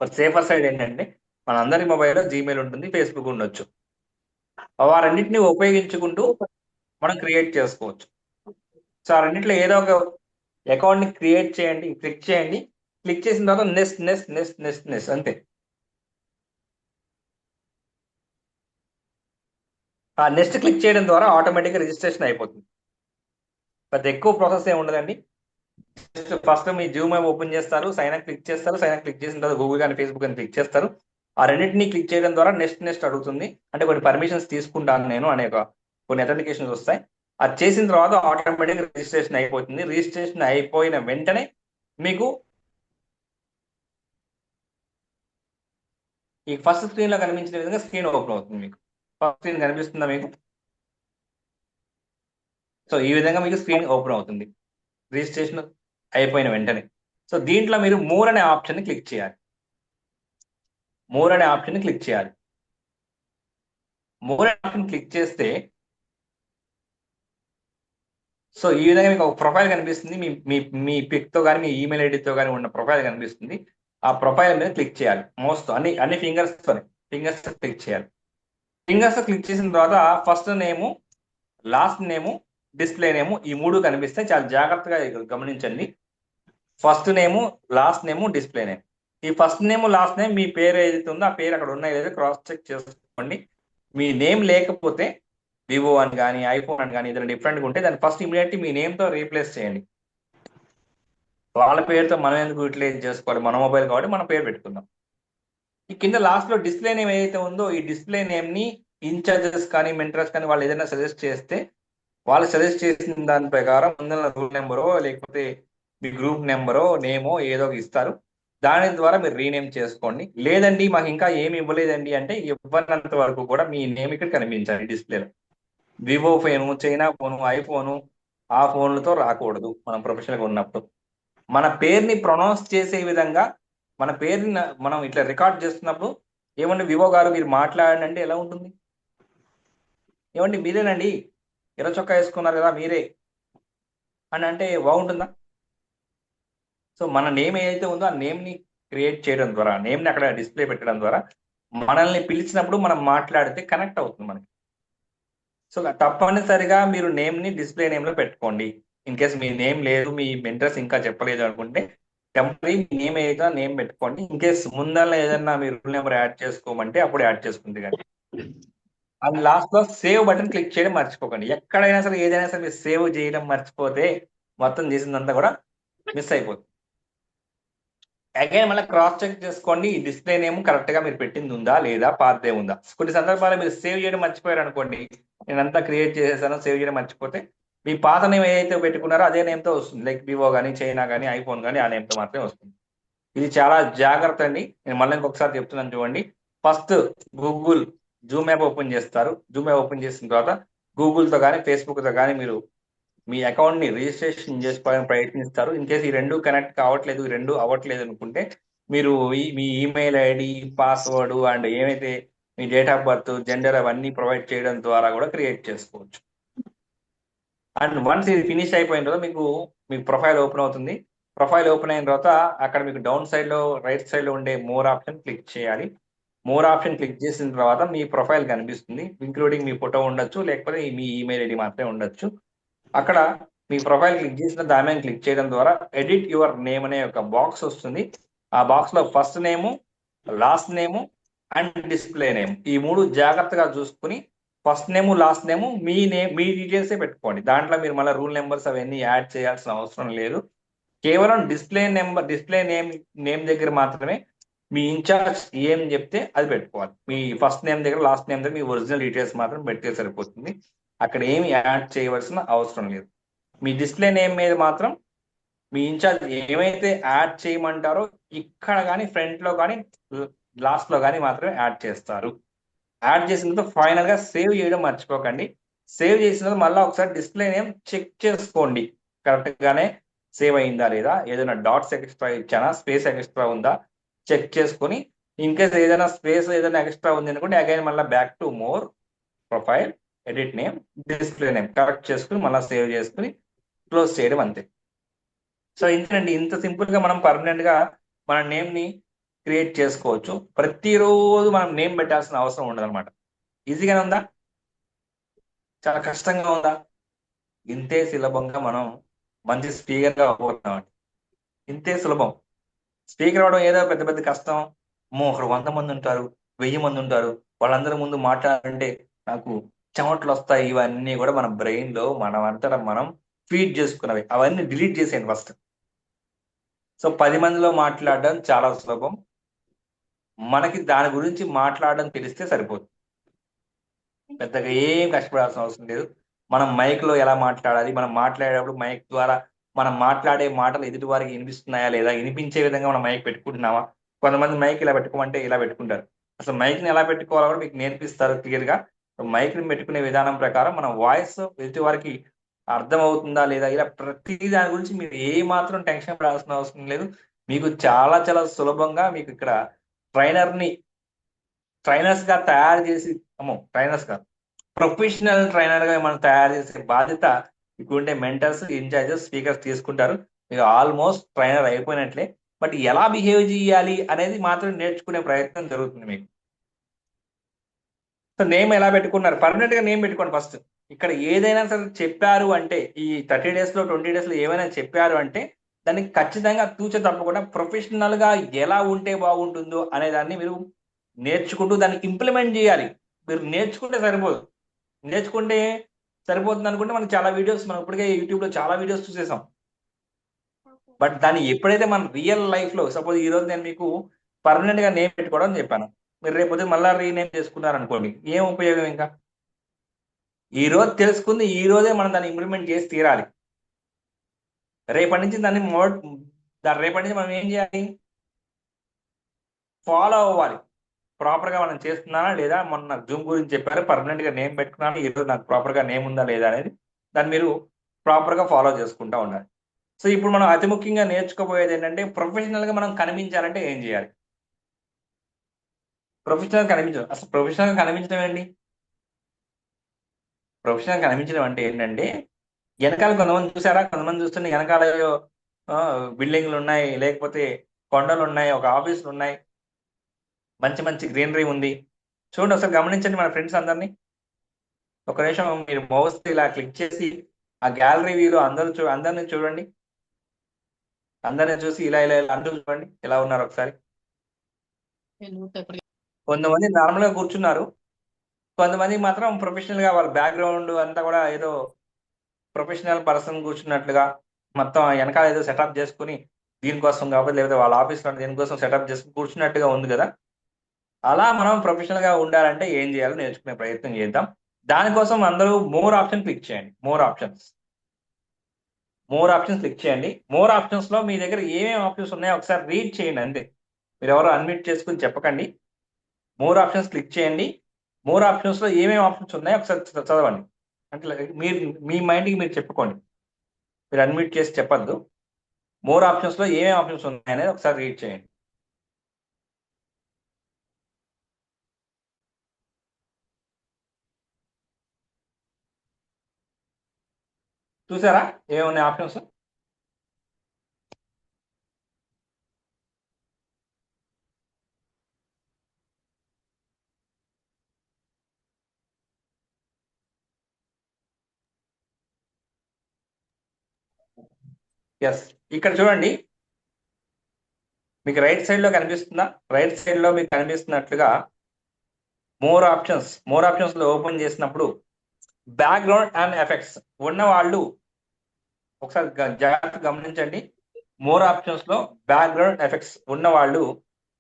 S3: బట్ సేఫర్ సైడ్ ఏంటంటే మన అందరి మొబైల్లో జీమెయిల్ ఉంటుంది, ఫేస్బుక్ ఉండొచ్చు. వారన్నింటినీ ఉపయోగించుకుంటూ మనం క్రియేట్ చేసుకోవచ్చు. సో ఆ రెండింటిలో ఏదో ఒక అకౌంట్ ని క్రియేట్ చేయండి, క్లిక్ చేయండి. క్లిక్ చేసిన తర్వాత next next next next next అంతే. ఆ నెక్స్ట్ క్లిక్ చేయడం ద్వారా ఆటోమేటిక్గా రిజిస్ట్రేషన్ అయిపోతుంది. పెద్ద ఎక్కువ ప్రాసెస్ ఏమి ఉండదండి. ఫస్ట్ మీ జూమ్ యాప్ ఓపెన్ చేస్తారు, సైన్ అప్ క్లిక్ చేస్తారు. సైన్ అప్ క్లిక్ చేసిన తర్వాత గూగుల్ కానీ ఫేస్బుక్ అని క్లిక్ చేస్తారు. ఆ రెండింటిని క్లిక్ చేయడం ద్వారా నెక్స్ట్ నెక్స్ట్ అడుగుతుంది. అంటే కొన్ని పర్మిషన్స్ తీసుకుంటాను నేను అనే కొన్ని అథెంటికేషన్స్ వస్తాయి. అది చేసిన తర్వాత ఆటోమేటిక్గా రిజిస్ట్రేషన్ అయిపోతుంది. రిజిస్ట్రేషన్ అయిపోయిన వెంటనే మీకు ఈ ఫస్ట్ స్క్రీన్ లో కనిపించిన విధంగా స్క్రీన్ ఓపెన్ అవుతుంది. మీకు ఫస్ట్ స్క్రీన్ కనిపిస్తుందా మీకు? సో ఈ విధంగా మీకు స్క్రీన్ ఓపెన్ అవుతుంది రిజిస్ట్రేషన్ అయిపోయిన వెంటనే. సో దీంట్లో మీరు మోర్ అనే ఆప్షన్ క్లిక్ చేయాలి. మోర్ అనే ఆప్షన్ క్లిక్ చేయాలి. మోర్ అనే ఆప్షన్ క్లిక్ చేస్తే సో ఈ విధంగా మీకు ఒక ప్రొఫైల్ కనిపిస్తుంది. మీ పిక్తో కానీ మీ ఈమెయిల్ ఐడితో కానీ ఉన్న ప్రొఫైల్ కనిపిస్తుంది. ఆ ప్రొఫైల్ మీద క్లిక్ చేయాలి. మోస్ట్ అన్ని ఫింగర్స్ క్లిక్ చేయాలి. ఫింగర్స్ క్లిక్ చేసిన తర్వాత first name, last name, display name ఈ 3 కనిపిస్తే చాలా జాగ్రత్తగా గమనించండి. First name, last name, display name. ఈ ఫస్ట్ నేమ్, లాస్ట్ నేమ్ మీ పేరు ఏదైతే ఉందో ఆ పేరు అక్కడ ఉన్నాయో లేదో క్రాస్ చెక్ చేసుకోండి. మీ నేమ్ లేకపోతే వివో అని కానీ ఐఫోన్ అని కానీ ఏదైనా డిఫరెంట్గా ఉంటే దాన్ని ఫస్ట్ ఇమీడియట్లీ మీ నేమ్తో రీప్లేస్ చేయండి. వాళ్ళ పేరుతో మనం ఎందుకు యూటిలైజ్ చేసుకోవాలి, మన మొబైల్ కాబట్టి మన పేరు పెట్టుకుందాం. ఈ కింద లాస్ట్లో డిస్ప్లే నేమ్ ఏదైతే ఉందో ఈ డిస్ప్లే నేమ్ని ఇన్ఛార్జెస్ కానీ మెంటర్స్ కానీ వాళ్ళు ఏదైనా సజెస్ట్ చేస్తే వాళ్ళు సజెస్ట్ చేసిన దాని ప్రకారం ముందున్న రూల్ నెంబరో లేకపోతే మీ గ్రూప్ నెంబరో నేమో ఏదో ఇస్తారు. దాని ద్వారా మీరు రీనేమ్ చేసుకోండి. లేదండి మాకు ఇంకా ఏమి ఇవ్వలేదండి అంటే ఇవ్వనంత వరకు కూడా మీ నేమ్ ఇక్కడ కనిపించాలి డిస్ప్లేలో. Vivo phone, China phone, iPhone ఆ ఫోన్లతో రాకూడదు మనం ప్రొఫెషనల్గా ఉన్నప్పుడు. మన పేరుని ప్రొనౌన్స్ చేసే విధంగా మన పేరుని మనం ఇట్లా రికార్డ్ చేస్తున్నప్పుడు ఏమండి వివో గారు మీరు మాట్లాడండి అంటే ఎలా ఉంటుంది? ఏమండి మీరేనండి ఎర్ర చొక్కా వేసుకున్నారు కదా మీరే అని అంటే బాగుంటుందా? సో మన నేమ్ ఏదైతే ఉందో ఆ నేమ్ని క్రియేట్ చేయడం ద్వారా, నేమ్ని అక్కడ డిస్ప్లే పెట్టడం ద్వారా మనల్ని పిలిచినప్పుడు మనం మాట్లాడితే కనెక్ట్ అవుతుంది మనకి. సో తప్పనిసరిగా మీరు నేమ్ని డిస్ప్లే నేమ్లో పెట్టుకోండి. ఇన్ కేస్ మీ నేమ్ లేదు, మీ మెంటర్స్ ఇంకా చెప్పలేదు అనుకుంటే టెంపరీ మీ నేమ్ ఏదైతే నేమ్ పెట్టుకోండి. ఇన్ కేస్ ముందర ఏదన్నా మీరు రూల్ నెంబర్ యాడ్ చేసుకోమంటే అప్పుడు యాడ్ చేసుకుంది కానీ. అండ్ లాస్ట్లో సేవ్ బటన్ క్లిక్ చేయడం మర్చిపోకండి. ఎక్కడైనా సరే ఏదైనా సరే మీరు సేవ్ చేయడం మర్చిపోతే మొత్తం చేసిందంతా కూడా మిస్ అయిపోతుంది. అగైన్ మళ్ళీ క్రాస్ చెక్ చేసుకోండి ఈ డిస్ప్లే నేమ్ కరెక్ట్గా మీరు పెట్టింది ఉందా లేదా, పాతదే ఉందా. కొన్ని సందర్భాల్లో మీరు సేవ్ చేయడం మర్చిపోయారు అనుకోండి, నేనంతా క్రియేట్ చేసేసాను సేవ్ చేయడం మర్చిపోతే మీ పాత నేమ్ ఏదైతే పెట్టుకున్నారో అదే నేమ్తో వస్తుంది. లైక్ వివో కానీ చైనా కానీ ఐఫోన్ కానీ ఆ నేమ్తో మాత్రమే వస్తుంది. ఇది చాలా జాగ్రత్త అండి. నేను మళ్ళీ ఇంకొకసారి చెప్తున్నాను చూడండి. First Google Zoom app open చేస్తారు. జూమ్ యాప్ ఓపెన్ చేసిన తర్వాత గూగుల్తో కానీ ఫేస్బుక్తో కానీ మీరు మీ అకౌంట్ని రిజిస్ట్రేషన్ చేసుకోవడానికి ప్రయత్నిస్తారు. ఇన్ కేసు ఈ 2 కనెక్ట్ కావట్లేదు, ఈ 2 అవ్వట్లేదు అనుకుంటే మీరు మీ ఈమెయిల్ ఐడి, పాస్వర్డ్ అండ్ ఏమైతే మీ డేట్ ఆఫ్ బర్త్, జెండర్ అవన్నీ ప్రొవైడ్ చేయడం ద్వారా కూడా క్రియేట్ చేసుకోవచ్చు. అండ్ వన్స్ ఇది ఫినిష్ అయిపోయిన తర్వాత మీకు ప్రొఫైల్ ఓపెన్ అవుతుంది. ప్రొఫైల్ ఓపెన్ అయిన తర్వాత అక్కడ మీకు డౌన్ సైడ్లో రైట్ సైడ్లో ఉండే మోర్ ఆప్షన్ క్లిక్ చేయాలి. మోర్ ఆప్షన్ క్లిక్ చేసిన తర్వాత మీ ప్రొఫైల్ కనిపిస్తుంది. ఇంక్లూడింగ్ మీ ఫోటో ఉండొచ్చు, లేకపోతే మీ ఈమెయిల్ ఐడి మాత్రమే ఉండొచ్చు. అక్కడ మీ ప్రొఫైల్ క్లిక్ చేసిన దాని మీద క్లిక్ చేయడం ద్వారా ఎడిట్ యువర్ నేమ్ అనే ఒక బాక్స్ వస్తుంది. ఆ బాక్స్లో first name, last name and display name ఈ 3 జాగ్రత్తగా చూసుకుని ఫస్ట్ నేము, లాస్ట్ నేము మీ డీటెయిల్సే పెట్టుకోండి. దాంట్లో మీరు మళ్ళీ రూల్ నెంబర్స్ అవన్నీ యాడ్ చేయాల్సిన అవసరం లేదు. కేవలం డిస్ప్లే నేమ్ దగ్గర మాత్రమే మీ ఇన్ఛార్జ్ ఏం చెప్తే అది పెట్టుకోవాలి. మీ ఫస్ట్ నేమ్ దగ్గర, లాస్ట్ నేమ్ దగ్గర మీ ఒరిజినల్ డీటెయిల్స్ మాత్రం పెడితే సరిపోతుంది. అక్కడ ఏమి యాడ్ చేయవలసిన అవసరం లేదు. మీ డిస్ప్లే నేమ్ మీద మాత్రం మీ ఇన్ఛార్జ్ ఏమైతే యాడ్ చేయమంటారో ఇక్కడ కానీ ఫ్రంట్లో కానీ లాస్ట్లో కానీ మాత్రమే యాడ్ చేస్తారు. యాడ్ చేసిన తర్వాత ఫైనల్గా సేవ్ చేయడం మర్చిపోకండి. సేవ్ చేసిన తర్వాత మళ్ళీ ఒకసారి డిస్ప్లే నేమ్ చెక్ చేసుకోండి కరెక్ట్గానే సేవ్ అయిందా లేదా, ఏదైనా డాట్స్ ఎక్స్ట్రా ఇచ్చానా, స్పేస్ ఎక్స్ట్రా ఉందా చెక్ చేసుకుని ఇన్ కేస్ ఏదైనా స్పేస్ ఏదైనా ఎక్స్ట్రా ఉంది అనుకుంటే అగైన్ మళ్ళీ back to more, profile, edit name, display name correct చేసుకుని మళ్ళీ సేవ్ చేసుకుని క్లోజ్ చేయడం అంతే. సో ఇంతేనండి. ఇంత సింపుల్గా మనం పర్మనెంట్గా మన నేమ్ని క్రియేట్ చేసుకోవచ్చు. ప్రతిరోజు మనం నేమ్ పెట్టాల్సిన అవసరం ఉండదు అనమాట. ఈజీగానే ఉందా, చాలా కష్టంగా ఉందా? ఇంతే సులభంగా మనం మంచి స్పీకర్గా అవ్వబోతున్నాం. ఇంతే సులభం. స్పీకర్ అవడం ఏదో పెద్ద పెద్ద కష్టం. ఒకరు 100 మంది ఉంటారు, 1000 మంది ఉంటారు, వాళ్ళందరి ముందు మాట్లాడాలంటే నాకు చెమటలు వస్తాయి. ఇవన్నీ కూడా మన బ్రెయిన్లో మనమంతటా మనం ఫీడ్ చేసుకున్నవి. అవన్నీ డిలీట్ చేసేయండి ఫస్ట్. సో 10 మందిలో మాట్లాడడం చాలా సులభం. మనకి దాని గురించి మాట్లాడడం తెలిస్తే సరిపోతుంది. పెద్దగా ఏం కష్టపడాల్సిన అవసరం లేదు. మనం మైక్లో ఎలా మాట్లాడాలి, మనం మాట్లాడేటప్పుడు మైక్ ద్వారా మనం మాట్లాడే మాటలు ఎదుటి వారికి వినిపిస్తున్నాయా లేదా, వినిపించే విధంగా మనం మైక్ పెట్టుకుంటున్నావా. కొంతమంది మైక్ ఇలా పెట్టుకోమంటే ఇలా పెట్టుకుంటారు. అసలు మైక్ని ఎలా పెట్టుకోవాలో కూడా మీకు నేర్పిస్తారు క్లియర్గా. మైక్ని పెట్టుకునే విధానం ప్రకారం మన వాయిస్ ఎదుటి వారికి అర్థమవుతుందా లేదా, ఇలా ప్రతి దాని గురించి మీరు ఏ మాత్రం టెన్షన్ పడాల్సిన అవసరం లేదు. మీకు చాలా చాలా సులభంగా మీకు ఇక్కడ ట్రైనర్స్గా తయారు చేసి ప్రొఫెషనల్ ట్రైనర్గా మనం తయారు చేసే బాధ్యత ఇక్కడ ఉండే మెంటర్స్, ఇన్ఛార్జెస్, స్పీకర్స్ తీసుకుంటారు. మీరు ఆల్మోస్ట్ ట్రైనర్ అయిపోయినట్లే. బట్ ఎలా బిహేవ్ చేయాలి అనేది మాత్రం నేర్చుకునే ప్రయత్నం జరుగుతుంది మీకు. సో సో నేమ్ ఎలా పెట్టుకున్నారు? పర్మనెంట్ గా నేమ్ పెట్టుకోండి ఫస్ట్. ఇక్కడ ఏదైనా సరే చెప్పారు అంటే, ఈ 30 days లో 20 days లో ఏమైనా చెప్పారు అంటే దాన్ని ఖచ్చితంగా తూచ తప్పకుండా ప్రొఫెషనల్ గా ఎలా ఉంటే బాగుంటుందో అనే దాన్ని మీరు నేర్చుకుంటూ దాన్ని ఇంప్లిమెంట్ చేయాలి. మీరు నేర్చుకుంటే సరిపోదు. నేర్చుకుంటే సరిపోతుంది అనుకుంటే మనకి చాలా వీడియోస్, మనం ఇప్పటికే యూట్యూబ్ లో చాలా వీడియోస్ చూసేసాం. బట్ దాన్ని ఎప్పుడైతే మనం రియల్ లైఫ్ లో, సపోజ్ ఈ రోజు నేను మీకు పర్మనెంట్ గా నేమ్ పెట్టుకోవడం అని చెప్పాను, మీరు రేపు మళ్ళీ రీనేమ్ చేసుకున్నారు అనుకోండి, ఏం ఉపయోగం? ఇంకా ఈ రోజు తెలుసుకుంది ఈ రోజే మనం దాన్ని ఇంప్లిమెంట్ చేసి తీరాలి. రేపటి నుంచి రేపటి నుంచి మనం ఏం చేయాలి? ఫాలో అవ్వాలి. ప్రాపర్ గా మనం చేస్తున్నానా లేదా? మొన్న జూమ్ గురించి చెప్పారు, పర్మనెంట్ గా నేమ్ పెట్టుకున్నాను, ఈ రోజు నాకు ప్రాపర్ గా నేమ్ ఉందా లేదా అనేది దాన్ని మీరు ప్రాపర్ గా ఫాలో చేసుకుంటా ఉండాలి. సో ఇప్పుడు మనం అతి ముఖ్యంగా నేర్చుకోబోయేది ఏంటంటే, ప్రొఫెషనల్ గా మనం కనిపించాలంటే ఏం చేయాలి? ప్రొఫెషనల్ కనిపించడం. అసలు ప్రొఫెషనల్ కనిపించడం ఏంటి? ప్రొఫెషనల్ కనిపించడం అంటే ఏంటంటే, వెనకాల కొంతమంది చూసారా, కొంతమంది చూస్తుంటే వెనకాల బిల్డింగ్లు ఉన్నాయి, లేకపోతే కొండలు ఉన్నాయి, ఒక ఆఫీసులు ఉన్నాయి, మంచి మంచి గ్రీనరీ ఉంది. చూడండి ఒకసారి గమనించండి మన ఫ్రెండ్స్ అందరినీ. ఒక నిమిషం మీరు మౌస్ ఇలా క్లిక్ చేసి ఆ గ్యాలరీ వ్యూలో అందరినీ చూడండి. అందరిని చూసి ఇలా ఇలా ఇలా అందరూ చూడండి ఎలా ఉన్నారు ఒకసారి. కొంతమంది నార్మల్ గా కూర్చున్నారు, కొంతమంది మాత్రం ప్రొఫెషనల్ గా వాళ్ళ బ్యాక్గ్రౌండ్ అంతా కూడా ఏదో ప్రొఫెషనల్ పర్సన్ కూర్చున్నట్లుగా మొత్తం వెనకాల ఏదో సెటప్ చేసుకుని దీనికోసం కాబట్టి, లేకపోతే వాళ్ళ ఆఫీస్లో దీనికోసం సెటప్ చేసుకుని కూర్చున్నట్టుగా ఉంది కదా. అలా మనం ప్రొఫెషనల్ గా ఉండాలంటే ఏం చేయాలో నేర్చుకునే ప్రయత్నం చేద్దాం. దానికోసం అందరూ మోర్ ఆప్షన్ క్లిక్ చేయండి. మోర్ ఆప్షన్స్ క్లిక్ చేయండి. మోర్ ఆప్షన్స్ లో మీ దగ్గర ఏమేమి ఆప్షన్స్ ఉన్నాయో ఒకసారి రీడ్ చేయండి అంతే. మీరు ఎవరో అన్మ్యూట్ చేసుకుని చెప్పకండి. మోర్ ఆప్షన్స్ క్లిక్ చేయండి. మోర్ ఆప్షన్స్ లో ఏమేమి ఆప్షన్స్ ఉన్నాయో ఒకసారి చదవండి. అంటే మీరు మీ మైండ్కి మీరు చెప్పుకోండి, మీరు అన్మ్యూట్ చేసి చెప్పద్దు. మోర్ ఆప్షన్స్ లో ఏమేమి ఆప్షన్స్ ఉన్నాయి అనేది ఒకసారి రీడ్ చేయండి. చూసారా ఏమున్నాయి ఆప్షన్స్? ఎస్, ఇక్కడ చూడండి, మీకు రైట్ సైడ్ లో కనిపిస్తుందా? రైట్ సైడ్ లో మీకు కనిపిస్తున్నట్లుగా మోర్ ఆప్షన్స్ లో ఓపెన్ చేసినప్పుడు బ్యాక్గ్రౌండ్ అండ్ ఎఫెక్ట్స్ ఉన్న వాళ్ళు ఒకసారి జాగ్రత్త గమనించండి. మోర్ ఆప్షన్స్ లో బ్యాక్గ్రౌండ్ ఎఫెక్ట్స్ ఉన్న వాళ్ళు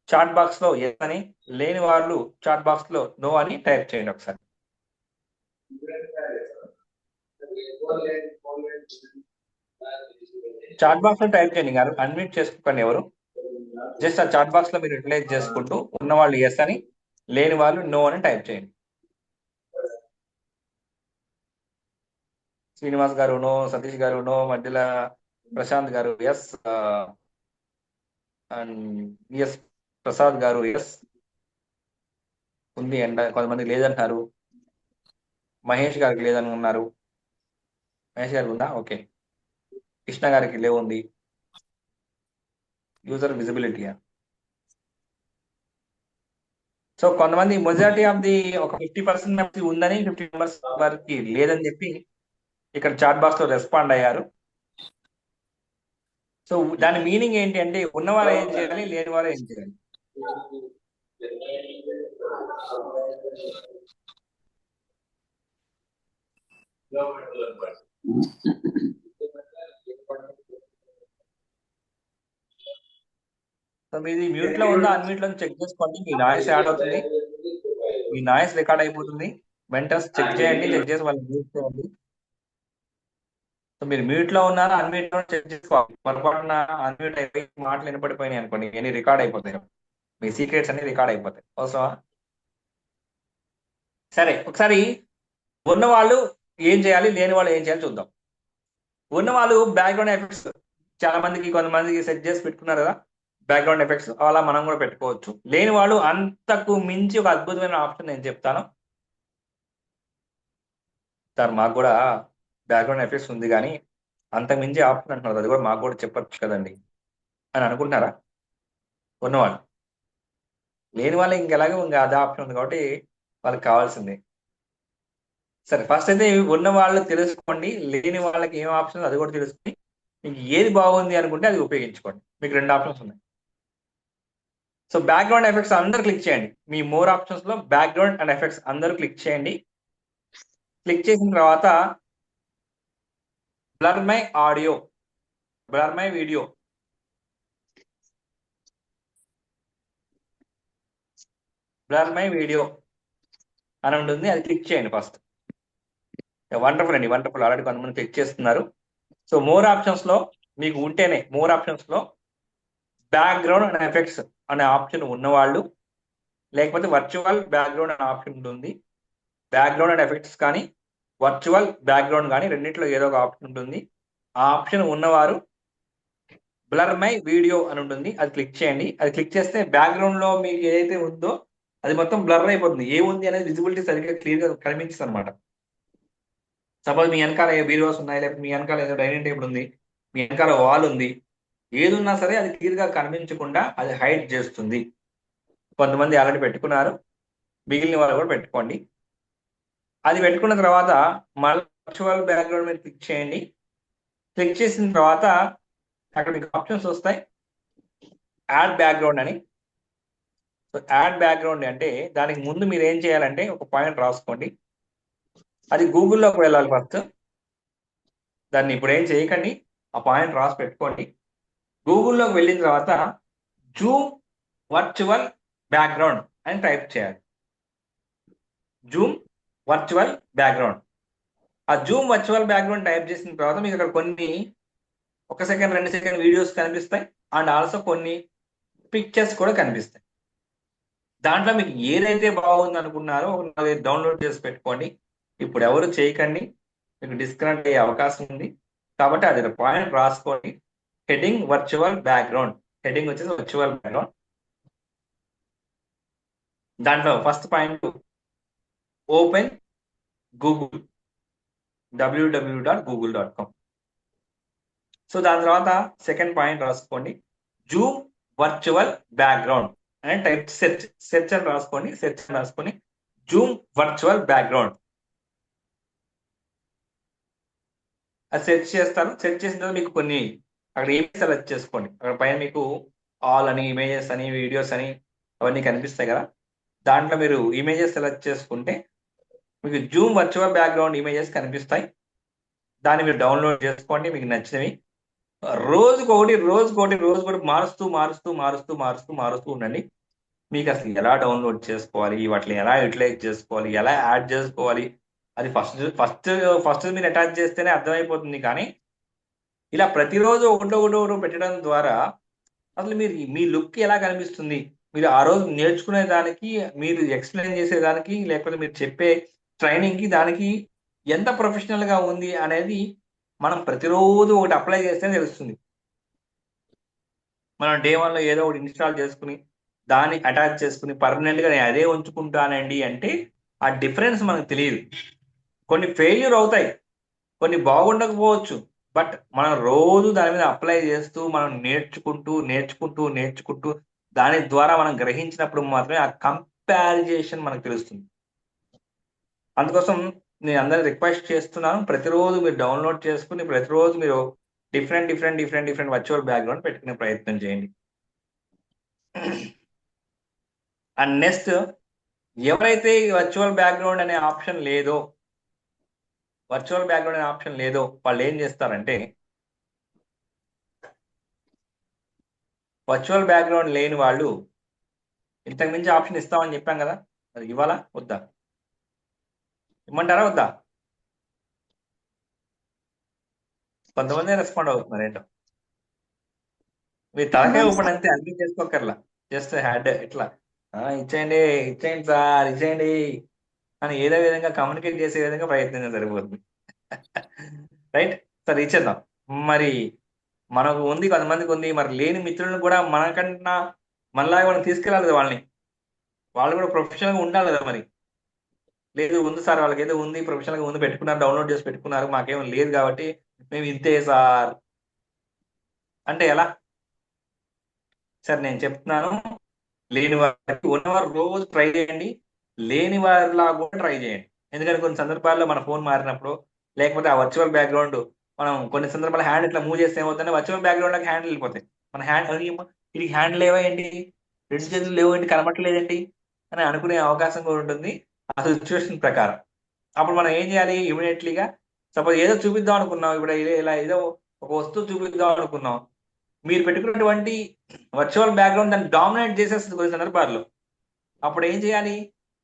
S3: చాట్ బాక్స్ లో ఎస్ అని, లేని వాళ్ళు చాట్ బాక్స్ లో నో అని టైప్ చేయండి ఒకసారి. చాట్ బాక్స్ లో టైప్ చేయండి, గారు అన్మ్యూట్ చేసుకోకండి ఎవరు. జస్ట్ ఆ చాట్ బాక్స్ లో మీరు యూటిలైజ్ చేసుకుంటూ ఉన్న వాళ్ళు ఎస్ అని, లేని వాళ్ళు నో అని టైప్ చేయండి. శ్రీనివాస్ గారు నో, సతీష్ గారు నో, మధ్యలో ప్రశాంత్ గారు ఎస్, అండ్ ఎస్ ప్రసాద్ గారు ఎస్ ఉంది అండ్ కొంతమంది లేదంటున్నారు. మహేష్ గారికి లేదని ఉన్నారు. మహేష్ గారికి ఉందా? ఓకే. కృష్ణ గారికి లేవుంది. User visibility. సో కొంతమంది మెజారిటీ ఆఫ్ ది ఒక 50% మెంబర్స్ ఉందని, 50 మెంబర్స్ వారికి లేదని చెప్పి ఇక్కడ చాట్ బాక్స్ లో రెస్పాండ్ అయ్యారు. సో దాని మీనింగ్ ఏంటి అంటే, ఉన్నవారు ఏం చేయాలి, లేని వారు ఏం చేయాలి. సో మీది మ్యూట్ లో ఉందా, అన్మ్యూట్ లో చెక్ చేసుకోండి. మీ నాయిస్ యాడ్ అవుతుంది, మీ నాయిస్ రికార్డ్ అయిపోతుంది. వెంటనే చెక్ చేయండి, చెక్ చేసి వాళ్ళు మ్యూట్ చేయండి. సో మీరు మ్యూట్ లో ఉన్నారా, అన్మ్యూట్ లో చెక్ చేసుకోవాలి. పొరపాటున అన్మ్యూట్ అయిపోయి మాటలు వినపడిపోయినాయి అనుకోండి, ఇవన్నీ రికార్డ్ అయిపోతాయి, మీ సీక్రెట్స్ అన్ని రికార్డ్ అయిపోతాయి. అవసరమా? సరే, ఒకసారి ఉన్న వాళ్ళు ఏం చేయాలి, లేని వాళ్ళు ఏం చేయాలి చూద్దాం. ఉన్న వాళ్ళు బ్యాక్గ్రౌండ్ ఎఫెక్ట్స్ చాలా మందికి, కొంతమందికి సెట్ చేసి పెట్టుకున్నారు కదా బ్యాక్గ్రౌండ్ ఎఫెక్ట్స్, అలా మనం కూడా పెట్టుకోవచ్చు. లేని వాళ్ళు అంతకు మించి ఒక అద్భుతమైన ఆప్షన్ నేను చెప్తాను సార్. మాకు కూడా బ్యాక్గ్రౌండ్ ఎఫెక్ట్స్ ఉంది కానీ అంతకు మించి ఆప్షన్ అంటున్నారు, అది కూడా మాకు కూడా చెప్పచ్చు కదండి అని అనుకుంటున్నారా? ఉన్నవాళ్ళు. లేని వాళ్ళు ఇంకెలాగో ఇంకా అదే ఆప్షన్ ఉంది కాబట్టి వాళ్ళకి కావాల్సింది. సరే, ఫస్ట్ అయితే ఇవి ఉన్న వాళ్ళు తెలుసుకోండి, లేని వాళ్ళకి ఏం ఆప్షన్ అది కూడా తెలుసుకుని మీకు ఏది బాగుంది అనుకుంటే అది ఉపయోగించుకోండి. మీకు 2 ఆప్షన్స్ ఉన్నాయి. సో బ్యాక్గ్రౌండ్ ఎఫెక్ట్స్ అందరూ క్లిక్ చేయండి. మీ మోర్ ఆప్షన్స్ లో బ్యాక్గ్రౌండ్ అండ్ ఎఫెక్ట్స్ అందరూ క్లిక్ చేయండి. క్లిక్ చేసిన తర్వాత blur my audio, blur my video, blur my video అని ఉంటుంది. అది క్లిక్ చేయండి ఫస్ట్. వండర్ఫుల్ అండి, వండర్ఫుల్. ఆల్రెడీ కొంతమంది క్లిక్ చేస్తున్నారు. సో మోర్ ఆప్షన్స్ లో మీకు ఉంటేనే, మోర్ ఆప్షన్స్ లో బ్యాక్గ్రౌండ్ అండ్ ఎఫెక్ట్స్ అనే ఆప్షన్ ఉన్నవాళ్ళు, లేకపోతే వర్చువల్ బ్యాక్గ్రౌండ్ అనే ఆప్షన్ ఉంటుంది. బ్యాక్గ్రౌండ్ అండ్ ఎఫెక్ట్స్ కానీ వర్చువల్ బ్యాక్గ్రౌండ్ కానీ రెండింటిలో ఏదో ఒక ఆప్షన్ ఉంటుంది. ఆ ఆప్షన్ ఉన్నవారు బ్లర్ మై వీడియో అని ఉంటుంది, అది క్లిక్ చేయండి. అది క్లిక్ చేస్తే బ్యాక్గ్రౌండ్ లో మీకు ఏదైతే ఉందో అది మొత్తం బ్లర్ అయిపోతుంది. ఏముంది అనేది విజిబిలిటీ సరిగ్గా క్లియర్ గా కనిపించింది అనమాట. సపోజ్ మీ వెనకాల ఏ వీడియోస్ ఉన్నాయి, లేకపోతే మీ వెనకాల ఏదో డైనింగ్ టేబుల్ ఉంది, మీ వెనకాల వాల్ ఉంది, ఏది ఉన్నా సరే అది క్లియర్ గా కనిపించకుండా అది హైడ్ చేస్తుంది. కొంతమంది ఆల్రెడీ పెట్టుకున్నారు, మిగిలిన వాళ్ళు కూడా పెట్టుకోండి. అది పెట్టుకున్న తర్వాత మళ్ళీ వర్చువల్ బ్యాక్గ్రౌండ్ మీద క్లిక్ చేయండి. క్లిక్ చేసిన తర్వాత అక్కడ మీకు ఆప్షన్స్ వస్తాయి, యాడ్ బ్యాక్గ్రౌండ్ అని. సో యాడ్ బ్యాక్గ్రౌండ్ అంటే దానికి ముందు మీరు ఏం చేయాలంటే ఒక పాయింట్ రాసుకోండి. అది గూగుల్లోకి వెళ్ళాలి ఫస్ట్. దాన్ని ఇప్పుడు ఏం చేయకండి, ఆ పాయింట్ రాసి పెట్టుకోండి. గూగుల్లోకి వెళ్ళిన తర్వాత జూమ్ వర్చువల్ బ్యాక్గ్రౌండ్ అని టైప్ చేయాలి. Zoom virtual background. ఆ జూమ్ వర్చువల్ బ్యాక్గ్రౌండ్ టైప్ చేసిన తర్వాత మీకు అక్కడ కొన్ని 1 సెకండ్ 2 సెకండ్ వీడియోస్ కనిపిస్తాయి, అండ్ ఆల్సో కొన్ని పిక్చర్స్ కూడా కనిపిస్తాయి. దాంట్లో మీకు ఏదైతే బాగుంది అనుకున్నారో అది డౌన్లోడ్ చేసి పెట్టుకోండి. ఇప్పుడు ఎవరు చేయకండి, మీకు డిస్కనెక్ట్ అయ్యే అవకాశం ఉంది. కాబట్టి అది పాయింట్ రాసుకోండి. హెడింగ్ వర్చువల్ బ్యాక్గ్రౌండ్, హెడింగ్ వచ్చేసి వర్చువల్ బ్యాక్గ్రౌండ్. దాంట్లో first point open Google, www.google.com. So దాని తర్వాత సెకండ్ పాయింట్ రాసుకోండి, జూమ్ వర్చువల్ బ్యాక్గ్రౌండ్ అని టైప్ సెర్చ్ అని రాసుకోండి. సెర్చ్ అని రాసుకొని జూమ్ వర్చువల్ బ్యాక్గ్రౌండ్ అది సెర్చ్ చేస్తాను. సెర్చ్ చేసిన తర్వాత మీకు కొన్ని అక్కడ ఇమేజ్ సెలెక్ట్ చేసుకోండి. అక్కడ పైన మీకు ఆల్ అని, ఇమేజెస్ అని, వీడియోస్ అని అవన్నీ కనిపిస్తాయి కదా. దాంట్లో మీరు ఇమేజెస్ సెలెక్ట్ చేసుకుంటే మీకు జూమ్ వర్చువల్ బ్యాక్గ్రౌండ్ ఇమేజెస్ కనిపిస్తాయి. దాన్ని మీరు డౌన్లోడ్ చేసుకోండి, మీకు నచ్చినవి. రోజుకొకటి మారుస్తూ ఉండండి. మీకు అసలు ఎలా డౌన్లోడ్ చేసుకోవాలి, వాటిని ఎలా యూటిలైజ్ చేసుకోవాలి, ఎలా యాడ్ చేసుకోవాలి, అది ఫస్ట్ మీరు అటాచ్ చేస్తేనే అర్థమైపోతుంది. కానీ ఇలా ప్రతిరోజు ఒకటో పెట్టడం ద్వారా అసలు మీ లుక్ ఎలా కనిపిస్తుంది, మీరు ఆ రోజు నేర్చుకునే దానికి, మీరు ఎక్స్ప్లెయిన్ చేసేదానికి, లేకపోతే మీరు చెప్పే ట్రైనింగ్కి దానికి ఎంత ప్రొఫెషనల్గా ఉంది అనేది మనం ప్రతిరోజు ఒకటి అప్లై చేస్తేనే తెలుస్తుంది. మనం డే 1లో ఏదో ఒకటి ఇన్స్టాల్ చేసుకుని దాన్ని అటాచ్ చేసుకుని పర్మనెంట్గా నేను అదే ఉంచుకుంటానండి అంటే ఆ డిఫరెన్స్ మనకు తెలియదు. కొన్ని ఫెయిల్యూర్ అవుతాయి, కొన్ని బాగుండకపోవచ్చు. బట్ మనం రోజు దాని మీద అప్లై చేస్తూ మనం నేర్చుకుంటూ దాని ద్వారా మనం గ్రహించినప్పుడు మాత్రమే ఆ కంపారిజేషన్ మనకు తెలుస్తుంది. అందుకోసం నేను అందరినీ రిక్వెస్ట్ చేస్తున్నాను, ప్రతిరోజు మీరు డౌన్లోడ్ చేసుకుని ప్రతిరోజు మీరు డిఫరెంట్ వర్చువల్ బ్యాక్గ్రౌండ్ పెట్టుకునే ప్రయత్నం చేయండి. అండ్ నెక్స్ట్, ఎవరైతే ఈ వర్చువల్ బ్యాక్గ్రౌండ్ అనే ఆప్షన్ లేదో వాళ్ళు ఏం చేస్తారంటే, వర్చువల్ బ్యాక్గ్రౌండ్ లేని వాళ్ళు ఇంతకు మించి ఆప్షన్ ఇస్తామని చెప్పాం కదా, అది ఇవ్వాలా వద్దా? ఇమ్మంటారా వద్దా? కొంతమంది రెస్పాండ్ అవుతున్నారు. ఏంటో మీ తలకాయ ఊపండి అంతే, అన్ని చేసుకోకర్లా. జస్ట్ హ్యాడ్ ఇట్లా ఇచ్చేయండి సార్ ఇచ్చేయండి అని ఏదో విధంగా కమ్యూనికేట్ చేసే విధంగా ప్రయత్నం సరిపోతుంది. రైట్ సార్, ఇచ్చేద్దాం. మరి మనకు ఉంది, కొంతమందికి ఉంది. మరి లేని మిత్రులను కూడా మనకన్నా మనలాగా మనం తీసుకెళ్ళాలి కదా, వాళ్ళు కూడా ప్రొఫెషనల్గా ఉండాలి కదా. మరి లేదు ఉంది సార్, వాళ్ళకి ఏదో ఉంది, ప్రొఫెషనల్గా ఉంది, పెట్టుకున్నారు, డౌన్లోడ్ చేసి పెట్టుకున్నారు, మాకేమో లేదు కాబట్టి మేము ఇంతే సార్ అంటే ఎలా? సార్ నేను చెప్తున్నాను, లేని వారికి ఉన్నవారు రోజు ట్రై చేయండి. లేని వారిలా కూడా ట్రై చేయండి. ఎందుకంటే కొన్ని సందర్భాల్లో మన ఫోన్ మారినప్పుడు లేకపోతే ఆ వర్చువల్ బ్యాక్గ్రౌండ్ మనం కొన్ని సందర్భాల్లో హ్యాండ్ ఇట్లా మూవ్ చేస్తే ఏమవుతుందంటే వర్చువల్ బ్యాక్గ్రౌండ్ లాగా హ్యాండిల్ వెళ్ళిపోతాయి. మన హ్యాండ్ ఇది హ్యాండ్ లేవా ఏంటి, రెండు చేతులు లేవు ఏంటి, కనబట్టలేదేంటి అని అనుకునే అవకాశం కూడా ఉంటుంది ఆ సిచ్యువేషన్ ప్రకారం. అప్పుడు మనం ఏం చేయాలి, ఇమీడియట్లీగా సపోజ్ ఏదో చూపిద్దాం అనుకున్నాం, ఇప్పుడు ఇలా ఏదో ఒక వస్తువు చూపిద్దాం అనుకున్నాం, మీరు పెట్టుకున్నటువంటి వర్చువల్ బ్యాక్గ్రౌండ్ దాన్ని డామినేట్ చేసేస్తుంది కొన్ని సందర్భాల్లో. అప్పుడు ఏం చేయాలి,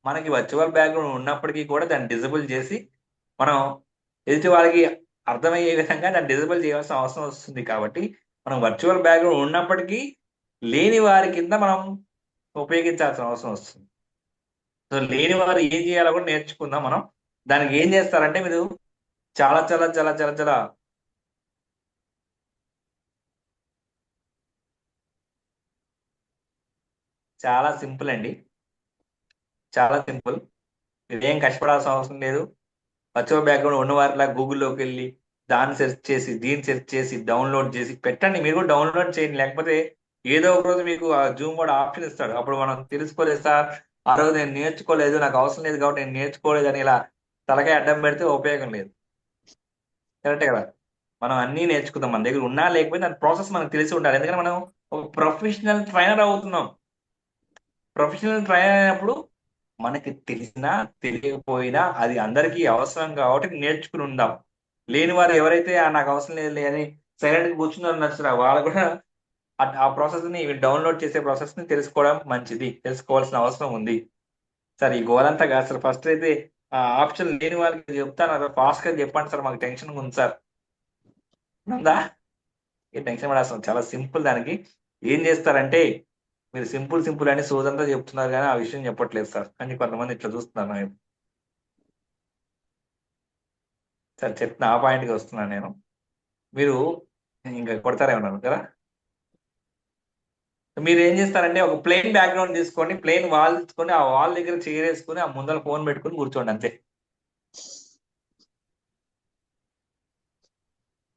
S3: మనకి వర్చువల్ బ్యాక్గ్రౌండ్ ఉన్నప్పటికీ కూడా దాన్ని డిజబుల్ చేసి మనం ఎదుటి వాళ్ళకి అర్థమయ్యే విధంగా దాన్ని డిజబుల్ చేయాల్సిన అవసరం వస్తుంది. కాబట్టి మనం వర్చువల్ బ్యాక్గ్రౌండ్ ఉన్నప్పటికీ లేని వారి కింద మనం ఉపయోగించాల్సిన అవసరం వస్తుంది. సో లేని వారు ఏం చేయాలో కూడా నేర్చుకుందాం మనం. దానికి ఏం చేస్తారంటే మీరు చాలా చాలా చాలా చాలా చాలా చాలా సింపుల్ అండి, చాలా సింపుల్. ఇదేం కష్టపడాల్సిన అవసరం లేదు. వర్చువల్ బ్యాక్గ్రౌండ్ ఉన్నవారిలా గూగుల్లోకి వెళ్ళి దాన్ని సెర్చ్ చేసి దీన్ని సెర్చ్ చేసి డౌన్లోడ్ చేసి పెట్టండి. మీరు కూడా డౌన్లోడ్ చేయండి. లేకపోతే ఏదో ఒక రోజు మీకు ఆ జూమ్ కూడా ఆప్షన్ ఇస్తాడు, అప్పుడు మనం తెలుసుకోలేదు సార్ ఆ రోజు నేను నేర్చుకోలేదు, నాకు అవసరం లేదు కాబట్టి నేను నేర్చుకోలేదు అని ఇలా తలకాయ అడ్డం పెడితే ఉపయోగం లేదు. కరెక్టే కదా. మనం అన్నీ నేర్చుకుందాం, మన దగ్గర ఉన్నా లేకపోతే దాని ప్రాసెస్ మనకు తెలిసి ఉండాలి. ఎందుకంటే మనం ఒక ప్రొఫెషనల్ ట్రైనర్ అవుతున్నాం. ప్రొఫెషనల్ ట్రైనర్ అయినప్పుడు మనకి తెలిసినా తెలియకపోయినా అది అందరికీ అవసరం కాబట్టి నేర్చుకుని ఉందాం. లేని వారు ఎవరైతే నాకు అవసరం లేదు అని సైలెంట్గా కూర్చున్నారు నచ్చురా, వాళ్ళు కూడా ఆ ప్రాసెస్ ని డౌన్లోడ్ చేసే ప్రాసెస్ ని తెలుసుకోవడం మంచిది, తెలుసుకోవాల్సిన అవసరం ఉంది. సార్ ఈ గోలంతా కాదు సార్, ఫస్ట్ అయితే ఆ ఆప్షన్ లేని వాళ్ళకి చెప్తాను, ఫాస్ట్ గా చెప్పండి సార్, మాకు టెన్షన్ ఉంది సార్ ఉందా. ఏ టెన్షన్ పడాల్సిన చాలా సింపుల్. దానికి ఏం చేస్తారంటే మీరు సింపుల్ సింపుల్ అని సోదంతా చెప్తున్నారు కానీ ఆ విషయం చెప్పట్లేదు సార్ అని కొంతమంది ఇట్లా చూస్తున్నారు నేను. సార్ చెప్తున్న ఆ పాయింట్కి వస్తున్నాను నేను. మీరు ఇంకా కొడతారేమన్నారు కదా. మీరు ఏం చేస్తారంటే ఒక ప్లెయిన్ బ్యాక్గ్రౌండ్ తీసుకోండి, ప్లెయిన్ వాల్ తీసుకొని ఆ వాల్ దగ్గర చైర్ వేసుకొని ఆ ముందర ఫోన్ పెట్టుకొని కూర్చోండి అంతే.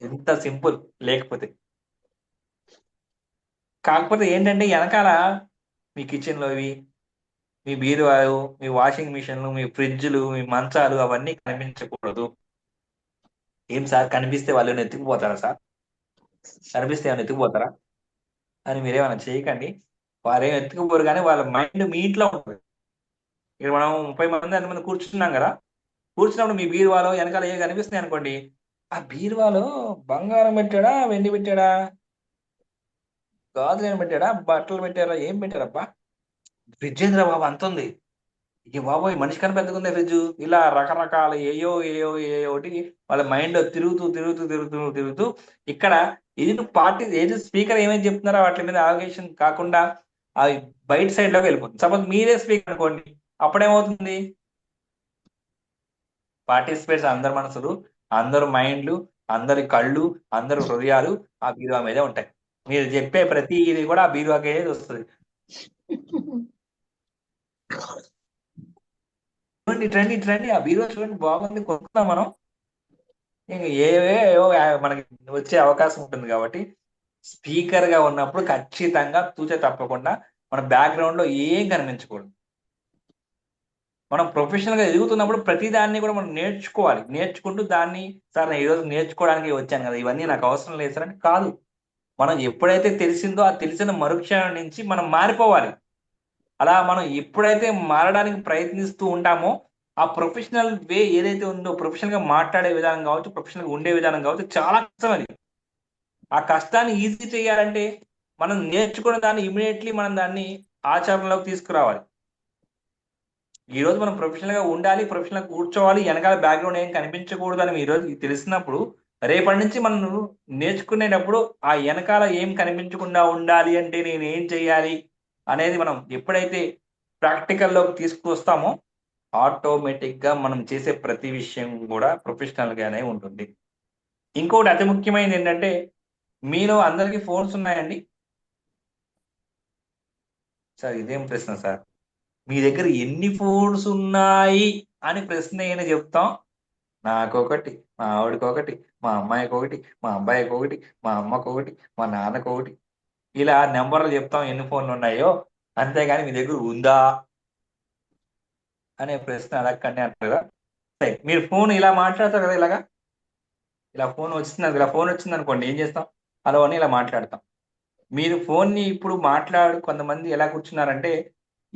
S3: ఎంత సింపుల్. లేకపోతే కాకపోతే ఏంటంటే వెనకాల మీ కిచెన్లో ఇవి, మీ బీరువాలు, మీ వాషింగ్ మిషన్లు, మీ ఫ్రిడ్జ్లు, మీ మంచాలు అవన్నీ కనిపించకూడదు. ఏం సార్ కనిపిస్తే వాళ్ళు ఎత్తుకుపోతారా సార్, కనిపిస్తే ఏమైనా ఎత్తుకుపోతారా అని మీరేమైనా చేయకండి. వారేం ఎత్తుకుపోరు కానీ వాళ్ళ మైండ్ మీ ఇంట్లో ఉంటుంది. ఇక్కడ మనం 30 మంది 100 మంది కూర్చున్నాం కదా, కూర్చున్నప్పుడు మీ బీరువాలో వెనకాల ఏ కనిపిస్తున్నాయి అనుకోండి, ఆ బీరువాలో బంగారం పెట్టాడా, వెండి పెట్టాడా, గాజులు ఏం పెట్టాడా, బట్టలు పెట్టారా, ఏం పెట్టారబ్బా, ఫ్రిడ్జ్ ఏంద్రా బాబు అంత ఉంది, ఇక బాబోయ్ మనిషి కన్నా పెద్దగా ఉంది ఫ్రిడ్జ్, ఇలా రకరకాల ఏయోటి వాళ్ళ మైండ్ తిరుగుతూ తిరుగుతూ తిరుగుతూ తిరుగుతూ ఇక్కడ ఇది పార్టీ ఏది స్పీకర్ ఏమేమి చెప్తున్నారో వాటి మీద అవగాహన కాకుండా అవి బయట సైడ్ లోకి వెళ్ళిపోతుంది. సపోజ్ మీరే స్పీకర్ అనుకోండి, అప్పుడేమవుతుంది, పార్టిసిపేట్స్ అందరి మనసులు, అందరు మైండ్లు, అందరి కళ్ళు, అందరు హృదయాలు ఆ బీరువా మీదే ఉంటాయి. మీరు చెప్పే ప్రతి ఇది కూడా ఆ బీరువాకే వస్తుంది. ట్రెండ్ ఆ బీరువా చూడండి బాగుంది, కొనుక్కుందాం మనం. ఇంకా ఏవో మనకి వచ్చే అవకాశం ఉంటుంది. కాబట్టి స్పీకర్ గా ఉన్నప్పుడు ఖచ్చితంగా తూచే తప్పకుండా మన బ్యాక్గ్రౌండ్ లో ఏం కనిపించకూడదు. మనం ప్రొఫెషనల్ గా ఎదుగుతున్నప్పుడు ప్రతి దాన్ని కూడా మనం నేర్చుకోవాలి. నేర్చుకుంటూ దాన్ని సార్ నేను ఈరోజు నేర్చుకోవడానికి వచ్చాను కదా, ఇవన్నీ నాకు అవసరం లేదు సార్ అని కాదు. మనం ఎప్పుడైతే తెలిసిందో ఆ తెలిసిన మరుక్షణం నుంచి మనం మారిపోవాలి. అలా మనం ఎప్పుడైతే మారడానికి ప్రయత్నిస్తూ ఉంటామో ఆ ప్రొఫెషనల్ వే ఏదైతే ఉందో, ప్రొఫెషనల్ గా మాట్లాడే విధానం కావచ్చు, ప్రొఫెషనల్ గా ఉండే విధానం కావచ్చు, చాలా కష్టం అది. ఆ కష్టాన్ని ఈజీ చేయాలంటే మనం నేర్చుకున్న దాన్ని ఇమీడియట్లీ మనం దాన్ని ఆచరణలోకి తీసుకురావాలి. ఈ రోజు మనం ప్రొఫెషనల్ గా ఉండాలి, ప్రొఫెషనల్ గా కూర్చోవాలి, వెనకాల బ్యాక్గ్రౌండ్ ఏం కనిపించకూడదు అని ఈ రోజు తెలిసినప్పుడు రేపటి నుంచి మనం నేర్చుకునేటప్పుడు ఆ వెనకాల ఏం కనిపించకుండా ఉండాలి అంటే నేను ఏం చేయాలి అనేది మనం ఎప్పుడైతే ప్రాక్టికల్లోకి తీసుకొస్తామో ఆటోమేటిక్ గా మనం చేసే ప్రతి విషయం కూడా ప్రొఫెషనల్ గానే ఉంటుంది. ఇంకోటి అతి ముఖ్యమైనది ఏంటంటే మీలో అందరికీ ఫోన్స్ ఉన్నాయండి సార్. ఇదేం ప్రశ్న సార్, మీ దగ్గర ఎన్ని ఫోన్స్ ఉన్నాయి అని ప్రశ్న అయినా చెప్తాం. నాకొకటి, మా ఆవిడకి ఒకటి, మా అమ్మాయికి ఒకటి, మా అబ్బాయికి ఒకటి, మా అమ్మకి ఒకటి, మా నాన్నకి ఒకటి, ఇలా నెంబర్లు చెప్తాం ఎన్ని ఫోన్లు ఉన్నాయో. అంతేగాని మీ దగ్గర ఉందా అనే ప్రశ్న అడగండి అంటారు కదా. సరే, మీరు ఫోన్ ఇలా మాట్లాడతారు కదా, ఇలా ఫోన్ వచ్చింది, ఇలా ఫోన్ వచ్చింది అనుకోండి, ఏం చేస్తాం? హలో అని ఇలా మాట్లాడతాం. మీరు ఫోన్ని ఇప్పుడు కొంతమంది ఎలా కూర్చున్నారంటే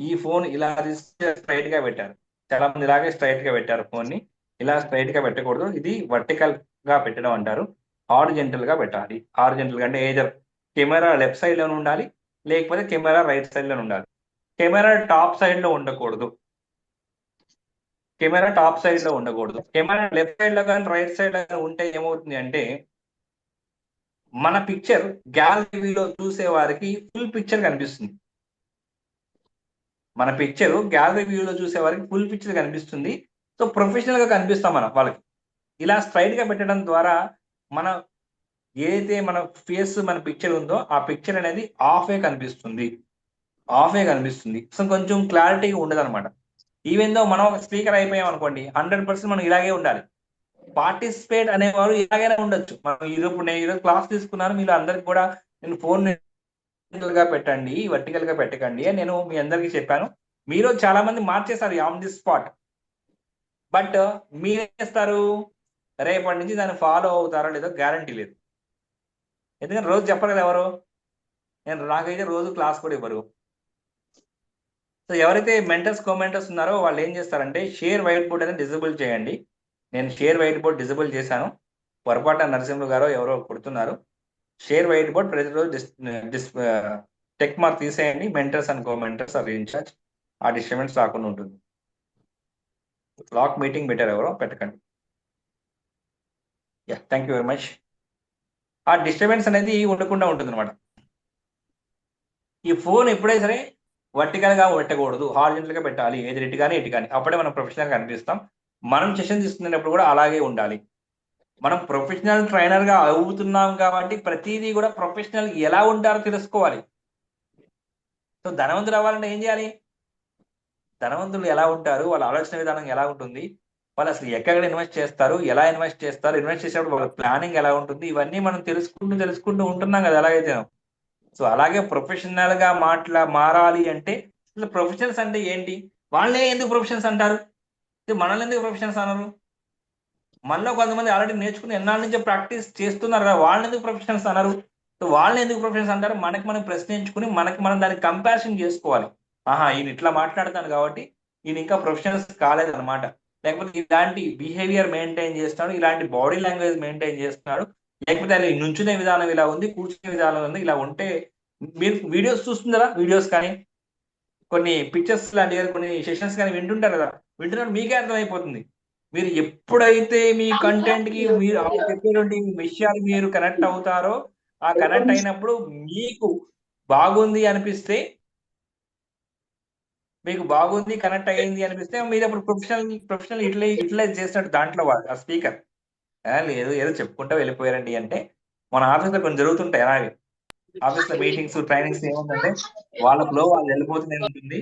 S3: ఈ ఫోన్ ఇలా స్ట్రైట్ గా పెట్టారు. చాలా మంది ఇలాగే స్ట్రైట్ గా పెట్టారు ఫోన్ని. ఇలా స్ట్రైట్ గా పెట్టకూడదు, ఇది వర్టికల్ గా పెట్టడం అంటారు. హారిజెంటల్ గా పెట్టాలి. హారిజెంటల్ గా అంటే ఏదర్ కెమెరా లెఫ్ట్ సైడ్ లో ఉండాలి, లేకపోతే కెమెరా రైట్ సైడ్ లో ఉండాలి. కెమెరా టాప్ సైడ్ లో ఉండకూడదు. కెమెరా లెఫ్ట్ సైడ్ లో కానీ రైట్ సైడ్ లో కానీ ఉంటే ఏమవుతుంది అంటే మన పిక్చర్ గ్యాలరీ వ్యూలో చూసే వారికి ఫుల్ పిక్చర్ కనిపిస్తుంది. సో ప్రొఫెషనల్ గా కనిపిస్తాం మనం వాళ్ళకి. ఇలా స్ట్రైట్ గా పెట్టడం ద్వారా మన ఏదైతే మన ఫేస్ మన పిక్చర్ ఉందో ఆ పిక్చర్ అనేది ఆఫే కనిపిస్తుంది. సో కొంచెం క్లారిటీగా ఉండదు అనమాట. ఈవెన్ దో మనం ఒక స్పీకర్ అయిపోయాం అనుకోండి, 100% మనం ఇలాగే ఉండాలి. పార్టిసిపేట్ అనేవారు ఇలాగైనా ఉండొచ్చు. నేను ఈరోజు క్లాస్ తీసుకున్నాను, మీరు అందరికి కూడా నేను ఫోన్ గా పెట్టండి, వర్టికల్ గా పెట్టకండి అని నేను మీ అందరికీ చెప్పాను. మీరు చాలా మంది మార్చేస్తారు ఆన్ ది స్పాట్. బట్ మీరేం చేస్తారు? రేపటి నుంచి దాన్ని ఫాలో అవుతారో లేదో గ్యారంటీ లేదు. ఎందుకంటే రోజు చెప్పరు కదా ఎవరు. నాకైతే రోజు క్లాస్ కూడా ఇవ్వరు. సో ఎవరైతే మెంటర్స్ కోమెంటర్స్ ఉన్నారో వాళ్ళు ఏం చేస్తారంటే షేర్ వైట్ బోర్డ్ అనేది డిజేబుల్ చేయండి. నేను షేర్ వైట్ బోర్డ్ డిజేబుల్ చేశాను. పొరపాటున నరసింహులు గారు ఎవరో కొడుతున్నారు. షేర్ వైట్ బోర్డ్ ప్రతిరోజు టెక్ మార్క్ తీసేయండి. Mentors and co-mentors are in-charge. ఆ డిస్టర్బెన్స్ రాకుండా ఉంటుంది. లాక్ మీటింగ్ బెటర్ ఎవరో పెట్టకండి. Thank you very much. ఆ డిస్టర్బెన్స్ అనేది ఉండకుండా ఉంటుంది అనమాట. ఈ ఫోన్ ఎప్పుడైనా సరే వర్టికల్ గా పెట్టకూడదు, హారిజెంటల్ గా పెట్టాలి. ఏది ఇటు కానీ ఇటు కానీ, అప్పుడే మనం ప్రొఫెషనల్ గా కనిపిస్తాం. మనం సెషన్ తీసుకునేటప్పుడు కూడా అలాగే ఉండాలి. మనం ప్రొఫెషనల్ ట్రైనర్ గా అవుతున్నాం కాబట్టి ప్రతిదీ కూడా ప్రొఫెషనల్ ఎలా ఉంటారో తెలుసుకోవాలి. సో ధనవంతులు అవ్వాలంటే ఏం చేయాలి? ధనవంతులు ఎలా ఉంటారు, వాళ్ళ ఆలోచన విధానం ఎలా ఉంటుంది, వాళ్ళు అసలు ఎక్కడ ఇన్వెస్ట్ చేస్తారు, ఎలా ఇన్వెస్ట్ చేస్తారు, ఇన్వెస్ట్ చేసేటప్పుడు వాళ్ళ ప్లానింగ్ ఎలా ఉంటుంది, ఇవన్నీ మనం తెలుసుకుంటూ ఉంటున్నాం కదా ఎలాగైతే. సో అలాగే ప్రొఫెషనల్ గా మారాలి అంటే అసలు ప్రొఫెషనల్స్ అంటే ఏంటి? వాళ్ళే ఎందుకు ప్రొఫెషనల్స్ అంటారు? మనల్ని ఎందుకు ప్రొఫెషనల్స్ అన్నారు? మనలో కొంతమంది ఆల్రెడీ నేర్చుకుని ఎన్నాళ్ళ నుంచో ప్రాక్టీస్ చేస్తున్నారు కదా, వాళ్ళని ఎందుకు ప్రొఫెషనల్స్ అన్నారు? సో వాళ్ళని ఎందుకు ప్రొఫెషనల్స్ అంటారు? మనకి మనం ప్రశ్నించుకుని మనం దాన్ని కంపారిజన్ చేసుకోవాలి. ఈయన ఇట్లా మాట్లాడతాను కాబట్టి ఈయన ఇంకా ప్రొఫెషనల్స్ కాలేదన్నమాట. లేకపోతే ఇలాంటి బిహేవియర్ మెయింటైన్ చేస్తున్నాడు, ఇలాంటి బాడీ లాంగ్వేజ్ మెయింటైన్ చేస్తున్నాడు, లేకపోతే అది నుంచునే విధానం ఇలా ఉంది, కూర్చునే విధానం ఉంది, ఇలా ఉంటే మీరు వీడియోస్ చూస్తున్నారా? వీడియోస్ కానీ కొన్ని పిక్చర్స్ లాంటి కొన్ని సెషన్స్ కానీ వింటుంటారు కదా, వింటున్నప్పుడు మీకే అర్థమైపోతుంది. మీరు ఎప్పుడైతే మీ కంటెంట్ కి మీరు చెప్పేటువంటి విషయాలు మీరు కనెక్ట్ అవుతారో, ఆ కనెక్ట్ అయినప్పుడు మీకు బాగుంది అనిపిస్తే, కనెక్ట్ అయ్యింది అనిపిస్తే మీరు అప్పుడు ప్రొఫెషనల్ యూటిలైజ్ చేసినట్టు దాంట్లో ఆ స్పీకర్. లేదు ఏదో చెప్పుకుంటా వెళ్ళిపోయారండి అంటే, మన ఆఫీస్లో కొన్ని జరుగుతుంటాయి అలాగే. ఆఫీస్లో మీటింగ్స్ ట్రైనింగ్స్ ఏముందంటే వాళ్ళ ఫ్లో వాళ్ళు వెళ్ళిపోతూనే ఉంటుంది.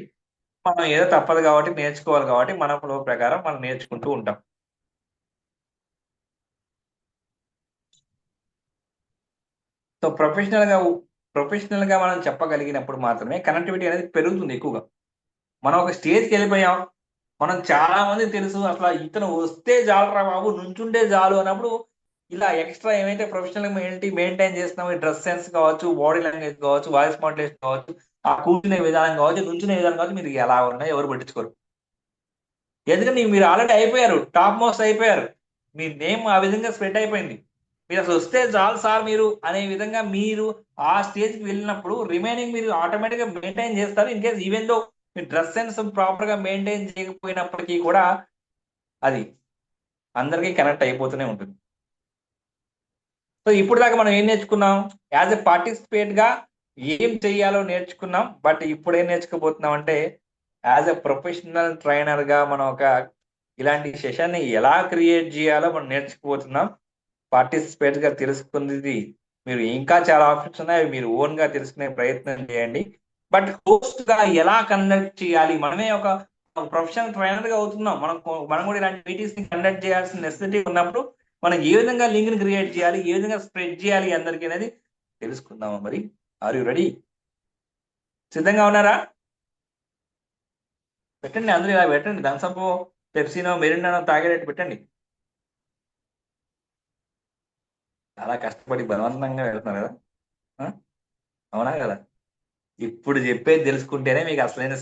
S3: మనం ఏదో తప్పదు కాబట్టి నేర్చుకోవాలి కాబట్టి మన ఫ్లో ప్రకారం మనం నేర్చుకుంటూ ఉంటాం. సో ప్రొఫెషనల్ గా మనం చెప్పగలిగినప్పుడు మాత్రమే కనెక్టివిటీ అనేది పెరుగుతుంది ఎక్కువగా. మనం ఒక స్టేజ్కి వెళ్ళిపోయాం, మనం చాలా మంది తెలుసు, అసలు ఇతను వస్తే చాలురా బాబు, నుంచుంటే చాలు అన్నప్పుడు ఇలా ఎక్స్ట్రా ఏమైతే ప్రొఫెషనల్ మెయింటైన్ చేస్తున్నామో, డ్రెస్ సెన్స్ కావచ్చు, బాడీ లాంగ్వేజ్ కావచ్చు, వాయిస్ మాడ్యులేషన్ కావచ్చు, ఆ కూర్చునే విధానం కావచ్చు, నుంచునే విధానం కావచ్చు, మీరు ఎలా ఉన్నా ఎవరు పట్టించుకోరు. ఎందుకంటే మీరు ఆల్రెడీ అయిపోయారు, టాప్ మోస్ట్ అయిపోయారు, మీ నేమ్ ఆ విధంగా స్ప్రెడ్ అయిపోయింది. మీరు అసలు వస్తే చాలు సార్ మీరు అనే విధంగా మీరు ఆ స్టేజ్కి వెళ్ళినప్పుడు రిమైనింగ్ మీరు ఆటోమేటిక్గా మెయింటైన్ చేస్తారు. In case even though me dress sense proper గా మెయింటైన్ చేయకపోయినప్పటికీ కూడా అది అందరికీ కనెక్ట్ అయిపోతూనే ఉంటుంది. సో ఇప్పుడు దాకా మనం ఏం నేర్చుకున్నాం? యాజ్ ఎ పార్టిసిపేట్ గా ఏం చెయ్యాలో నేర్చుకున్నాం. బట్ ఇప్పుడు ఏం నేర్చుకోబోతున్నాం అంటే యాజ్ ఎ ప్రొఫెషనల్ ట్రైనర్ గా మనం ఇలాంటి సెషన్ ని ఎలా క్రియేట్ చేయాలో మనం నేర్చుకోబోతున్నాం. పార్టిసిపేట్ గా తెలుసుకుంది మీరు ఇంకా చాలా ఆప్షన్స్ ఉన్నాయి, మీరు ఓన్ గా తెలుసుకునే ప్రయత్నం చేయండి. బట్ హోస్ట్ గా ఎలా కండక్ట్ చేయాలి, మనమే ఒక ప్రొఫెషనల్ ట్రైనర్ గా అవుతున్నాం, మనం కూడా ఇలాంటి మీటింగ్స్ ని కండక్ట్ చేయాల్సిన నెసెసిటీ ఉన్నప్పుడు మనం ఏ విధంగా లింక్ ని క్రియేట్ చేయాలి, ఏ విధంగా స్ప్రెడ్ చేయాలి అందరికీ అనేది తెలుసుకుందామా? మరి ఆర్ యు రెడీ? సిద్ధంగా ఉన్నారా? పెట్టండి, అందులో ఇలా పెట్టండి, థమ్సప్ పెప్సీనో మెరినానో తాగేటట్టు పెట్టండి. చాలా కష్టపడి బలవంతంగా వెళ్తున్నారు కదా, ఆ? అవునా కదా? ఇప్పుడు చెప్పేది తెలుసుకుంటేనే మీకు అసలైన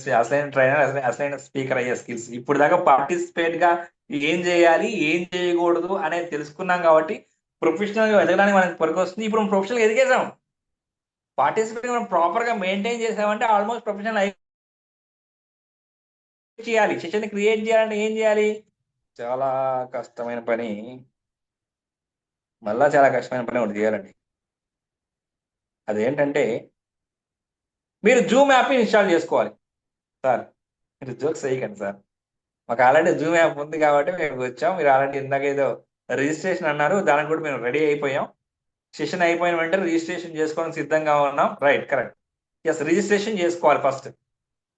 S3: ట్రైనర్, అసలైన స్పీకర్ అయ్యే స్కిల్స్. ఇప్పుడు దాకా పార్టిసిపేట్ గా ఏం చేయాలి ఏం చేయకూడదు అనేది తెలుసుకున్నాం కాబట్టి ప్రొఫెషనల్ గా ఎదగడానికి మనకి పనికి వస్తుంది. ఇప్పుడు ప్రొఫెషనల్ ఎదిగేసాం, పార్టిసిపేట్ మనం ప్రాపర్ గా మెయింటైన్ చేసామంటే ఆల్మోస్ట్ ప్రొఫెషనల్ చేయాలి. సెషన్ క్రియేట్ చేయాలంటే ఏం చేయాలి? చాలా కష్టమైన పని, మళ్ళా చాలా కష్టమైన పని ఒకటి చేయాలండి. అదేంటంటే మీరు జూమ్ యాప్ ఇన్స్టాల్ చేసుకోవాలి. సార్ మీరు జోక్స్ వేయకండి సార్, మాకు ఆల్రెడీ జూమ్ యాప్ ఉంది కాబట్టి మేము వచ్చాం. మీరు ఆల్రెడీ ఇందాక ఏదో రిజిస్ట్రేషన్ అన్నారు, దానికి కూడా మేము రెడీ అయిపోయాం. సెషన్ అయిపోయిన వెంటనే రిజిస్ట్రేషన్ చేసుకోవడానికి సిద్ధంగా ఉన్నాం. Right, correct. ఎస్, రిజిస్ట్రేషన్ చేసుకోవాలి. ఫస్ట్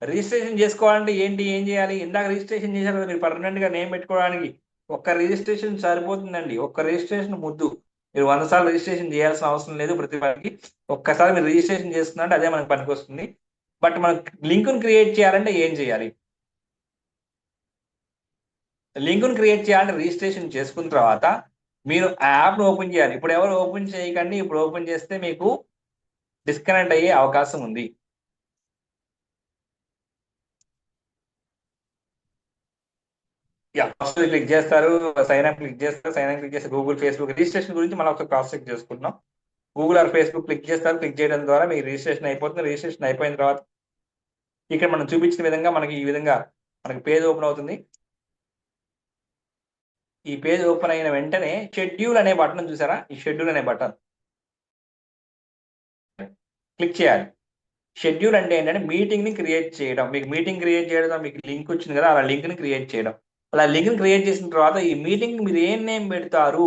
S3: రిజిస్ట్రేషన్ చేసుకోవాలంటే ఏంటి, ఏం చేయాలి? ఇందాక రిజిస్ట్రేషన్ చేశారు కదా, మీరు పర్మనెంట్ గా నేమ్ పెట్టుకోవడానికి ఒక్క రిజిస్ట్రేషన్ సరిపోతుందండి. ఒక్క రిజిస్ట్రేషన్ ముద్దు. మీరు 100 సార్లు రిజిస్ట్రేషన్ చేయాల్సిన అవసరం లేదు. ప్రతి వారికి ఒక్కసారి మీరు రిజిస్ట్రేషన్ చేస్తున్నారంటే అదే మనకు పనికి వస్తుంది. బట్ మనం లింకును క్రియేట్ చేయాలంటే ఏం చేయాలి? లింకును క్రియేట్ చేయాలంటే రిజిస్ట్రేషన్ చేసుకున్న తర్వాత మీరు ఆ యాప్ను ఓపెన్ చేయాలి. ఇప్పుడు ఎవరు ఓపెన్ చేయకండి, ఇప్పుడు ఓపెన్ చేస్తే మీకు డిస్కనెక్ట్ అయ్యే అవకాశం ఉంది. క్లిక్ చేస్తారు, సైన్ అప్ క్లిక్ చేస్తారు, సైన్ అప్ క్లిక్ చేస్తే గూగుల్, ఫేస్బుక్ రిజిస్ట్రేషన్ గురించి మనం ఒక క్రాస్ చెక్ చేసుకుంటున్నాం. గూగుల్ ఆర్ ఫేస్బుక్ క్లిక్ చేస్తారు, క్లిక్ చేయడం ద్వారా మీకు రిజిస్ట్రేషన్ అయిపోతుంది. రిజిస్ట్రేషన్ అయిపోయిన తర్వాత ఇక్కడ మనం చూపించిన విధంగా మనకి ఈ విధంగా మనకి పేజ్ ఓపెన్ అవుతుంది. ఈ పేజ్ ఓపెన్ అయిన వెంటనే షెడ్యూల్ అనే బటన్ చూసారా? ఈ షెడ్యూల్ అనే బటన్ క్లిక్ చేయాలి. షెడ్యూల్ అంటే ఏంటంటే మీటింగ్ ని క్రియేట్ చేయడం. మీకు మీటింగ్ క్రియేట్ చేయడం, మీకు లింక్ వచ్చింది కదా, అలా లింక్ ని క్రియేట్ చేయడం. అలా లింక్ ని క్రియేట్ చేసిన తర్వాత ఈ మీటింగ్ మీరు ఏం నేమ్ పెడతారు?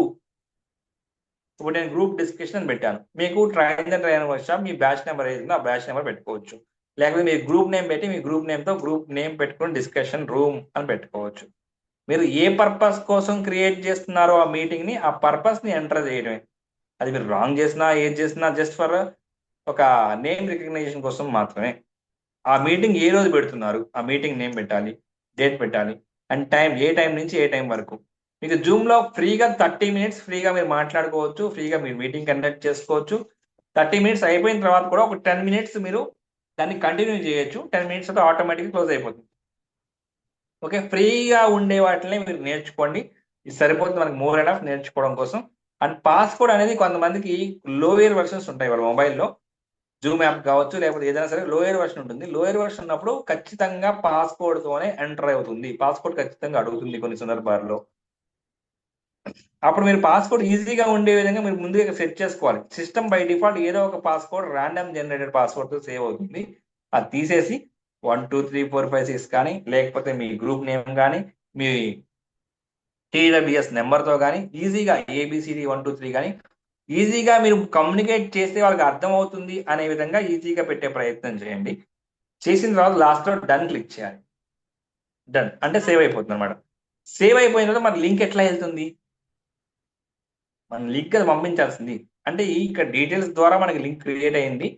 S3: ఇప్పుడు నేను గ్రూప్ డిస్కషన్ అని పెట్టాను. మీకు ట్రైనర్ వర్క్షాప్ మీ బ్యాచ్ నెంబర్ ఏదైందో ఆ బ్యాచ్ నెంబర్ పెట్టుకోవచ్చు. లేకపోతే మీరు గ్రూప్ నేమ్ పెట్టి మీ గ్రూప్ నేమ్తో గ్రూప్ నేమ్ పెట్టుకుని డిస్కషన్ రూమ్ అని పెట్టుకోవచ్చు. మీరు ఏ పర్పస్ కోసం క్రియేట్ చేస్తున్నారో ఆ మీటింగ్ ని, ఆ పర్పస్ ని ఎంటర్ చేయడమే. అది మీరు రాంగ్ చేసినా ఏది చేసినా జస్ట్ ఫర్ ఒక నేమ్ రికగ్నైజేషన్ కోసం మాత్రమే. ఆ మీటింగ్ ఏ రోజు పెడుతున్నారు, ఆ మీటింగ్ నేమ్ పెట్టాలి, డేట్ పెట్టాలి, అండ్ టైం, ఏ టైం నుంచి ఏ టైం వరకు. మీకు జూమ్ లో ఫ్రీగా 30 మినిట్స్ ఫ్రీగా మీరు మాట్లాడుకోవచ్చు, ఫ్రీగా మీరు మీటింగ్ కండక్ట్ చేసుకోవచ్చు. 30 మినిట్స్ అయిపోయిన తర్వాత కూడా ఒక 10 మినిట్స్ మీరు దాన్ని కంటిన్యూ చేయొచ్చు. 10 మినిట్స్ అయితే ఆటోమేటిక్గా క్లోజ్ అయిపోతుంది. ఓకే, ఫ్రీగా ఉండే వాటిని మీరు నేర్చుకోండి. ఇది సరిపోతుంది మనకి మోర్ అండ్ ఆఫ్ నేర్చుకోవడం కోసం. అండ్ పాస్కోడ్ అనేది కొంతమందికి లోయర్ వర్షన్స్ ఉంటాయి వాళ్ళ మొబైల్లో, జూమ్ యాప్ కావచ్చు లేకపోతే ఏదైనా సరే లోయర్ వర్షన్ ఉంటుంది. లోయర్ వర్షన్ ఉన్నప్పుడు ఖచ్చితంగా పాస్కోడ్ తోనే ఎంటర్ అవుతుంది. పాస్కోడ్ ఖచ్చితంగా అడుగుతుంది కొన్ని సందర్భాల్లో. అప్పుడు మీరు పాస్కోడ్ ఈజీగా ఉండే విధంగా మీరు ముందుగా సెట్ చేసుకోవాలి. సిస్టమ్ బై డిఫాల్ట్ ఏదో ఒక పాస్కోడ్ ర్యాండమ్ జనరేటెడ్ పాస్వర్డ్ తో సేవ్ అవుతుంది. అది తీసేసి 1 2 3 4 5 6 కానీ లేకపోతే మీ గ్రూప్ నేమ్ కానీ మీ TWS నెంబర్తో కానీ ఈజీగా ABCD 1 2 3 కానీ ఈజీగా మీరు కమ్యూనికేట్ చేస్తే వాళ్ళకి అర్థమవుతుంది అనే విధంగా ఈజీగా పెట్టే ప్రయత్నం చేయండి. చేసిన తర్వాత లాస్ట్లో డన్ క్లిక్ చేయాలి. డన్ అంటే సేవ్ అయిపోతుంది అనమాట. సేవ్ అయిపోయిన తర్వాత మన లింక్ ఎట్లా వెళ్తుంది? మన లింక్ అది పంపించాల్సింది. అంటే ఇక్కడ డీటెయిల్స్ ద్వారా మనకి లింక్ క్రియేట్ అయింది.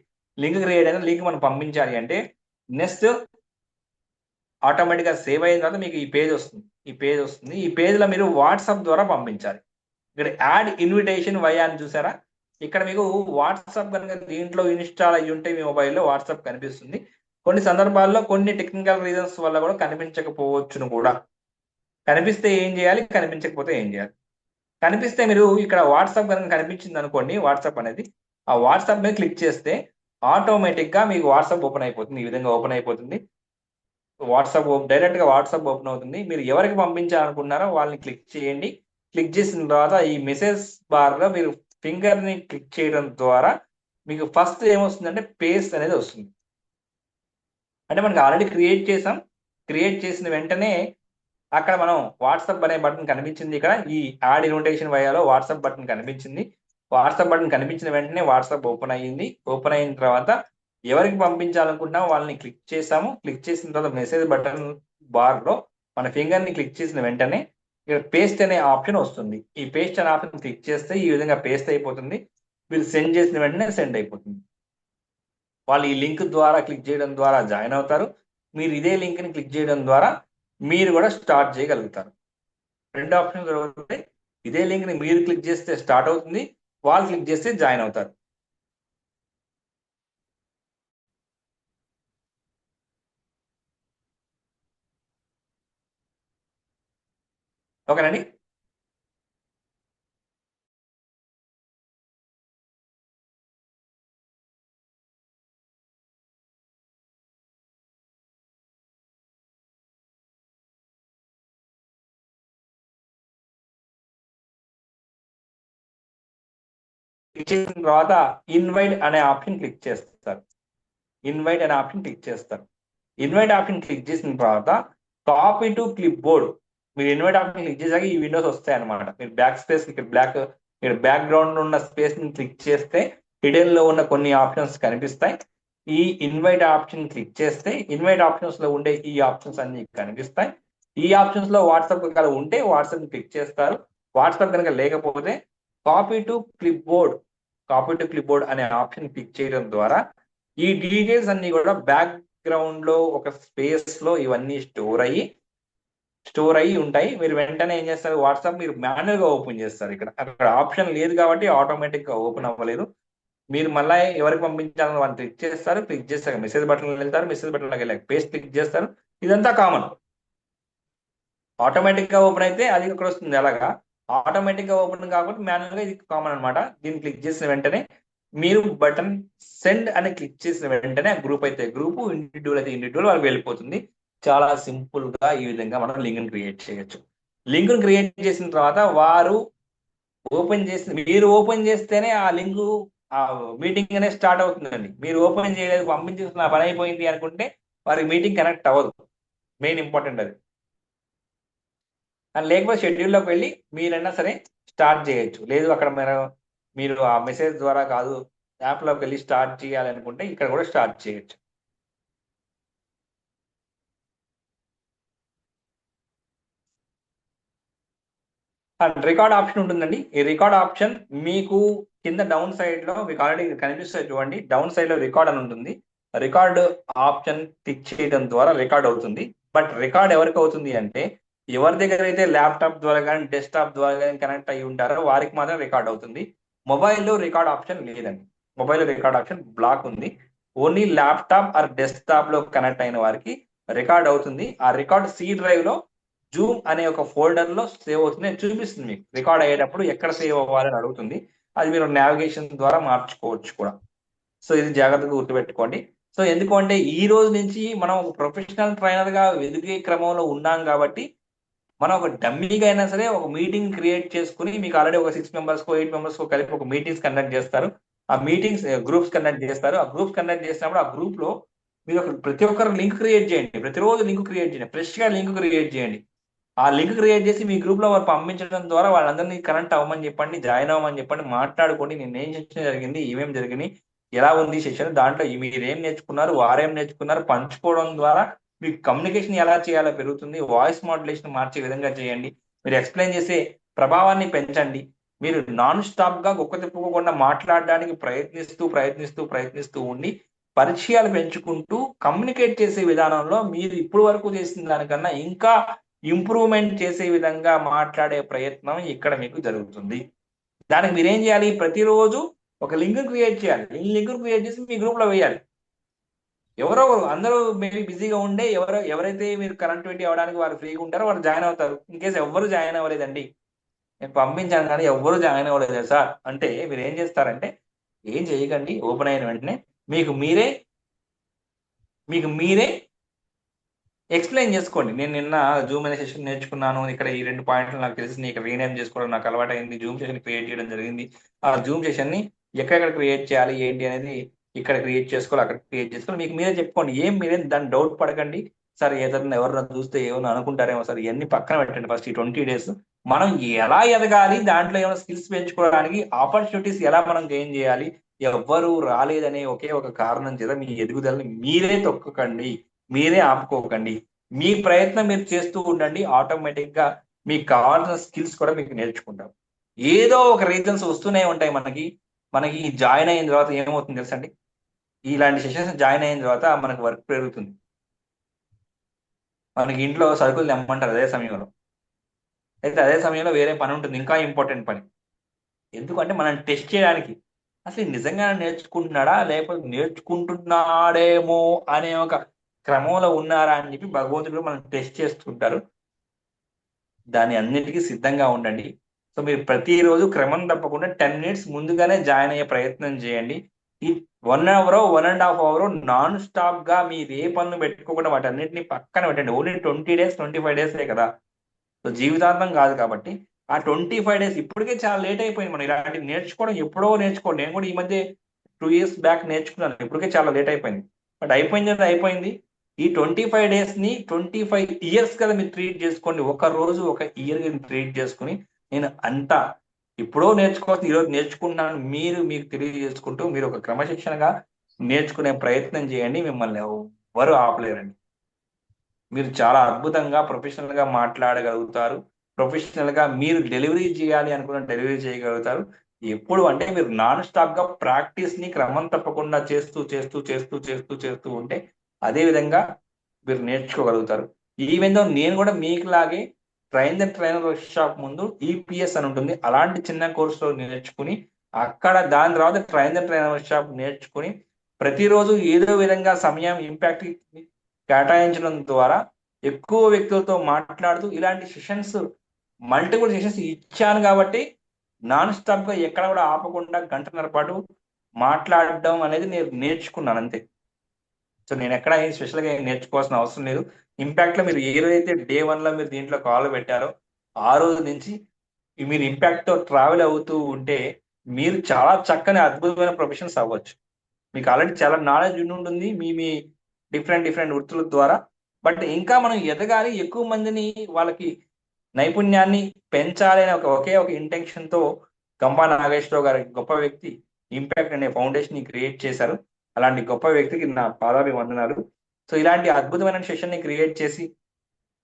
S3: లింక్ మనం పంపించాలి అంటే నెక్స్ట్ ఆటోమేటిక్గా సేవ్ అయిన తర్వాత మీకు ఈ పేజ్ వస్తుంది. ఈ పేజ్లో మీరు వాట్సాప్ ద్వారా పంపించాలి. ఇక్కడ యాడ్ ఇన్విటేషన్ వయా అని చూసారా? ఇక్కడ మీకు వాట్సాప్ కనుక దీంట్లో ఇన్స్టాల్ అయ్యి ఉంటే మీ మొబైల్లో వాట్సాప్ కనిపిస్తుంది. కొన్ని సందర్భాల్లో కొన్ని టెక్నికల్ రీజన్స్ వల్ల కూడా కనిపించకపోవచ్చును కూడా. కనిపిస్తే ఏం చేయాలి, కనిపించకపోతే ఏం చేయాలి? కనిపిస్తే మీరు ఇక్కడ వాట్సాప్ కనుక కనిపించింది అనుకోండి, వాట్సాప్ అనేది ఆ వాట్సాప్ మీద క్లిక్ చేస్తే ఆటోమేటిక్గా మీకు వాట్సాప్ ఓపెన్ అయిపోతుంది. ఈ విధంగా ఓపెన్ అయిపోతుంది. డైరెక్ట్గా వాట్సాప్ ఓపెన్ అవుతుంది. మీరు ఎవరికి పంపించాలనుకున్నారో వాళ్ళని క్లిక్ చేయండి. క్లిక్ చేసిన తర్వాత ఈ మెసేజ్ బార్లో మీరు ఫింగర్ని క్లిక్ చేయడం ద్వారా మీకు ఫస్ట్ ఏమొస్తుందంటే పేస్ట్ అనేది వస్తుంది. అంటే మనకి ఆల్రెడీ క్రియేట్ చేసాం. క్రియేట్ చేసిన వెంటనే అక్కడ మనం వాట్సాప్ అనే బటన్ కనిపించింది. ఇక్కడ ఈ యాడ్ ఇన్విటేషన్ వయాలో వాట్సాప్ బటన్ కనిపించింది. వాట్సాప్ బటన్ కనిపించిన వెంటనే వాట్సాప్ ఓపెన్ అయ్యింది. ఓపెన్ అయిన తర్వాత ఎవరికి పంపించాలనుకుంటున్నామో వాళ్ళని క్లిక్ చేసాము. క్లిక్ చేసిన తర్వాత మెసేజ్ బటన్ బార్లో మన ఫింగర్ని క్లిక్ చేసిన వెంటనే ఇక్కడ పేస్ట్ అనే ఆప్షన్ వస్తుంది. ఈ పేస్ట్ అనే ఆప్షన్ క్లిక్ చేస్తే ఈ విధంగా పేస్ట్ అయిపోతుంది. మీరు సెండ్ చేసిన వెంటనే సెండ్ అయిపోతుంది. వాళ్ళు ఈ లింక్ ద్వారా క్లిక్ చేయడం ద్వారా జాయిన్ అవుతారు. మీరు ఇదే లింక్ ని క్లిక్ చేయడం ద్వారా మీరు కూడా స్టార్ట్ చేయగలుగుతారు. 2 ఆప్షన్స్ దొరుకుతాయి. ఇదే లింక్ ని మీరు క్లిక్ చేస్తే స్టార్ట్ అవుతుంది, వాళ్ళు క్లిక్ చేస్తే జాయిన్ అవుతారు. ఓకేనండి. చేసిన తర్వాత ఇన్వైట్ అనే ఆప్షన్ క్లిక్ చేస్తారు. ఇన్వైట్ అనే ఆప్షన్ క్లిక్ చేస్తారు. ఇన్వైట్ ఆప్షన్ క్లిక్ చేసిన తర్వాత కాపీ టు క్లిప్ బోర్డ్, మీరు ఇన్వైట్ ఆప్షన్ క్లిక్ చేసాక ఈ విండోస్ వస్తాయి అనమాట. మీరు బ్యాక్ స్పేస్ ఇక్కడ బ్యాక్గ్రౌండ్ ఉన్న స్పేస్ ని క్లిక్ చేస్తే హిడెన్ లో ఉన్న కొన్ని ఆప్షన్స్ కనిపిస్తాయి. ఈ ఇన్వైట్ ఆప్షన్ క్లిక్ చేస్తే ఇన్వైట్ ఆప్షన్స్ లో ఉండే ఈ ఆప్షన్స్ అన్ని కనిపిస్తాయి. ఈ ఆప్షన్స్ లో వాట్సాప్ కనుక ఉంటే వాట్సాప్ క్లిక్ చేస్తారు. వాట్సాప్ కనుక లేకపోతే కాపీ టు క్లిప్ బోర్డ్ అనే ఆప్షన్ క్లిక్ చేయడం ద్వారా ఈ డీటెయిల్స్ అన్ని కూడా బ్యాక్గ్రౌండ్ లో ఒక స్పేస్ లో ఇవన్నీ స్టోర్ అయ్యి ఉంటాయి. మీరు వెంటనే ఏం చేస్తారు, వాట్సాప్ మీరు మాన్యువల్ గా ఓపెన్ చేస్తారు. అక్కడ ఆప్షన్ లేదు కాబట్టి ఆటోమేటిక్ గా ఓపెన్ అవ్వలేదు. మీరు మళ్ళీ ఎవరికి పంపించాలని వాళ్ళు క్లిక్ చేస్తారు. క్లిక్ చేస్తాక మెసేజ్ బటన్ వెళ్తారు. మెసేజ్ బటన్ వెళ్ళాక పేస్ట్ క్లిక్ చేస్తారు. ఇదంతా కామన్. ఆటోమేటిక్ గా ఓపెన్ అయితే అది ఇక్కడ వస్తుంది. అలాగా ఆటోమేటిక్ గా ఓపెన్ కాకుండా మాన్యువల్ గా ఇది కామన్ అనమాట. దీన్ని క్లిక్ చేసిన వెంటనే మీరు బటన్ సెండ్ అని క్లిక్ చేసిన వెంటనే గ్రూప్ అయితే గ్రూప్, ఇండివిజువల్ అయితే ఇండివిజువల్ వాళ్ళకి వెళ్ళిపోతుంది. చాలా సింపుల్ గా ఈ విధంగా మనం లింక్ క్రియేట్ చేయొచ్చు. లింక్ క్రియేట్ చేసిన తర్వాత వారు మీరు ఓపెన్ చేస్తేనే ఆ లింక్ ఆ మీటింగ్ అనేది స్టార్ట్ అవుతుందండి. మీరు ఓపెన్ చేయలేదు, పంపించేసిన పని అయిపోయింది అనుకుంటే వారికి మీటింగ్ కనెక్ట్ అవ్వదు. మెయిన్ ఇంపార్టెంట్ అది. లేకపోతే షెడ్యూల్లోకి వెళ్ళి మీరైనా సరే స్టార్ట్ చేయొచ్చు. లేదు అక్కడ మీరు ఆ మెసేజ్ ద్వారా కాదు యాప్లోకి వెళ్ళి స్టార్ట్ చేయాలనుకుంటే ఇక్కడ కూడా స్టార్ట్ చేయొచ్చు. రికార్డ్ ఆప్షన్ ఉంటుందండి. ఈ రికార్డ్ ఆప్షన్ మీకు కింద డౌన్ సైడ్ లో మీకు ఆల్రెడీ కనిపిస్తుంది చూడండి. డౌన్ సైడ్ లో రికార్డ్ అని ఉంటుంది. రికార్డ్ ఆప్షన్ క్లిక్ చేయడం ద్వారా రికార్డ్ అవుతుంది. బట్ రికార్డ్ ఎవరికి అవుతుంది అంటే ఎవరి దగ్గర అయితే ల్యాప్టాప్ ద్వారా కానీ డెస్క్టాప్ ద్వారా కానీ కనెక్ట్ అయ్యి ఉంటారో వారికి మాత్రం రికార్డ్ అవుతుంది. మొబైల్లో రికార్డ్ ఆప్షన్ లేదండి. మొబైల్లో రికార్డ్ ఆప్షన్ బ్లాక్ ఉంది. ఓన్లీ ల్యాప్టాప్ ఆర్ డెస్క్టాప్ లో కనెక్ట్ అయిన వారికి రికార్డ్ అవుతుంది. ఆ రికార్డ్ సి డ్రైవ్ లో జూమ్ అనే ఒక ఫోల్డర్ లో సేవ్ అవుతుంది. చూపిస్తుంది మీకు రికార్డ్ అయ్యేటప్పుడు ఎక్కడ సేవ్ అవ్వాలని అడుగుతుంది. అది మీరు నావిగేషన్ ద్వారా మార్చుకోవచ్చు కూడా. సో ఇది జాగ్రత్తగా గుర్తుపెట్టుకోండి. సో ఎందుకంటే ఈ రోజు నుంచి మనం ఒక ప్రొఫెషనల్ ట్రైనర్ గా ఎదిగే క్రమంలో ఉన్నాం కాబట్టి మనం ఒక డమ్మీగా అయినా సరే ఒక మీటింగ్ క్రియేట్ చేసుకుని మీకు ఆల్రెడీ ఒక 6 మెంబర్స్ 8 మెంబర్స్ కలిపి ఒక మీటింగ్స్ కండక్ట్ చేస్తారు. ఆ మీటింగ్స్ గ్రూప్స్ కండక్ట్ చేస్తారు. ఆ గ్రూప్స్ కండక్ట్ చేసినప్పుడు ఆ గ్రూప్ లో మీరు ప్రతి ఒక్కరు లింక్ క్రియేట్ చేయండి. ప్రతిరోజు లింక్ క్రియేట్ చేయండి. ఫ్రెష్ గా లింక్ క్రియేట్ చేయండి. ఆ లింక్ క్రియేట్ చేసి మీ గ్రూప్ లో వారు పంపించడం ద్వారా వాళ్ళందరినీ కనెక్ట్ అవ్వమని చెప్పండి, జాయిన్ అవ్వమని చెప్పండి, మాట్లాడుకోండి. నేను ఏం సెషన్ జరిగింది, ఏమేమి జరిగింది, ఎలా ఉంది సెషన్, దాంట్లో మీరు ఏం నేర్చుకున్నారు, వారేం నేర్చుకున్నారు పంచుకోవడం ద్వారా మీకు కమ్యూనికేషన్ ఎలా చేయాలో పెరుగుతుంది. వాయిస్ మాడ్యులేషన్ మార్చే విధంగా చేయండి. మీరు ఎక్స్ప్లెయిన్ చేసే ప్రభావాన్ని పెంచండి. మీరు నాన్ స్టాప్ గా గొక్క తిప్పుకోకుండా మాట్లాడడానికి ప్రయత్నిస్తూ ఉండి పరిచయాలు పెంచుకుంటూ కమ్యూనికేట్ చేసే విధానంలో మీరు ఇప్పుడు వరకు చేసిన దానికన్నా ఇంకా ఇంప్రూవ్మెంట్ చేసే విధంగా మాట్లాడే ప్రయత్నం ఇక్కడ మీకు జరుగుతుంది. దానికి మీరేం చేయాలి, ప్రతిరోజు ఒక లింక్ క్రియేట్ చేయాలి. లింక్ క్రియేట్ చేసి మీ గ్రూప్ లో వేయాలి. ఎవరో అందరూ మేబీ బిజీగా ఉండే ఎవరైతే మీరు కనెక్టివిటీ అవ్వడానికి వారు ఫ్రీగా ఉంటారో వారు జాయిన్ అవుతారు. ఇన్ కేసు ఎవరు జాయిన్ అవ్వలేదండి, నేను పంపించాను కానీ ఎవరు జాయిన్ అవ్వలేదు సార్ అంటే మీరు ఏం చేస్తారంటే ఏం చేయకండి. ఓపెన్ అయిన వెంటనే మీకు మీరే ఎక్స్ప్లెయిన్ చేసుకోండి. నేను నిన్న జూమ్ అనే సెషన్ నేర్చుకున్నాను, ఇక్కడ ఈ 2 పాయింట్లు నాకు తెలిసి ఇక్కడ రీనేమ్ చేసుకోవడం నాకు అలవాటు అయింది, జూమ్ సెషన్ క్రియేట్ చేయడం జరిగింది. ఆ జూమ్ సెషన్ ని ఎక్కడెక్కడ క్రియేట్ చేయాలి ఏంటి అనేది ఇక్కడ క్రియేట్ చేసుకోవాలి, అక్కడ క్రియేట్ చేసుకోవాలి. మీకు మీరే చెప్పుకోండి. మీరేం దాన్ని డౌట్ పడకండి. సార్ ఏదన్నా ఎవరన్నా చూస్తే ఏమన్నా అనుకుంటారేమో సార్, ఇవన్నీ పక్కన పెట్టండి. ఫస్ట్ ఈ 20 days మనం ఎలా ఎదగాలి, దాంట్లో ఏమైనా స్కిల్స్ పెంచుకోవడానికి ఆపర్చునిటీస్ ఎలా మనం గెయిన్ చేయాలి, ఎవ్వరు రాలేదనే ఒకే ఒక కారణం చేత మీ ఎదుగుదలని మీరే తొక్కకండి, మీరే ఆపుకోకండి. మీ ప్రయత్నం మీరు చేస్తూ ఉండండి. ఆటోమేటిక్ గా మీకు కావాల్సిన స్కిల్స్ కూడా మీకు నేర్చుకుంటాం. ఏదో ఒక రీజన్స్ వస్తూనే ఉంటాయి. మనకి జాయిన్ అయిన తర్వాత ఏమవుతుంది తెలుసండి, ఇలాంటి సెషన్స్ జాయిన్ అయిన తర్వాత మనకు వర్క్ పెరుగుతుంది. మనకి ఇంట్లో సరుకులు తెమ్మంటారు అదే సమయంలో. అయితే అదే సమయంలో వేరే పని ఉంటుంది, ఇంకా ఇంపార్టెంట్ పని. ఎందుకంటే మనం టెస్ట్ చేయడానికి అసలు నిజంగా నేర్చుకుంటున్నాడా లేకపోతే నేర్చుకుంటున్నాడేమో అనే ఒక క్రమంలో ఉన్నారా అని చెప్పి భగవంతుడు మనం టెస్ట్ చేస్తుంటారు. దాని అన్నిటికీ సిద్ధంగా ఉండండి. సో మీరు ప్రతిరోజు క్రమం తప్పకుండా 10 మినిట్స్ ముందుగానే జాయిన్ అయ్యే ప్రయత్నం చేయండి. ఈ 1 అవర్ 1.5 అవర్ నాన్ స్టాప్ గా మీరు ఏ పనులు పెట్టుకోకుండా వాటి అన్నింటినీ పక్కన పెట్టండి. ఓన్లీ 20 days 25 డేసే కదా, సో జీవితాంతం కాదు కాబట్టి ఆ 25 డేస్ ఇప్పటికే చాలా లేట్ అయిపోయింది. మనం ఇలాంటివి నేర్చుకోవడం ఎప్పుడో నేర్చుకోండి. నేను కూడా ఈ మధ్య 2 years బ్యాక్ నేర్చుకున్నాను, ఇప్పటికే చాలా లేట్ అయిపోయింది. బట్ అయిపోయింది. ఈ 25 డేస్ ని 25 ఇయర్స్ కదా మీరు ట్రీట్ చేసుకోండి. ఒక రోజు ఒక ఇయర్ ట్రీట్ చేసుకుని నేను అంతా ఇప్పుడో నేర్చుకోవచ్చు, ఈరోజు నేర్చుకుంటున్నాను మీకు తెలియజేసుకుంటూ మీరు ఒక క్రమశిక్షణగా నేర్చుకునే ప్రయత్నం చేయండి. మిమ్మల్ని ఎవరు ఆపలేరండి. మీరు చాలా అద్భుతంగా ప్రొఫెషనల్ గా మాట్లాడగలుగుతారు. ప్రొఫెషనల్ గా మీరు డెలివరీ చేయాలి అనుకున్న డెలివరీ చేయగలుగుతారు. ఎప్పుడు అంటే మీరు నాన్ స్టాప్ గా ప్రాక్టీస్ ని క్రమం తప్పకుండా చేస్తూ ఉంటే అదే విధంగా మీరు నేర్చుకోగలుగుతారు. ఈవెన్ దో నేను కూడా మీకులాగే ట్రైనర్ వర్క్ షాప్ ముందు ఈపీఎస్ అని ఉంటుంది, అలాంటి చిన్న కోర్సులో నేర్చుకుని అక్కడ దాని తర్వాత ట్రైనర్ వర్క్ షాప్ నేర్చుకుని ప్రతిరోజు ఏదో విధంగా సమయం ఇంపాక్ట్ కేటాయించడం ద్వారా ఎక్కువ వ్యక్తులతో మాట్లాడుతూ ఇలాంటి సెషన్స్ మల్టిపుల్ సెషన్స్ ఇచ్చాను కాబట్టి నాన్ స్టాప్ గా ఎక్కడ కూడా ఆపకుండా గంటన్నర పాటు మాట్లాడడం అనేది నేను నేర్చుకున్నాను అంతే. సో నేను ఎక్కడ స్పెషల్ గా నేర్చుకోవాల్సిన అవసరం లేదు. ఇంపాక్ట్ లో మీరు ఏదైతే డే 1 లో మీరు దీంట్లో కాల్ పెట్టారో ఆ రోజు నుంచి మీరు ఇంపాక్ట్ తో ట్రావెల్ అవుతూ ఉంటే మీరు చాలా చక్కని అద్భుతమైన ప్రొఫెషన్స్ అవ్వచ్చు. మీకు ఆల్రెడీ చాలా నాలెడ్జ్ ఉంటుంది మీ డిఫరెంట్ వృత్తుల ద్వారా. బట్ ఇంకా మనం ఎదగాలి, ఎక్కువ మందిని వాళ్ళకి నైపుణ్యాన్ని పెంచాలి అనే ఒకే ఒక ఇంటెన్షన్ తో గంపా నాగేశ్వరరావు గారి గొప్ప వ్యక్తి ఇంపాక్ట్ అనే ఫౌండేషన్ ని క్రియేట్ చేశారు. అలాంటి గొప్ప వ్యక్తికి నా పాదాభివందనాలు. సో ఇలాంటి అద్భుతమైన సెషన్ ని క్రియేట్ చేసి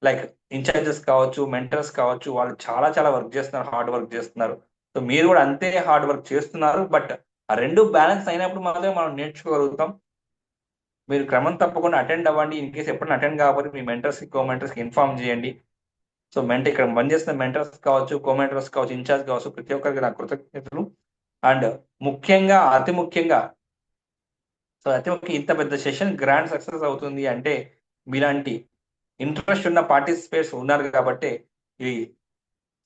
S3: లైక్ ఇన్ఛార్జెస్ కావచ్చు, మెంటర్స్ కావచ్చు, వాళ్ళు చాలా వర్క్ చేస్తున్నారు, హార్డ్ వర్క్ చేస్తున్నారు. సో మీరు కూడా అంతే హార్డ్ వర్క్ చేస్తున్నారు. బట్ ఆ రెండు బ్యాలెన్స్ అయినప్పుడు మాత్రమే మనం నేర్చుకోగలుగుతాం. మీరు క్రమం తప్పకుండా అటెండ్ అవ్వండి. ఇన్ కేసు ఎప్పుడైనా అటెండ్ కాకపోతే మీ మెంటర్స్ కో మెంటర్స్కి ఇన్ఫార్మ్ చేయండి. సో ఇక్కడ పనిచేస్తున్న మెంటర్స్ కావచ్చు, కో మెంటర్స్ కావచ్చు, ఇన్ఛార్జ్ కావచ్చు, ప్రతి ఒక్కరికి నా కృతజ్ఞతలు. అండ్ ముఖ్యంగా అతి ముఖ్యంగా ఇంత పెద్ద సెషన్ గ్రాండ్ సక్సెస్ అవుతుంది అంటే మీలాంటి ఇంట్రెస్ట్ ఉన్న పార్టిసిపేట్స్ ఉన్నారు కాబట్టి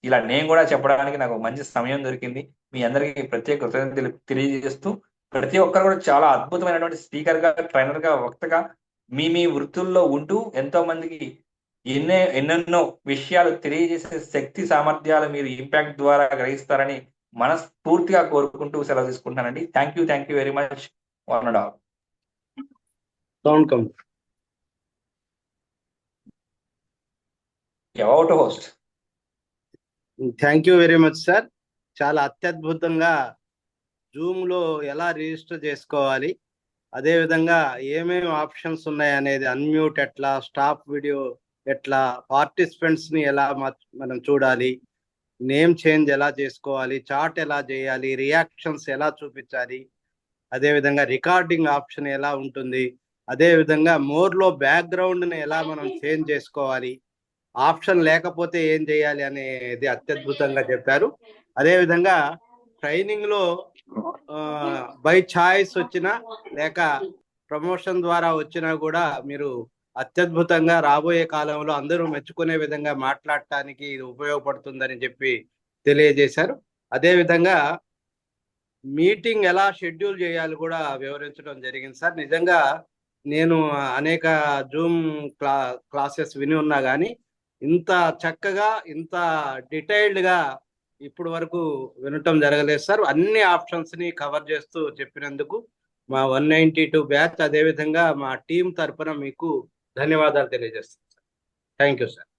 S3: ఇలా నేను కూడా చెప్పడానికి నాకు మంచి సమయం దొరికింది. మీ అందరికీ ప్రత్యేక కృతజ్ఞతలు తెలియజేస్తూ ప్రతి ఒక్కరు కూడా చాలా అద్భుతమైనటువంటి స్పీకర్ గా, ట్రైనర్ గా, వక్తగా మీ వృత్తుల్లో ఉంటూ ఎంతో మందికి ఎన్నెన్నో విషయాలు తెలియజేసే శక్తి సామర్థ్యాలు మీరు ఇంపాక్ట్ ద్వారా గ్రహిస్తారని మనస్ఫూర్తిగా కోరుకుంటూ సెలవు తీసుకుంటానండి. Thank you very much. One and all.
S2: Sound come.
S3: ఎవరు host?
S2: Thank you very much sir. చాలా అత్యద్భుతంగా జూమ్ లో ఎలా రిజిస్టర్ చేసుకోవాలి, అదే విధంగా ఏమేమి ఆప్షన్స్ ఉన్నాయి అనేది, అన్మ్యూట్ ఎట్లా, స్టాప్ వీడియో ఎట్లా, పార్టిసిపెంట్స్ ని ఎలా మనం చూడాలి, నేమ్ చేంజ్ ఎలా చేసుకోవాలి, చాట్ ఎలా చేయాలి, రియాక్షన్స్ ఎలా చూపించాలి, అదే విధంగా రికార్డింగ్ ఆప్షన్ ఎలా ఉంటుంది, అదే విధంగా మోర్లో బ్యాక్గ్రౌండ్ ని ఎలా మనం చేంజ్ చేసుకోవాలి, ఆప్షన్ లేకపోతే ఏం చేయాలి అనేది అత్యద్భుతంగా చెప్పారు. అదే విధంగా ట్రైనింగ్ లో బై ఛాయిస్ వచ్చినా లేక ప్రమోషన్ ద్వారా వచ్చినా కూడా మీరు అత్యద్భుతంగా రాబోయే కాలంలో అందరూ మెచ్చుకునే విధంగా మాట్లాడటానికి ఇది ఉపయోగపడుతుందని చెప్పి తెలియజేశారు. అదే విధంగా మీటింగ్ ఎలా షెడ్యూల్ చేయాలి కూడా వివరించడం జరిగింది సార్. నిజంగా నేను అనేక జూమ్ క్లాసెస్ విని ఉన్నా కానీ ఇంత చక్కగా, ఇంత డీటెయిల్డ్ గా ఇప్పుడు వరకు వినటం జరగలేదు సార్. అన్ని ఆప్షన్స్ ని కవర్ చేస్తూ చెప్పినందుకు మా 192 బ్యాచ్, అదేవిధంగా మా టీం తరఫున మీకు ధన్యవాదాలు తెలియజేస్తాను సార్. Thank you sir.